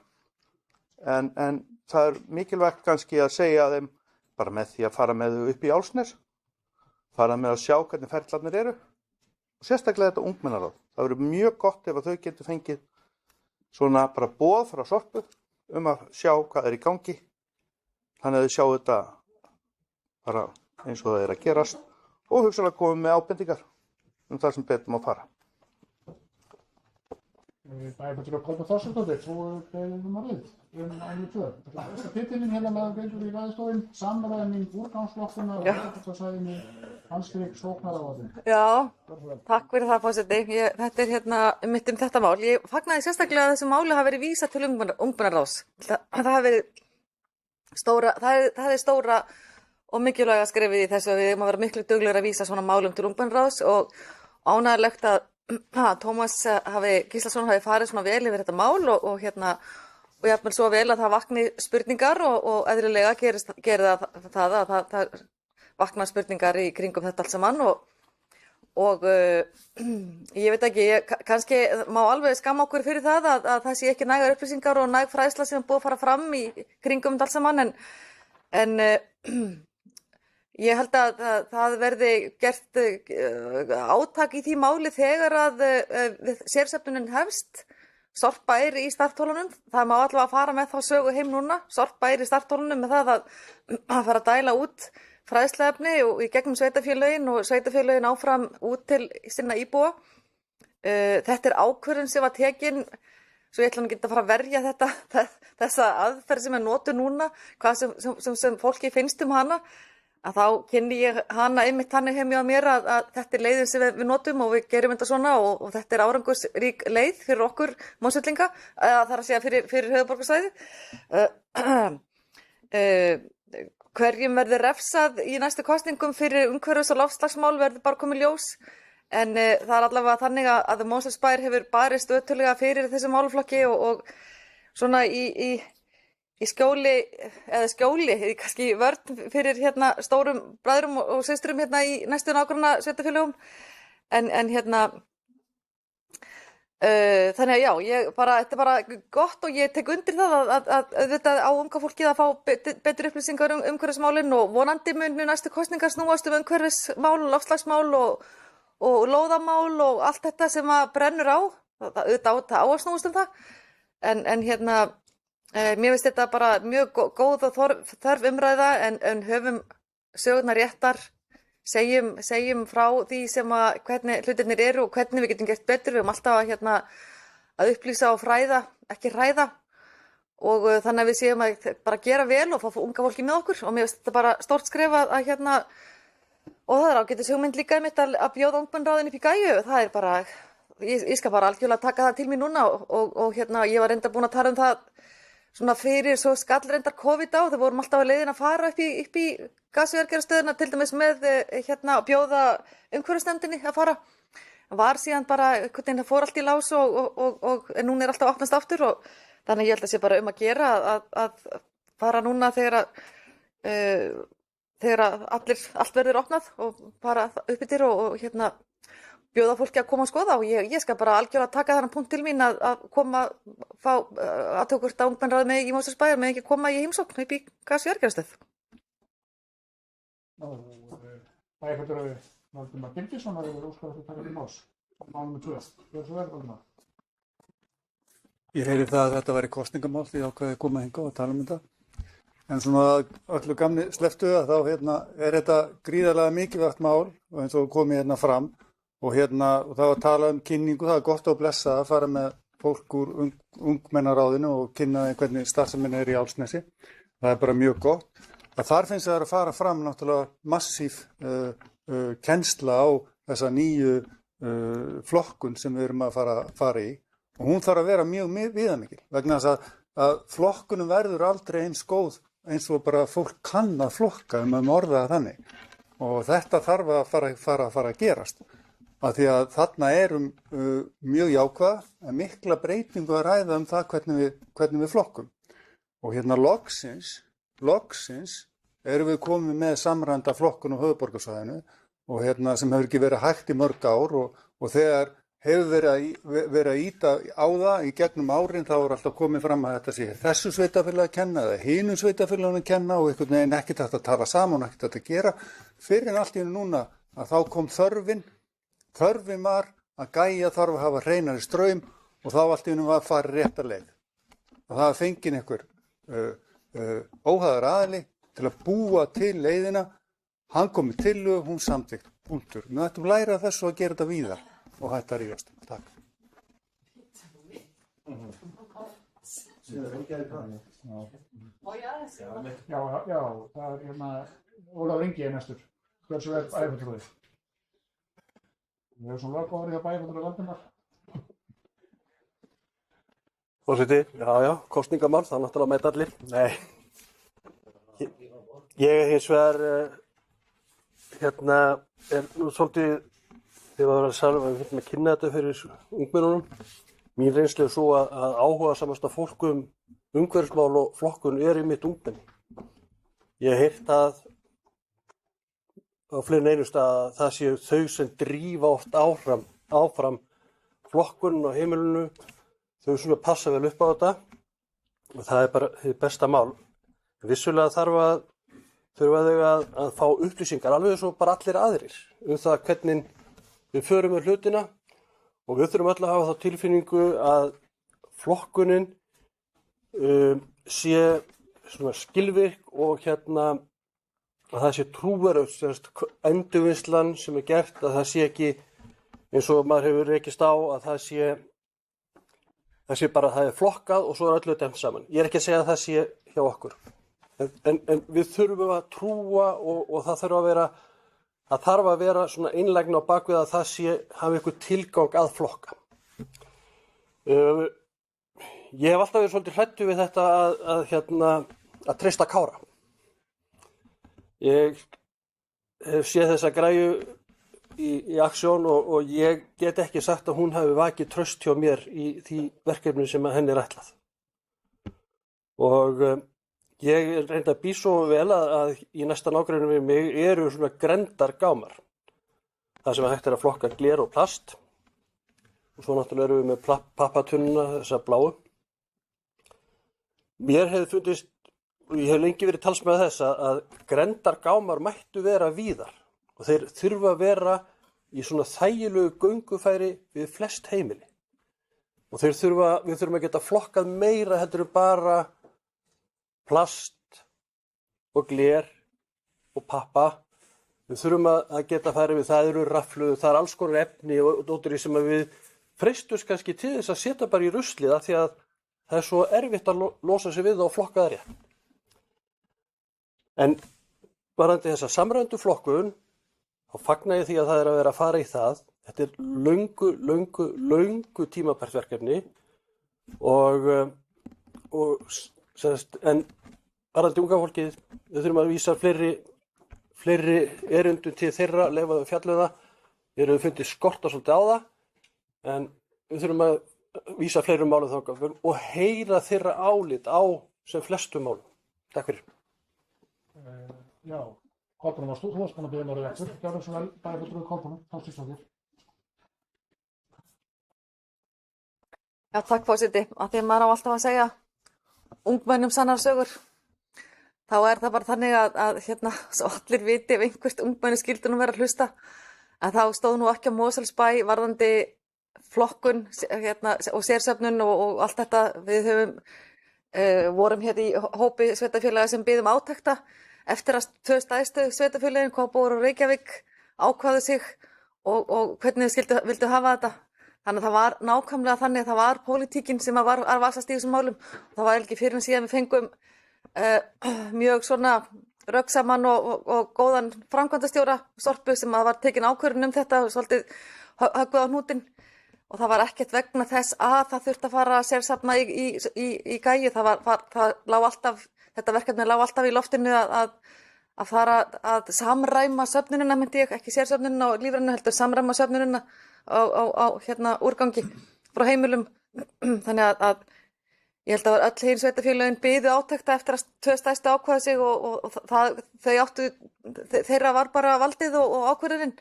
en það er mikilvægt kannski að segja þeim bara með því að fara með þau upp í Álfsnes, fara með að sjá hvernig ferlarnir eru, og sérstaklega þetta ungmennaráð. Það verður mjög gott ef að þau getur fengið svona bara boð frá Sorpu að sjá hvað er í gangi, þannig að þau sjá þetta bara eins og það er að gerast og hugsanlega komið með ábendingar það sem betur má fara. Bæjarfulltrúi Kolbrún Þorsteinsdóttir, þú beðið orðið. málum 2. Fyrsta titilinn hérna með gengur í ræðustofinn, samræming úrgangsflokkunar og höfuðborgarsvæðinu, handstrik sóknaráætlun. Já, takk fyrir það, forseti. Þetta er hérna mitt þetta mál. Ég fagnaði sérstaklega að þessu máli hafi verið vísað til ungmennaráðs. Það hafi verið stóra, það er stóra og mikilvæga skrefið í þessu að við erum að vera miklu duglegir að vísa svona málum til ungmennaráðs og ánægilegt að Tómas Gíslason hafi farið svona vel yfir þetta mál og jafnvel svo vel að það vakni spurningar og eðlilega gerir það að það vakna spurningar í kringum þetta allt saman og ég veit ekki, kannski má alveg skamma okkur fyrir það að það sé ekki nægar upplýsingar og næg fræðsla sem búið að fara fram í kringum þetta allt saman en ég held að það verði gert átak í því máli þegar að sérsefnunin hefst. Sorpa er í startholunum, það má allavega fara með þá sögu heim núna. Sorpa er í startholunum með það að fara að dæla út fræðsluefni og í gegnum sveitarfélögin og sveitarfélögin áfram út til sinna íbúa. Þetta er ákvörðun sem var tekin, svo ég ætla nú ekki að fara að verja þessa aðferð sem er notuð núna, hvað sem fólki finnst hana. Að þá kynni ég hana einmitt þannig heim hjá mér að þetta er leiðin sem við notum og við gerum þetta svona og þetta er árangursrík leið fyrir okkur Mosfellinga, það er að segja fyrir höfuðborgarsvæði. Hverjum verður refsað í næstu kosningum fyrir umhverfis- og loftslagsmál verður bara komið ljós en það er allavega þannig að Mosfellsbær hefur barist ötullega fyrir þessi málaflokki og svona í skjóli, kannski vörn fyrir stórum bræðrum og systurum í næstu nágranna sveitarfélögum. En þannig að já, þetta er bara gott og ég tek undir það að auðvitað á unga fólkið að fá betur upplýsingar umhverfismálin og vonandi mun næstu kosningar snúast umhverfismál, loftslagsmál og lóðamál og allt þetta sem að brennur á. Það á að snúast það. En mér finnst þetta bara mjög góð og þörf umræða en höfum sögurnar réttar, segjum frá því hvernig hlutirnir eru og hvernig við getum gert betur. Við höfum alltaf að upplýsa og fræða, ekki hræða og þannig að við séum að bara gera vel og fá unga fólki með okkur og mér finnst þetta bara stórt skref að og það er ágætis hugmynd líka einmitt að bjóða ungmennaráðin upp í Gæju. Það er bara, ég skal bara algjörlega taka það til mín núna og ég var reyndar búin að tala um það svona fyrir svo skall reyndar COVID á, þau vorum alltaf að leiðin að fara upp í gasverkjarastöðuna til dæmis með að bjóða umhverfisnefndinni að fara. Var síðan bara, einhvern veginn það fór allt í lás og núna er alltaf opnast aftur og þannig ég held að sé bara um að gera að fara núna þegar allt verður opnað og fara upp yfir og bjóða fólki að koma og skoða og ég skal bara algjörlega taka þennan punkt til mín að koma, fá aðtökurt að ungmennaráð með í Mosfellsbæ með ekki koma í heimsókn upp í gasverkjarastöð. Bæjarfulltrúi Valdimar Birgisson hefur óskað að taka til máls. Málum 2. Gjörðu svo vel, Valdimar. Ég heyri það að þetta væri kosningamál því ákveðið að koma hingað og tala um þetta. En svona öllu gamni slepptu þá er þetta gríðarlega mikilvægt mál og eins og komið fram. Og það var að tala um kynningu, það er gott að blessa að fara með fólk úr ungmennaráðinu og kynna hvernig starfsemin er í Álfsnesi. Það er bara mjög gott. Þar finnst það að fara fram náttúrulega massív kennsla á þessa nýju flokkun sem við erum að fara í. Og hún þarf að vera mjög viðamikil vegna þess að flokkunum verður aldrei eins góð eins og bara fólk kann að flokka orða það þannig. Og þetta þarf að fara að gerast. Af því að þarna mjög jákvæða en mikla breytingu að ræða það hvernig við flokkum. Og loksins erum við komið með samræmda flokkun á höfuðborgarsvæðinu og sem hefur ekki verið hægt í mörg ár og þegar hefur verið að ýta á það í gegnum árin þá er alltaf komið fram að þetta sé þessu sveitarfélagi að kenna eða hinu sveitarfélaginu að kenna og einhvern veginn ekkert hægt að tala saman og ekkert hægt að gera fyrir en allt í einu núna að þá kom þörfin var að Gæja þarf að hafa hreinari straum og þá allt í einu var að fara rétta leið. Og það var fengin einhver óhæðar aðili til að búa til leiðina, hann kom með tillögu, hún samþykkt, punktur. Við ættum að læra þessu að gera þetta víðar og hætta að rífast. Takk. Já, það er Ólafur Ingi er næstur. Hversu er bæjarfulltrúi? Við höfum svona lög ofrið hjá bæjarfulltrúi Valdimar. Forseti, já, kosningamál, það náttúrulega mæta allir. Nei, ég hins vegar, er nú svolítið, þegar það var að salva, við finnum að kynna þetta fyrir ungmennunum. Mín reynslu er svo að áhugasamasta fólk umhverfismál og flokkun er einmitt ungmenni. Ég hef heyrt að á fleiri en einu stað að það séu þau sem drífa oft áfram flokkun á heimilinu. Þau svona passa vel upp á þetta og það er bara hið besta mál. Vissulega þurfa þau að fá upplýsingar alveg eins og bara allir aðrir það hvernig við förum með hlutina og við þurfum öll að hafa þá tilfinningu að flokkunin sé svona skilvirk og að það sé trúverðugt, endurvinnslan sem er gert, að það sé ekki eins og maður hefur rekist á að það sé bara að það er flokkað og svo er öllu dæmt saman. Ég er ekki að segja að það sé hjá okkur. En við þurfum að trúa og það þarf að vera svona einlægni á bakvið að það hafi eitthvað tilgang að flokka. Ég hef alltaf verið svolítið hræddur við þetta að treysta Kára. Ég hef séð þessa græju í aksjón og ég get ekki sagt að hún hafi vakið traust hjá mér í því verkefni sem henni er ætlað. Og ég reyndi að býð svo vel að í næsta nágrennum við mig eru svona grendargámar. Það sem hægt er að flokka gler og plast. Og svo náttúrulega erum við með pappatunnuna, þessa bláu. Mér hefði fundist, og ég hef lengi verið talsmaður þess að grendargámar mættu vera víðar. Og þeir þurfa að vera í svona þægilegu göngufæri við flest heimili. Og við þurfum að geta flokkað meira heldur bara plast og gler og pappa. Við þurfum að geta farið við, það eru rafluð, það er alls konar efni og dóttir sem við freistust kannski til þess að setja bara í ruslið af því að það er svo erfitt að losa sig við það og flokka það rétt. En varðandi þessa samræmdu flokkun, þá fagna ég því að það er að vera að fara í það. Þetta er löngu tímabært verkefni en varðandi unga fólkið, við þurfum að vísa fleiri erindum til þeirra, leyfa þau fjallið það. Við erum fundið skorta svolítið á það, en við þurfum að vísa fleiri málum þangað og heyra þeirra álit á sem flestum málum. Takk fyrir. Já, Kolbrún, þú varst búin að biðja mér eftir. Gjörðu svo vel, bæjarfulltrúi Kolbrún, Þorsteinsdóttir. Já, takk forseti. Að því að maður á alltaf að segja ungmennum sannar sögur, þá er það bara þannig að svo allir viti ef einhvert ungmenni skyldi nú vera að hlusta, að þá stóð nú ekki á Mosfellsbæ varðandi flokkun og sérsöfnun og allt þetta. Við vorum í hópi sveitarfélaga sem biðum átekta eftir að 2 stærstu sveitarfélögin, Kópavogur og Reykjavík, ákváðu sig og hvernig við vildu hafa þetta. Þannig að það var nákvæmlega þannig að það var pólitíkin sem var að vasast í þessum málum. Það var ekki fyrir en síðan við fengum mjög svona röggsaman og góðan framkvæmdastjóra Sorpu sem var tekin ákvörðun þetta og svolítið höggvað á hnútinn. Og það var ekkert vegna þess að það þurfti að fara að sérsafna í gæju. Þetta verkefni lá alltaf í loftinu að fara að samræma söfnunina, myndi ég, ekki sérsöfnunina og lífrænina, heldur samræma söfnunina á úrgangi frá heimilum. Þannig að ég held að öll hinn sveitarfélögin biðu átekta eftir að 2 stærstu ákveða sig og þeirra var bara valdið og ákvörðurinn.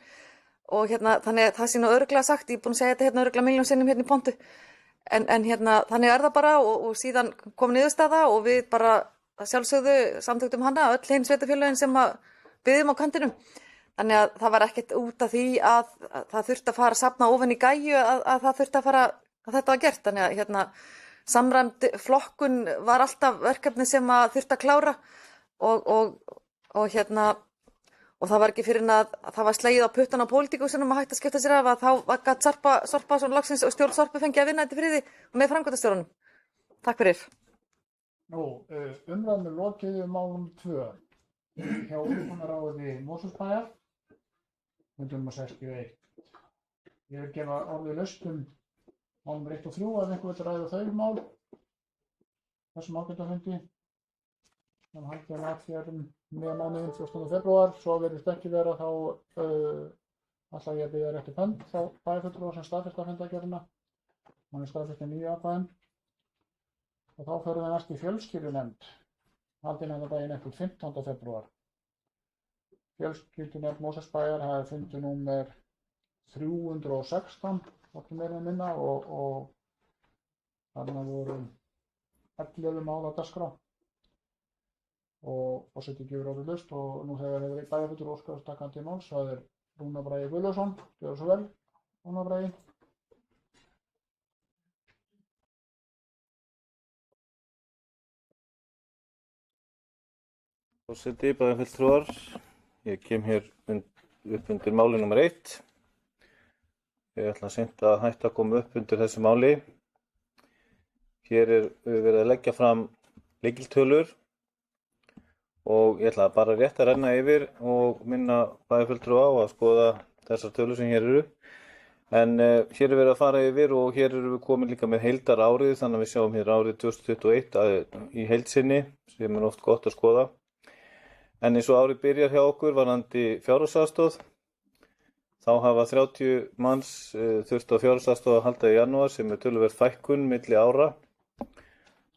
Og þannig að það sé nú örugglega sagt, ég er búin að segja þetta örugglega milljón sinnum í pontu. En þannig er það bara og síðan kom niðurstaða og við bara sjálfsögðu samþykktum hana, öll hinn sveitarfélögin sem biðum á kantinum. Þannig að það var ekkert út af því að það þurfti að fara að safna ofan í gæju að það þurfti að fara að þetta var gert. Þannig að samræmd flokkun var alltaf verkefni sem að þurfti að klára og það var ekki fyrir að það var slegið á puttan á pólitíkusunum að hægt að skipta sér af að þá gat Sorpa svona loksins og stjórn Sorpu fengið að vinna þetta friði og með framkvæmdastjórunum. Takk fyrir. Umræðum lokið mál nr. 2 hjá útkomuráði Mosfellsbæjar, fundur nr. 61. Ég vil gefa orðið laust mál nr. 1 og 3 ef einhver vill ræða þau mál þessum ágætafundi sem haldið hér mánuðinn 14. febrúar. Svo virðist ekki vera þá ætla ég að biðja rétt upp hönd þá bæjarfulltrúa sem staðfesta fundargerðina. Hann er staðfest í 9 atkvæðum. Og þá förum við næst í fjölskyldunefnd, haldin daginn eftir 15. febrúar. Fjölskyldunefnd Mosfellsbæjar hafði fundur númer 316, hvorki meira en minna, og þarna voru 11 mál á dagskrá. Og forseti gefur orðið laust og nú þegar hefur einn bæjarfulltrúi óskað takandi máls, það er Rúnar Bragi Guðlaugsson. Gjörðu svo vel, Rúnar Bragi. Forseti, bæjarfulltrúar, ég kem hér upp undir máli nr. 1. Ég ætla seint að hætta að koma upp undir þessu máli. Hér verið að leggja fram lykiltölur og ég ætla bara rétt að renna yfir og minna bæjarfulltrúa á að skoða þessar tölur sem hér eru. En hér verið að fara yfir og hér við komin líka með heildar árið, þannig að við sjáum hér árið 2021 í heildsinni sem oft gott að skoða. En eins og árið byrjar hjá okkur varðandi fjárhagsaðstoð, þá hafa 30 manns þurft á fjárhagsaðstoð að halda í janúar sem töluvert fækkun milli ára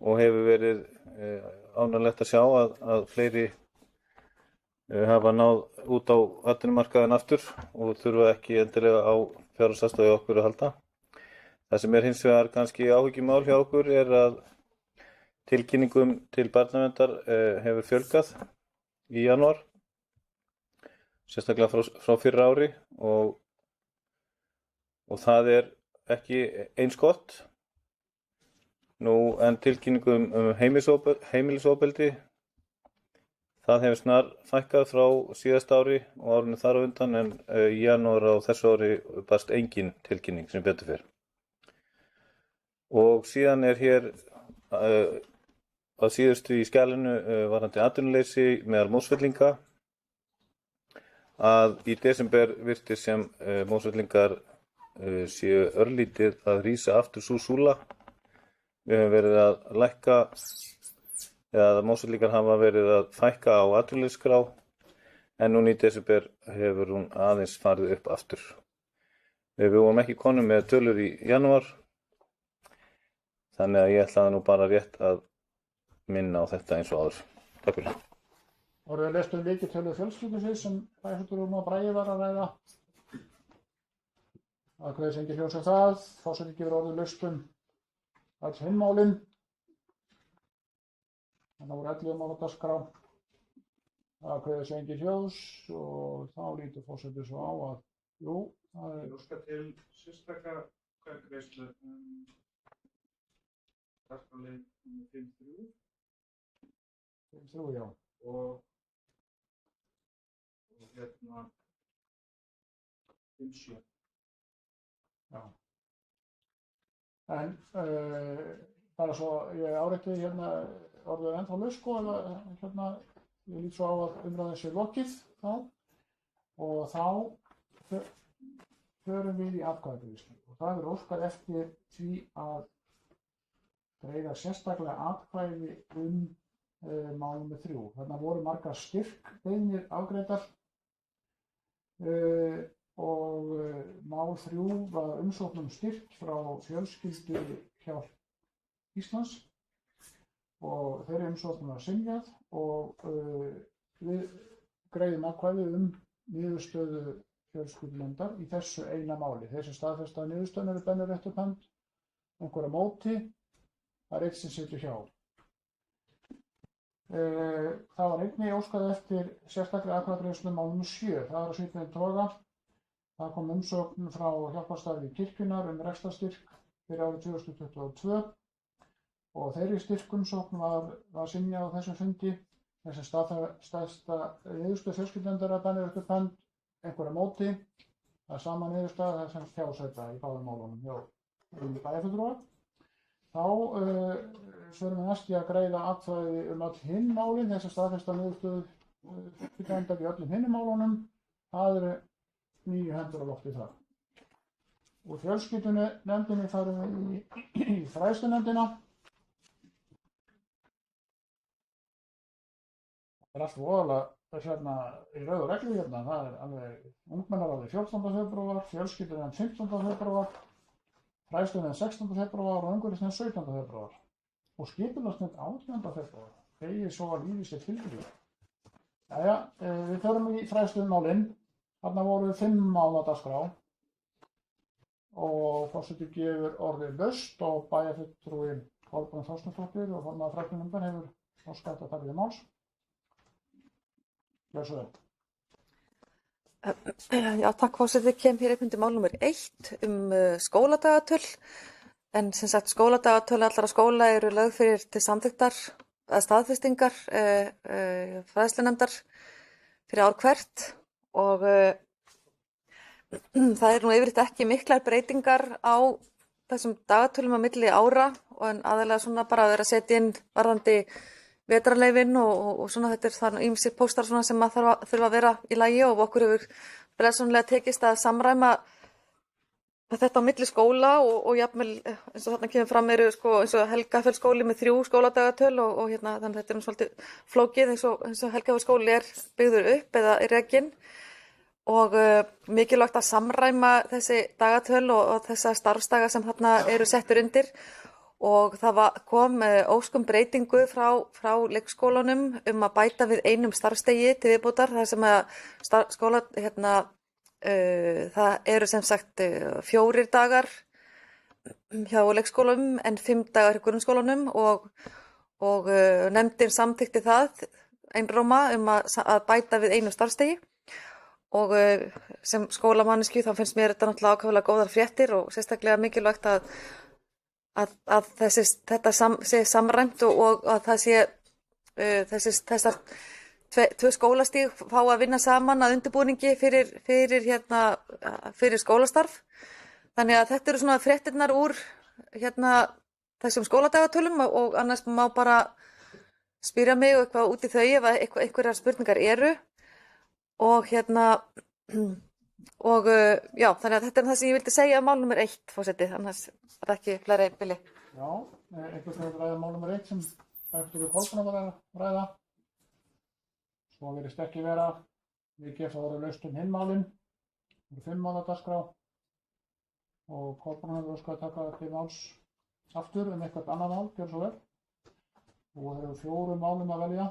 og hefur verið ánægjulegt að sjá að fleiri hafa náð út á atvinnumarkaðinn aftur og þurfa ekki endilega á fjárhagsaðstoð hjá okkur að halda. Það sem hins vegar kannski áhyggjumál hjá okkur er að tilkynningum til barnaverndar hefur fjölgað í janúar, sérstaklega frá fyrra ári og það er ekki eins gott. En tilkynningum heimilisofbeldi, það hefur snar fækkað frá síðasta ári og árinu þar á undan en í janúar á þessu ári barst engin tilkynning sem betur fer. Og síðan er hér að síðustu í skjalinu varðandi atvinnuleysi meðal Mosfellinga að í desember virtist sem Mosfellingar séu örlítið að rísa aftur sú súla. Við höfum verið að lækka eða Mosfellingar hafa verið að fækka á atvinnuleysisskrá en núna í desember hefur hún aðeins farið upp aftur. Við vorum ekki konum með tölur í janúar þannig að ég ætlaði nú bara rétt að minna á þetta eins og áður. Takk fyrir. Voruð að lesta lykiltölu fjölskyldusviðs sem bæjarfulltrúi Rúnar Bragi var að ræða. Atkvæði sem ekki hljósa það. Forseti gefur orðið laust öll hinn málin. Þannig voru 11 mál á dagskrá. Atkvæði sem ekki hljós og þá lítur forseti svo á að það er óskað til sérstaka greiðslu dagskrárlið 5.3. 5.3, já. Og 5.7. Já. En bara svo ég árétti orðið ennþá laust sko, ég lít svo á að umræðin sé lokið þá og þá förum við í atkvæðagreiðslu og það er óskað eftir því að greiða sérstaklega atkvæði mál nr. 3. Þarna voru margar styrkbeiðnir afgreiddar og mál 3 var umsókn styrk frá Fjölskylduhjálp Íslands og þeirri umsókn var synjað og við greiðum atkvæði niðurstöðu fjölskyldunefndar í þessu eina máli. Þessi staðfesta niðurstöðun eru bennir rétt upp hönd, einhverja móti, það er eitt sem situr hjá. Það var einnig óskað eftir sérstaklega atkvæðagreiðslu mál nr. 7. Það var á svipuðum toga. Það kom umsókn frá Hjálparstarfi kirkjunnar rekstrarstyrk fyrir árið 2022 og þeirri styrkumsókn var synjað á þessum fundi. Þessi staðfesta niðurstöðu fjölskyldunefndar að bennir upp hönd, einhverja móti. Það er sama niðurstaða sem fjársetja í báðum málunum hjá bæjarfulltrúa. Þá förum við næst í að greiða atkvæði öll hinn málin, þess að staðfesta niðurstöðu fulltrúanefndar í öllum hinum málunum. Það eru 9 hendur á lofti þar. Úr fjölskyldunefndinni farum við í fræðslunefndina. Það er allt voðalega hérna í rauðu reglu hérna. Það er alveg ungmennaráðið 14. febrúar, fjölskyldunefnd 15. febrúar, fræðslunefnd 16. febrúar og umhverfisnefnd 17. febrúar. Og skipulagsnefnd 18. febrúar. Þegar svo að lífi sér fylgir. Jæja, við förum í fræðslumálin. Þarna voru 5 mál á dagskrá. Og forseti gefur orðið laust og bæjarfulltrúi Kolbrún Þorsteinsdóttir og formaður fræðslunefndar hefur óskað að taka til máls. Gjörðu svo vel. Já, takk forseti. Kem hér upp undir mál nummer 1 skóladagatöl. En sem sagt skóladagatöl allra skóla eru lögð fyrir til samþykktar eða staðfestingar fræðslunefndar fyrir ár hvert og það er nú yfirleitt ekki miklar breytingar á þessum dagatölum á milli ára en aðalega svona bara að vera að setja inn varðandi vetrarleyfin og svona þetta er þannig ýmsir póstar svona sem að þurfa að vera í lagi og okkur hefur blessunlega tekist að samræma þetta á milli skóla og jafnvel eins og þarna kemur fram eru sko eins og Helgafellsskóli með 3 skóladagatöl og hérna þannig þetta er svolítið flókið eins og Helgafellsskóli er byggður upp eða er rekinn og mikilvægt að samræma þessi dagatöl og þessa starfsdaga sem þarna eru settur undir og það kom óskum breytingu frá leikskólanum að bæta við einum starfsdegi til viðbótar þar sem að skóla það eru sem sagt 4 dagar hjá leikskólanum en 5 dagar hjá grunnskólanum og nefndin samþykkti það einróma að bæta við einu starfsdegi og sem skólamannesku þá finnst mér þetta náttúrulega ákaflega góðar fréttir og sérstaklega mikilvægt að þetta sé samræmt og að það sé þessar 2 skólastig fá að vinna saman að undirbúningi fyrir skólastarf. Þannig að þetta eru svona fréttirnar úr þessum skóladagatölum og annars má bara spyrja mig eitthvað út í þau ef einhverjar spurningar eru. Og já, þannig að þetta er það sem ég vildi segja mál nummer 1, forseti, annars er það ekki fleiri bili. Já, einhvern veginn ræða mál nummer 1 sem eftir við Kolbrún var að ræða. Svo virðist ekki vera, við gefum það voru laust hinn málin, 5 mál á dagskrá og Kolbrún hefur óskað að taka til máls aftur eitthvað annað mál, gjörðu svo vel. Og það eru 4 málum að velja.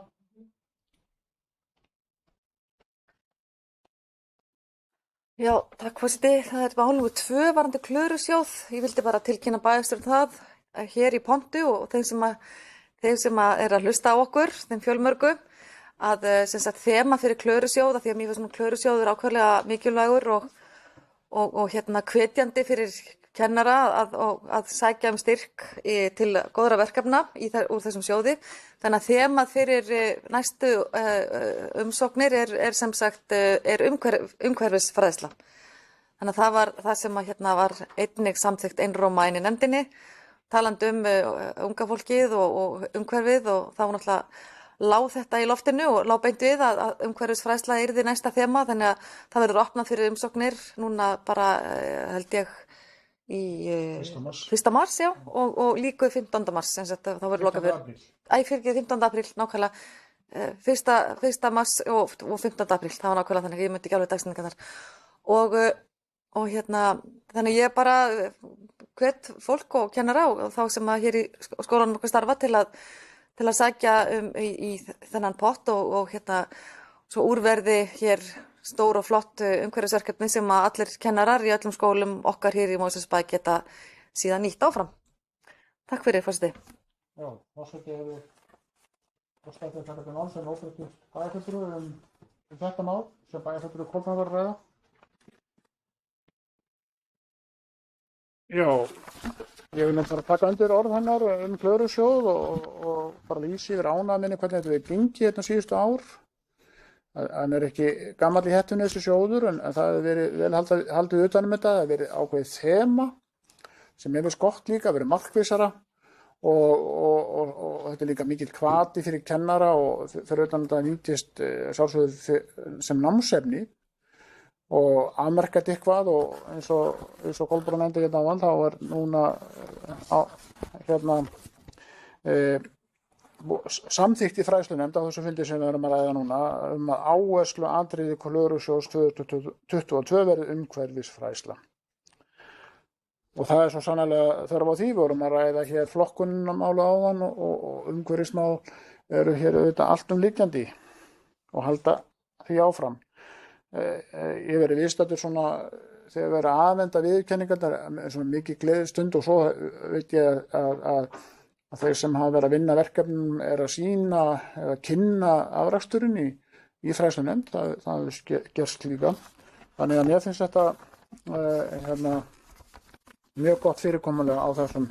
Já, takk forseti. Það er mál númer 2 varðandi Klörusjóð. Ég vildi bara tilkynna bæjarstjórn það hér í pontu og þeim sem er að hlusta á okkur, þeim fjölmörgu, að sem sagt þema fyrir Klörusjóð, af því að mér finnst svona Klörusjóður ákveðlega mikilvægur og hvetjandi fyrir kennara að sækja styrk til góðra verkefna úr þessum sjóði. Þannig að þemað fyrir næstu umsóknir er sem sagt umhverfisfræðsla. Þannig að það var það sem var einnig samþykkt einróma inn í nefndinni, talandi unga fólkið og umhverfið og þá náttúrulega lá þetta í loftinu og lá beint við að umhverfisfræðsla yrði næsta þema, þannig að það verður opnað fyrir umsóknir núna bara held ég í 1. mars, já, og líkuð 15. mars, sem sagt þá verður lokað fyrir. 15. apríl, nákvæmlega, 1. mars og 15. apríl, það var nákvæmlega þannig, ég myndi ekki alveg dagsetningarnar. Og þannig ég bara hvet fólk og kennara og þá sem að hér í skólanum okkar starfa til að sækja í þennan pott og svo úrverði hér stór og flott umhverfisverkefni sem að allir kennarar í öllum skólum okkar hér í Mosfellsbæ geta síðan nýtt áfram. Takk fyrir, forseti. Já, forseti hefur óskað að taka til máls sem óbreyttur bæjarfulltrúi þetta mál sem bæjarfulltrúi Kolbrún var að ræða. Já, ég vil bara taka undir orð hennar Klörusjóð og bara lýsi yfir ánægð minni hvernig þetta við gengið síðustu ár. Hann er ekki gamall í hettunni þessi sjóður en það hefur verið vel haldið utan þetta, það hefur verið ákveðið þema sem er gott líka, verið markvissara og þetta líka mikill hvati fyrir kennara og fyrir utan þetta nýtist sjálfsögðu sem námsefni og afmerkat eitthvað og eins og Kolbrún nefndi hérna áðan þá núna samþykkt í fræðslunefnd á þessu fundi sem við erum að ræða núna að áherslu atriði Köflórussjóðs 2022 verði umhverfisfræðsla. Og það svo sannarlega þörf á því, við vorum að ræða hér flokkunarmála áðan og umhverfismál eru hér auðvitað alltumlykjandi og halda því áfram. Ég verið viðstaddur svona þegar verið að afhenda viðurkenningarnar svona mikið gleðistund og svo veit ég að þeir sem hafa verið að vinna verkefnum að sýna eða kynna afraksturinn í fræðslunefnd, það hefur gerst líka. Þannig að mér finnst þetta mjög gott fyrirkomulega á þessum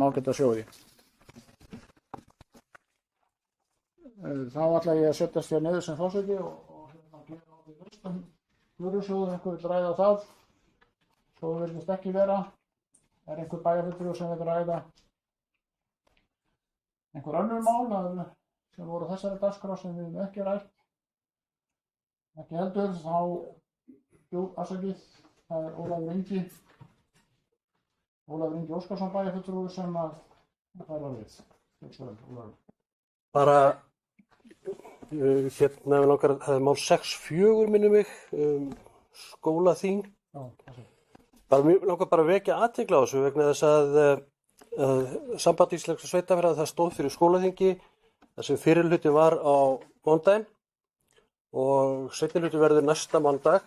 ágæta sjóði. Þá ætla ég að setjast hér niður sem forseti og gera á því veistum Köflórussjóður, einhver vill ræða það, svo virðist ekki vera. Einhver bæjarfulltrúi sem vill ræða einhver önnur mál sem voru þessari dagskrá sem við höfum ekki rætt. Ekki heldur, afsakið, það Ólafur Ingi Óskarsson bæjarfulltrúi sem að fara við. Bara hérna við langar að það mál 6.4 minnum mig, skólaþing. Mér langar bara að vekja athygli á þessu vegna þess að Samband íslenskra sveitarfélaga það stóð fyrir skólaþingi þar sem fyrri hluti var á mánudaginn og seinni hluti verður næsta mánudag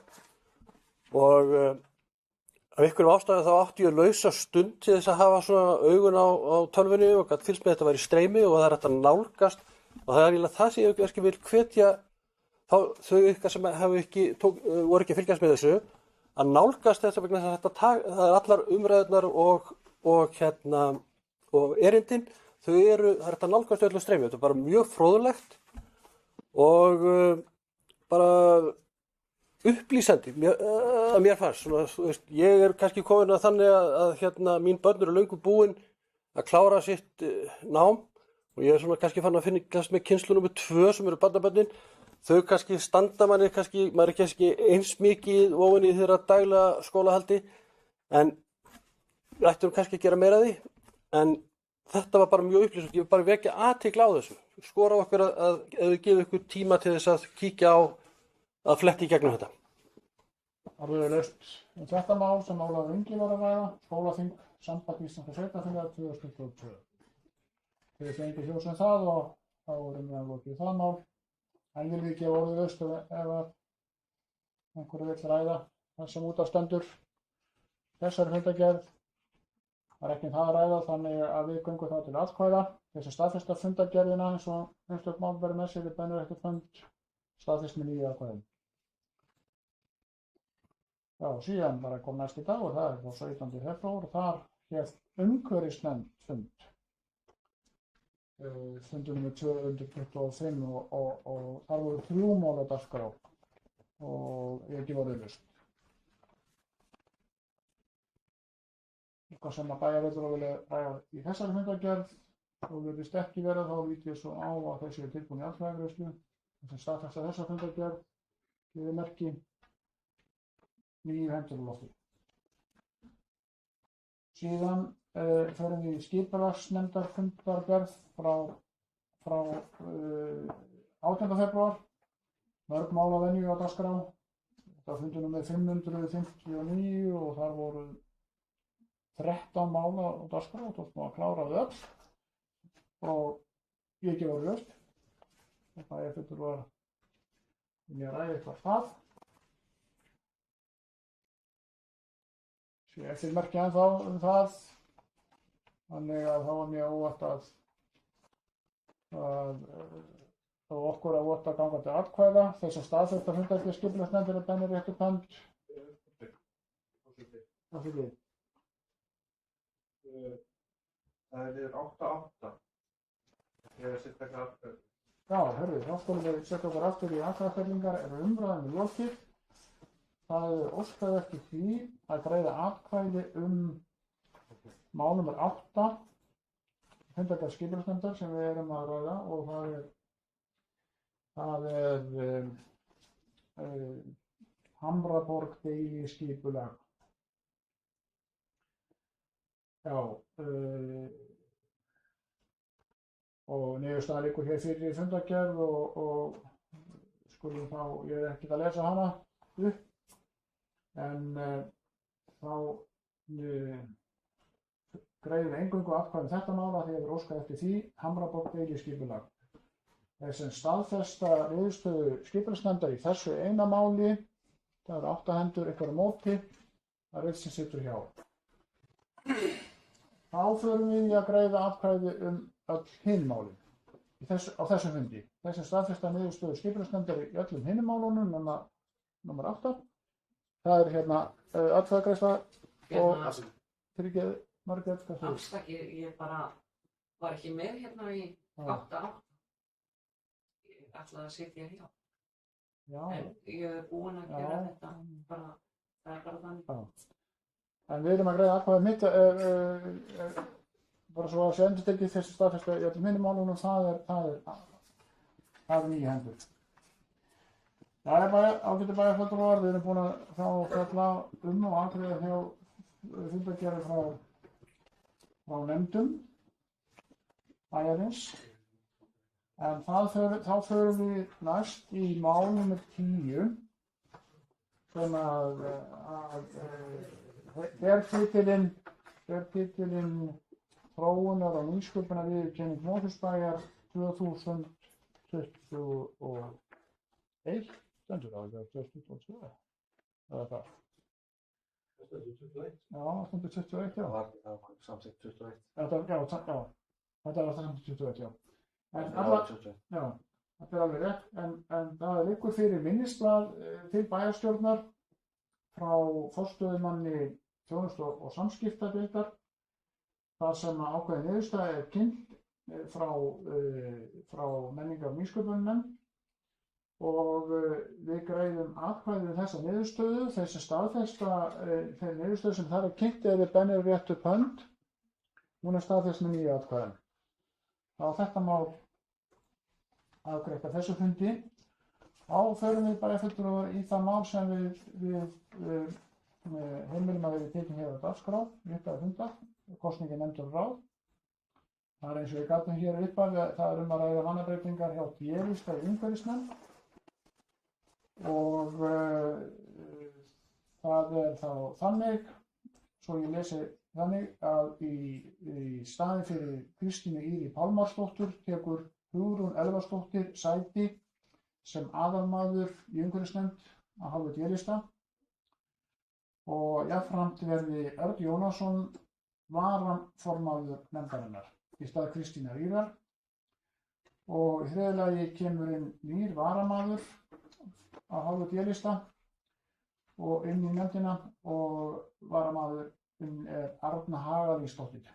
og af einhverjum ástæðum þá átti ég lausa stund til þess að hafa svona augun á tölvunni og gat fylgst með þetta væri í streymi og það hægt að nálgast og það eiginlega það sem ég ekki vil hvetja þau ykkar sem voru ekki að fylgjast með þessu að nálgast þetta vegna þess að það allar umræðurnar og erindin það hægt að nálgast öllu streymi, þetta bara mjög fróðlegt og bara upplýsandi að mér fannst. Svona, ég kannski komin að þannig að mín börn eru löngu búin að klára sitt nám og ég svona kannski fann að finnast með kynslunum með 2 sem eru barnabörnin. Þau kannski standa manni, maður er kannski eins mikið ofan í þeirra daglega skólahaldi en við ættum kannski að gera meira af því. En þetta var bara mjög upplýsandi, ég vil bara vekja athygli á þessu. Skora á okkur að við gefum ykkur tíma til þess að kíkja á að fletti í gegnum þetta. Það verður laust þetta mál sem Ólafur Ingi var að ræða, skólaþing Samband íslenskra sveitarfélaga 2022. Við fengum hljóð sem það og þá erum við að lokið það mál. En vil við gefa orðið laust ef einhverju vill ræða það sem út af stendur þessari fundargerð. Það ekki það að ræða þannig að við göngum það til atkvæða. Þessi staðfesta fundargerðina eins og einstök mál verður með sér við bennur eftir fund staðfest með 9 atkvæðum. Já, síðan bara kom næsti dag og það þá 17. febrúar og þar hélt umhverfisnefnd fund. Fundur nummer 225 og þar voru 3 mál á dagskrá og ég ekki orðið laust. Eitthvað sem að bæjarfulltrúar vilja ræða í þessari fundargerð og virðist ekki vera þá lít ég svo á að þessi er tilbúin í atkvæðagreiðslu. Sem staðfesta þessa fundargerð gefur merki 9 hendur úr lofti. Síðan förum við í skipulagsnefndar fundargerð frá 18. febrúar. Mörg mál á venju á dagskrá. Það fundur nummer 559 og þar voru 13 mál á dagskrá og tókst að klára þau öll. Og ég gefur laust. Það var að ræða eitthvað það. Sér eftir merkja ennþá það. Þannig að þá var mjög óvægt að okkur að vota ganga til atkvæða. Þess að staðfesta fundargerð skipulagsnefndar að bennir eftir hönd. Það er 8-8. Ég hef sett ekki aftur. Já, hörðu, þá skulum við setja okkur aftur í atkvæðafellingar umræðan lokið. Það óskaði eftir því að greiða atkvæði mál nummer 8 fundargerð skipulagsnefndar sem við erum að ræða og það er Hamraborg deiliskipulag. Já, og niðurstaðan liggur hér fyrir fundargerð og skulum þá, ég er ekkert að lesa hana upp, en þá greiðum við eingöngu atkvæði þetta mál að því að við óskað eftir því Hamraborg deiliskipulag. Þeir sem staðfesta niðurstöðu skipulagsnefndar í þessu eina máli, það eru 8 hendur, eitthvað á móti, það er einn sem situr hjá. Þá förum við að greiða atkvæði öll hin málin á þessum fundi. Þeir sem staðfesta niðurstöðu skipulagsnefndar í öllum hinum málunum, nr. 8, það er atkvæðagreiðsla og fyrirgeðu, Margrét, hvað þú? Afsakið, ég bara var ekki með hérna í 8. Ég ætlaði að sitja hjá. Já. En ég er búin að gera þetta, það er bara þannig. Já. En við erum að greiða atkvæði mitt, bara svo að sé endurtekið þessi staðfesta í öllum hinum málunum, það er 9 hendur. Það er ágæti bæjarfulltrúar, við erum búin að fjalla og afgreiða hjá fundargerðir frá nefndum bæjarins. En þá förum við næst í mál nr. 10 sem er titilinn Þróunar og nýsköpunarviðurkenning Mosfellsbæjar 2021, stendur það ekki 2022, eða hvað? Já, stendur 21, já. Það var samþykkt 21. Já, þetta var samþykkt 21, já. Já, þetta er alveg rétt, en það liggur fyrir minnisblað til bæjarstjórnar frá forstöðumanni þjónustu og samskiptadeildar, þar sem ákveðin niðurstaða er kynnt frá menningar- og nýsköpunarnefnd og við greiðum atkvæði við þessa niðurstöðu. Þessi staðfesta þeirri niðurstöðu sem þar er kynnt eða bennir rétt upp hönd, hún er staðfest með 9 atkvæðum. Þá þetta mál afgreitt af þessu fundi. Þá förum við bæjarfulltrúar í það mál sem við heimilum að við tekjum hér á dagskrá, upphafi fundar, kosningi nefndur ráð. Það er eins og við gátum hér upphafi, það er að ræða mannabreytingar hjá D-lista í umhverfisnefnd og það er þá þannig, svo ég lesi þannig að í staðinn fyrir Kristínu Ýri Pálmarsdóttur tekur Hugrún Elvarsdóttir sæti sem aðalmaður í umhverfisnefnd af hálfu D-lista og jafnframt verði Örn Jónasson varaformaður nefndarinnar í stað Kristínar Ýrar og í þriðja lagi kemur inn nýr varamaður af hálfu D-lista og inn í nefndina og varamaðurinn er Arna Hagalínsdóttir.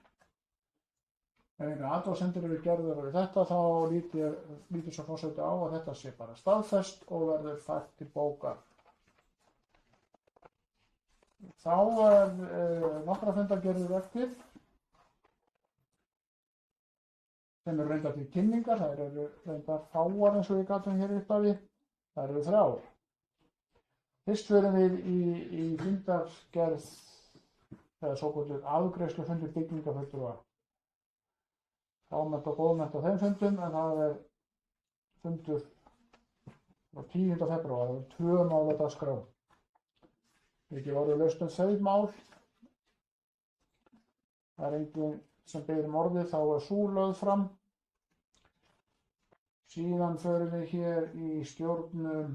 Ef einhverjar athugasemdir eru gerðar við þetta þá lítur svo forseti á að þetta sé bara staðfest og verður fært til bókar. Þá er nokkra fundargerðir eftir sem eru reyndar til kynningar, það eru reyndar fáar eins og við gátum hér upphafi, það eru 3. Fyrst förum við í fundargerð eða svokölluð afgreiðslufundur byggingafulltrúa. Fámennt og góðmennt á þeim fundum, en það er fundur frá 10. febrúar, það eru 2 mál á dagskrá. Ekki voru laust þau mál. Það er enginn sem biður orðið, þá er sú lögð fram. Síðan förum við hér í stjórnum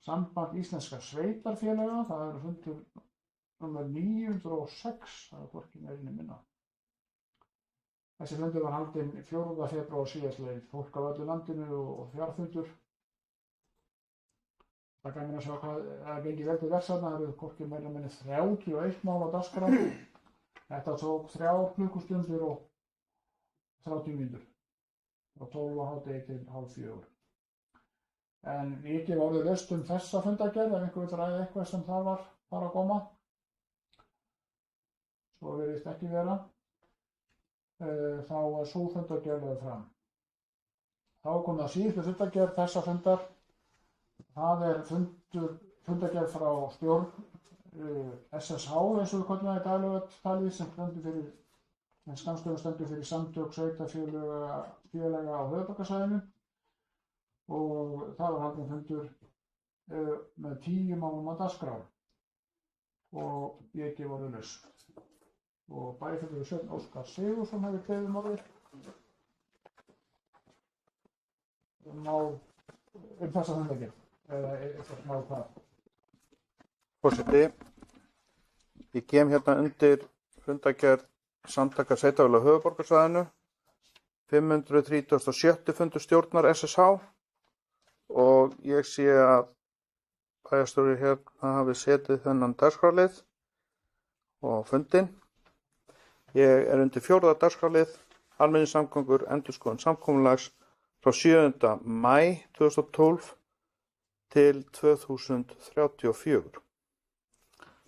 Samband íslenskra sveitarfélaga, það eru fundur nr. 906, það er hvorki meira né minna. Þessi fundur var haldinn 4. febrúar síðastliðið, fólk af öllu landinu og fjarfundur. Það er gaman að sjá hvað það gengi vel til verks þarna, það eru hvorki meira né minna 31 mál á dagskrá. Þetta tók 3 klukkustundir og 30 mínútur, frá 12 á hádegi til hálf 4. En ekki var orðið laust þessa fundargerð, ef einhver vill ræða eitthvað sem þar var bara að koma. Svo virðist ekki vera. þá var sú fundargerð lögð fram. Þá kom það síðustu fundargerð þessa fundar. Það er fundargerð frá stjórn SSH, eins og við köllum það í daglegu tali, sem skammstöfun stendur fyrir Samtök sveitarfélaga á höfuðborgarsvæðinu, og það var haldinn fundur með 10 málum á dagskrá og ég voru laus. Og bæjarfulltrúi Sveinn Óskar Sigurðsson hefur beðið um orðið þessa fundargerð, eða eitthvað mál hvað. Forseti, ég kem hérna undir fundargerð Samtaka sveitarfélaga á höfuðborgarsvæðinu, 537. fundur stjórnar SSH, og ég sé að bæjarstjóri hérna hafi setið þennan dagskrárlið og fundinn. Ég er undir 4. dagskrárlið, almenningssamgöngur, endurskoðun samkomulags frá 7. maí 2012 til 2034.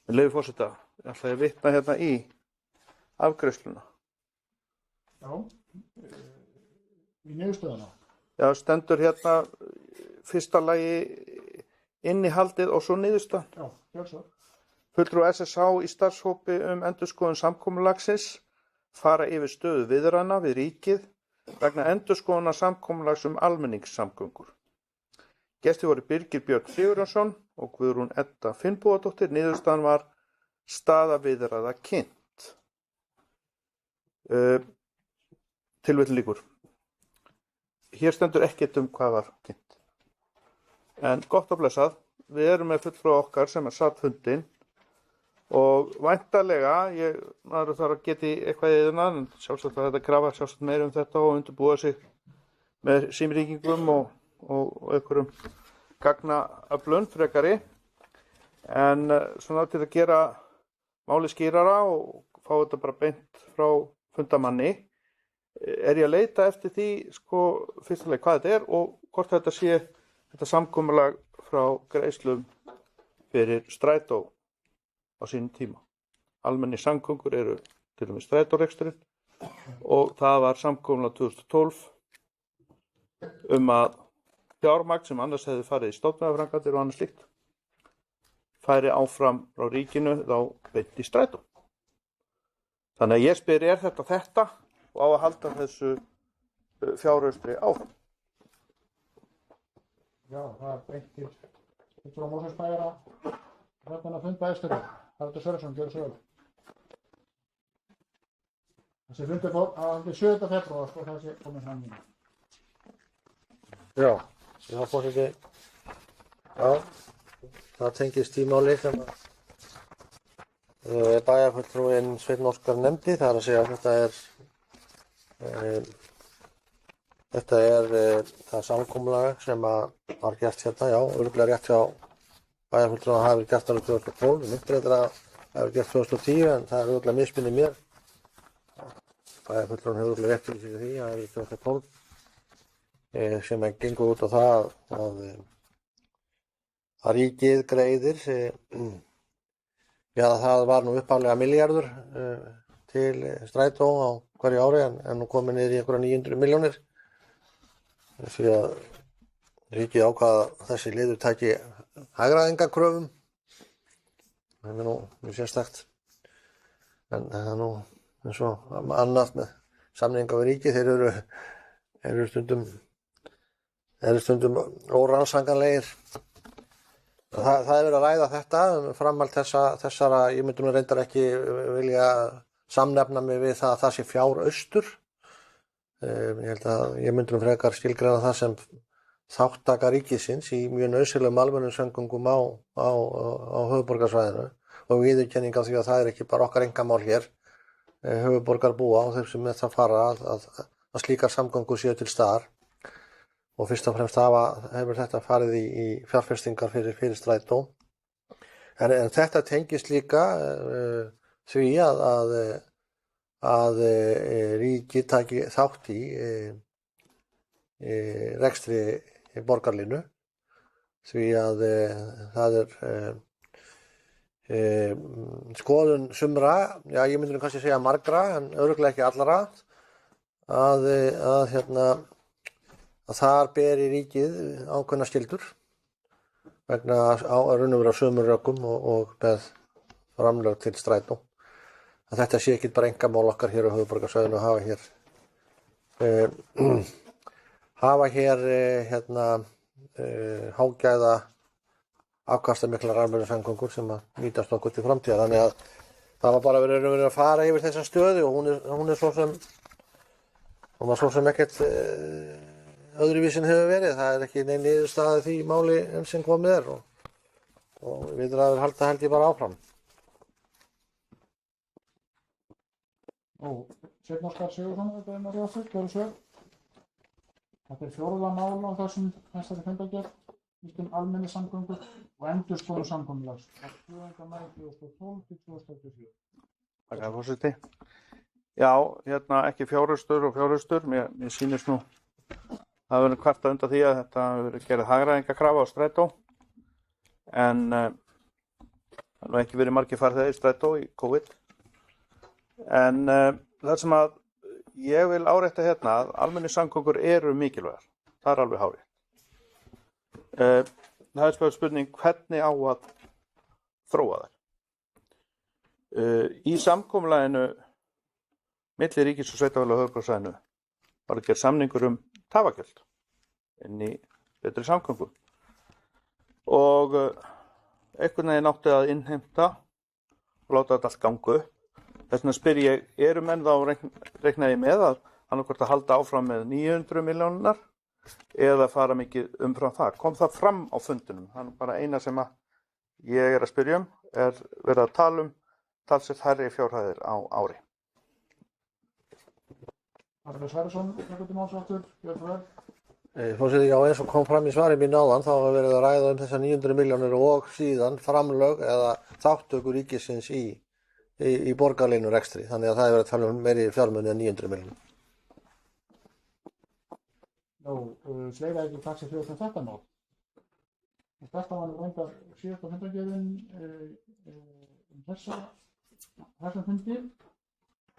Með leyfi forseta, ég ætla að vitna hérna í afgreiðsluna. Já, í niðurstöðuna. Já, stendur hérna fyrsta lagi innihaldið og svo niðurstaðan. Já, gjör svo. Fulltrúi SSH í starfshópi endurskoðun samkomulagsins fara yfir stöðu viðræðna við ríkið vegna endurskoðunar samkomulags almenningssamgöngur. Gestir voru Birgir Björn Sigurjónsson og Guðrún Edda Finnbogadóttir. Niðurstaðan var staða viðræða kynnt. Tilvitnun lýkur. Hér stendur ekkert hvað var kynnt. En gott og blessað, við erum með fulltrúa okkar sem satt fundinn, og væntanlega, maður þarf að geta eitthvað í þarna, en sjálfsagt að þetta grafa sjálfsagt meira þetta og undirbúa sig með símringingum og einhverjum gagnaöflun frekari. En svona til að gera máli skýrara og fá þetta bara beint frá fundamanni, er ég að leita eftir því, fyrstulega hvað þetta er og hvort þetta sé þetta samkomulag frá greiðslum fyrir strætó á sínum tíma. Almennir samgöngur eru til dæmis strætóreksturinn, og það var samkomulag 2012 að fjármagn sem annars hefði farið í stofnvegaframkvæmdir og annað slíkt færi áfram frá ríkinu þá beint í strætó. Þannig að ég spyr, er þetta og á að halda þessu fjáraustri áfram? Já, það er beint til fulltrúa Mosfellsbæjar að fund bæjarstjóra. Haraldur Sverrisson, gjörðu svo vel. Þessi fundur fór á 7. febrúar, þessi komið fram núna. Já, forseti. Já, það tengist í máli sem bæjarfulltrúinn Sveinn Óskar nefndi. Það er að segja að þetta er það samkomulag sem var gert hérna, já, örugglega rétt hjá bæjarfulltrúinn að hafa verið gert árið 2012, myndir þetta að það hefur gert 2010, en það er örugglega mismunni mér. Bæjarfulltrúinn hefur örugglega rétt fyrir því að það hefur verið 2012, sem gengur út á það að ríkið greiðir, já, það var nú upphaflega milljarður til strætó á hverju ári, en nú komið niður í einhverja 900 milljónir, því að ríkið ákvað að þessi liður taki hagræðingarkröfum. Það er nú mjög sérstakt, en það er nú eins og annað með samninga við ríkið, þeir eru stundum órannsanganlegir. Það er verið að ræða þetta, framhald þessara, ég myndi nú reyndar ekki vilja samnefna mig við það að það sé fjáraustur. Ég myndi nú frekar skilgreina það sem þáttaka ríkisins í mjög nauðsynlegum almennum samgöngum á höfuðborgarsvæðinu, og viðurkenning á því að það er ekki bara okkar einkamál hér, höfuðborgarbúa og þeir sem með það fara að slíkar samgöngur séu til staðar. Og fyrst og fremst hefur þetta farið í fjárfestingar fyrir strætó. En þetta tengist líka því að ríkið taki þátt í rekstri borgarlínu, því að það skoðun sumra, já, ég myndi nú kannski segja margra, en örugglega ekki allra, að þar beri ríkið ákveðna skyldur vegna raunverulega sömu rökum og með framlög til strætó. Að þetta sé ekki bara einkamál okkar hér á höfuðborgarsvæðinu að hafa hér hágæða afkastamiklar almenningssamgöngur sem að nýtast okkur til framtíðar. Þannig að það var bara verið að fara yfir þessa stöðu og hún er svo sem ekkert öðruvísin hefur verið. Það er ekki nein niðurstaða því máli enn sem komið er og við erum að held ég bara áfram. Sveinn Óskar Sigurðsson, þetta er María Ársvöld, gjörðu svör. Þetta er 4. mál á þessari fundargerð, almenningssamgöngur og endurskoðun samkomulags frá 7. maí 2012 til 2024. Takk að forseti. Já, ekki fjárhagstur. Mér sýnist nú það verður kvartað undan því að þetta verður gerð hagræðingakrafa á strætó. En það hefur ekki verið margir farþegar í strætó í COVID. En það sem að ég vil árétta að almenningssamgöngur eru mikilvægar. Það er alveg hárið. Það er spurning hvernig á að þróa þær. Í samkomulaginu milli ríkis og sveitarfélaga á höfuðborgarsvæðinu var að gera samningur tafagjöld inn í betri samgöngur. Og einhvern veginn átti að innheimta og láta þetta allt ganga upp. Þess vegna spyr ég, eru menn þá reiknaði með að annarkvort að halda áfram með 900 milljónirnar eða fara mikið umfram það? Kom það fram á fundinum? Það er bara eina sem ég er að spyrja er verið að tala talsvert hærri fjárhæðir á ári. Arnar Sverrisson, málsáttur, gjörðu vel. Forseti, já, eins og kom fram í svari mínu áðan, þá var verið að ræða þessar 900 milljónir og síðan framlög eða þáttöku ríkisins í borgarlínu rekstri. Þannig að það er verið að tala meiri fjármuni en 900 milljónir. Fleira ekki takk sem fyrir þetta mál. Þetta var nú reyndar síðasta fundargerðin þessum fundi.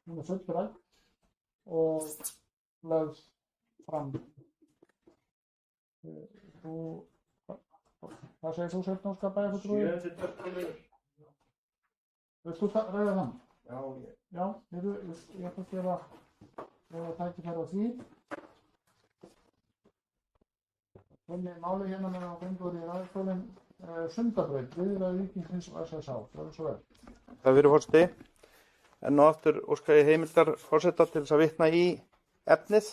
Hún er fullrædd og lögð fram. Hvað segir þú Sveinn Óskar bæjarfulltrúi? 7. Vilt þú ræða þann? Já, ég ætla að gefa tækifæri á því. Þannig máli hérna með að fengur í ræðstólinn Sundabraut, viðræður ríkisins og SSH. Það er svo vel. Það verður forseti. En nú aftur óska ég heimildar forseta til þess að vitna í efnið.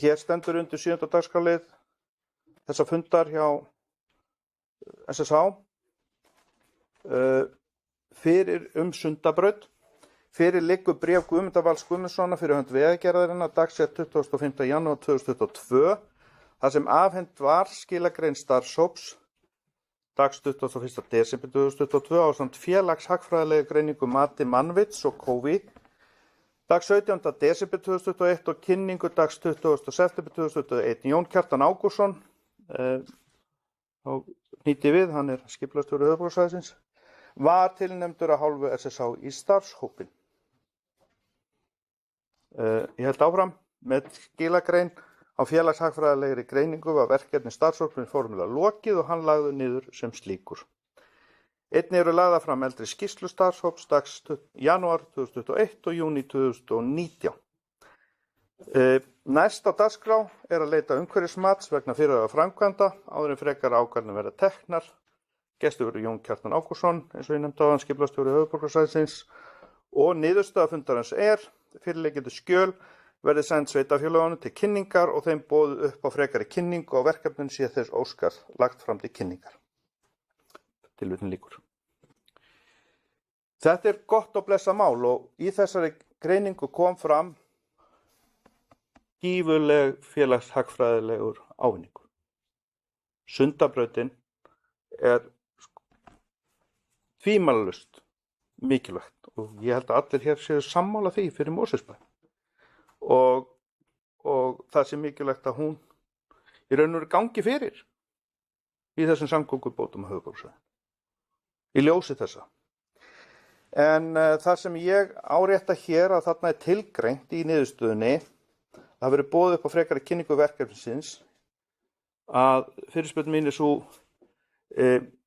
Hér stendur undir 7. dagskrárlið þessa fundar hjá SSH fyrir Sundabraut. Fyrir liggur bréf Guðmundar Vals Guðmundssonar fyrir hönd Vegagerðarinnar dagsett 25. janúar 2022 þar sem afhent var skilagrein starfshóps dags 21. desember 2022 ásamt félagshagfræðilegu greiningu mati Mannvits og COVID dags 17. desember 2021 og kynningu dags 20. september 2021. Jón Kjartan Ágústsson, þá hnýtti við, hann er skipulagsstjóri höfuðborgarsvæðisins, var tilnefndur af hálfu SSH í starfshópinn. Ég held áfram með skilagrein á félagshagfræðilegri greiningu var verkefni starfshópsins formulega lokið og hann lagður niður sem slíkur. Einnig eru lagðar fram eldri skýrslu starfshóps dags janúar 2021 og júní 2019. Næst á dagskrá er að leita umhverfismats vegna fyrirhugaðra framkvæmda áður en frekari ákvarðanir verða teknar. Gestur verður Jón Kjartan Ágústsson, eins og ég nefndi áðan, skipulagsstjóri höfuðborgarsvæðisins og niðurstaða fundarins fyrirliggjandi skjöl verði send sveitarfélögunum til kynningar og þeim boðið upp á frekari kynningu og verkefnin sé þess óskar lagt fram til kynningar. Tilvitnun lýkur. Þetta er gott og blessað mál og í þessari greiningu kom fram gífurleg félagshagfræðilegur ávinningur. Sundabrautin er tvímælalaust mikilvægt og ég held að allir hér séu sammála því fyrir Mosfellsbæ. Og það sé mikilvægt að hún í raun og veru gangi fyrir í þessum samgöngubótum á höfuðborgarsvæðinu. Í ljósi þessa. En það sem ég árétta hér að þarna er tilgreint í niðurstöðunni, það verið boðið upp á frekari kynningu verkefnisins, að fyrirspurn mín er svo,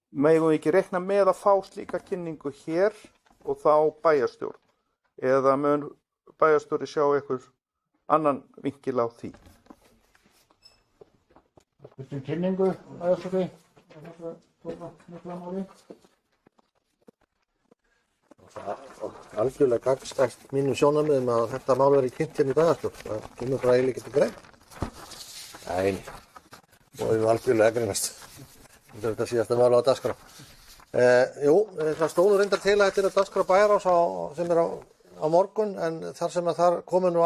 megum við ekki reikna með að fá slíka kynningu hér og þá bæjarstjórn, eða mun bæjarstjóri sjá einhver annan vinkil á því? Þetta kynningu bæjarstjóri á þessu stóra mikla máli. Algjörlega gagnstætt mínum sjónarmiðum að þetta mál verið kynnt hérna í bæjarstjórn. Það kemur bara eiginlega ekki til greina. Nei, og við erum algjörlega grínast. Þetta er síðasta mál á dagskrá. Jú, það stóðu reyndar til að þetta er á dagskrá Bæjarráðs sem er á morgun, en þar sem að þar komu nú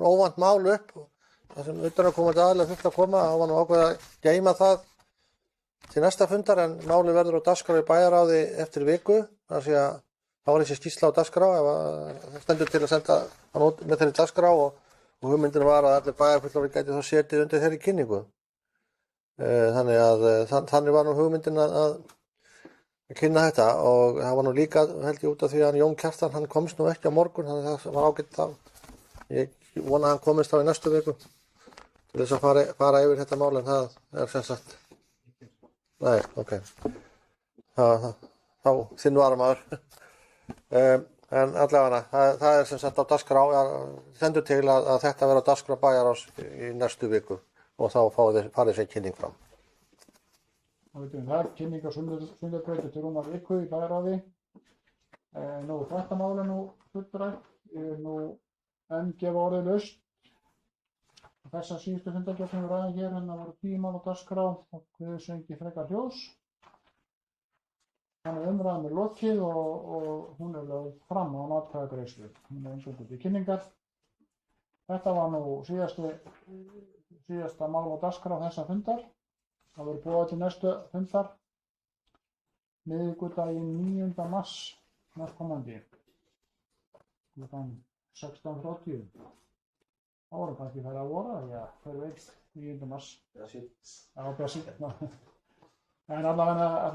óvænt mál upp, þar sem utanaðkomandi aðilar þurfti að koma, þá var nú ákveðið að geyma það til næsta fundar, en málið verður á dagskrá í Bæjarráði eftir viku. Þar sé að þá var þessi skýrsla á dagskrá, það stendur til að senda hann út með þeirri dagskrá og hugmyndin var að allir bæjarfulltrúar gætu þá setið undir þeirri kynningu. Þannig var nú hugmyndin að kynna þetta, og það var nú líka held ég út af því að Jón Kjartan hann komst nú ekki á morgun, þannig að það var ágætt þá. Ég vona að hann komist þá í næstu viku til þess að fara yfir þetta mál, en það er sem sagt, nei, ok, þá þinn varamaður. En allavega, það er sem sagt á dagskrá, stendur til að þetta verður á dagskrá Bæjarráðs í næstu viku og þá farið þessi kynning fram. Það er kynning á Sundabrautar til rúmar viku í Bæjarráði. Nú þetta mál er nú fullrætt, nú enn gefa orðið laust. Þessar síðustu fundargerð sem við ræðum hér, hérna voru 10 mál á dagskrá og við sengi frekar hljós. Þannig umræðan er lokið og hún er lögð fram á atkvæðagreiðslu. Hún er eingöngu til kynningar. Þetta var nú síðasta mál á dagskrá þessa fundar. Það verður boðað til næstu fundar miðvikudaginn 9. mars næstkomandi klukkan 16:30. Þá voru kannski farið að vora, já, hver veit, 9. mars. Já, björnsinn. En allavega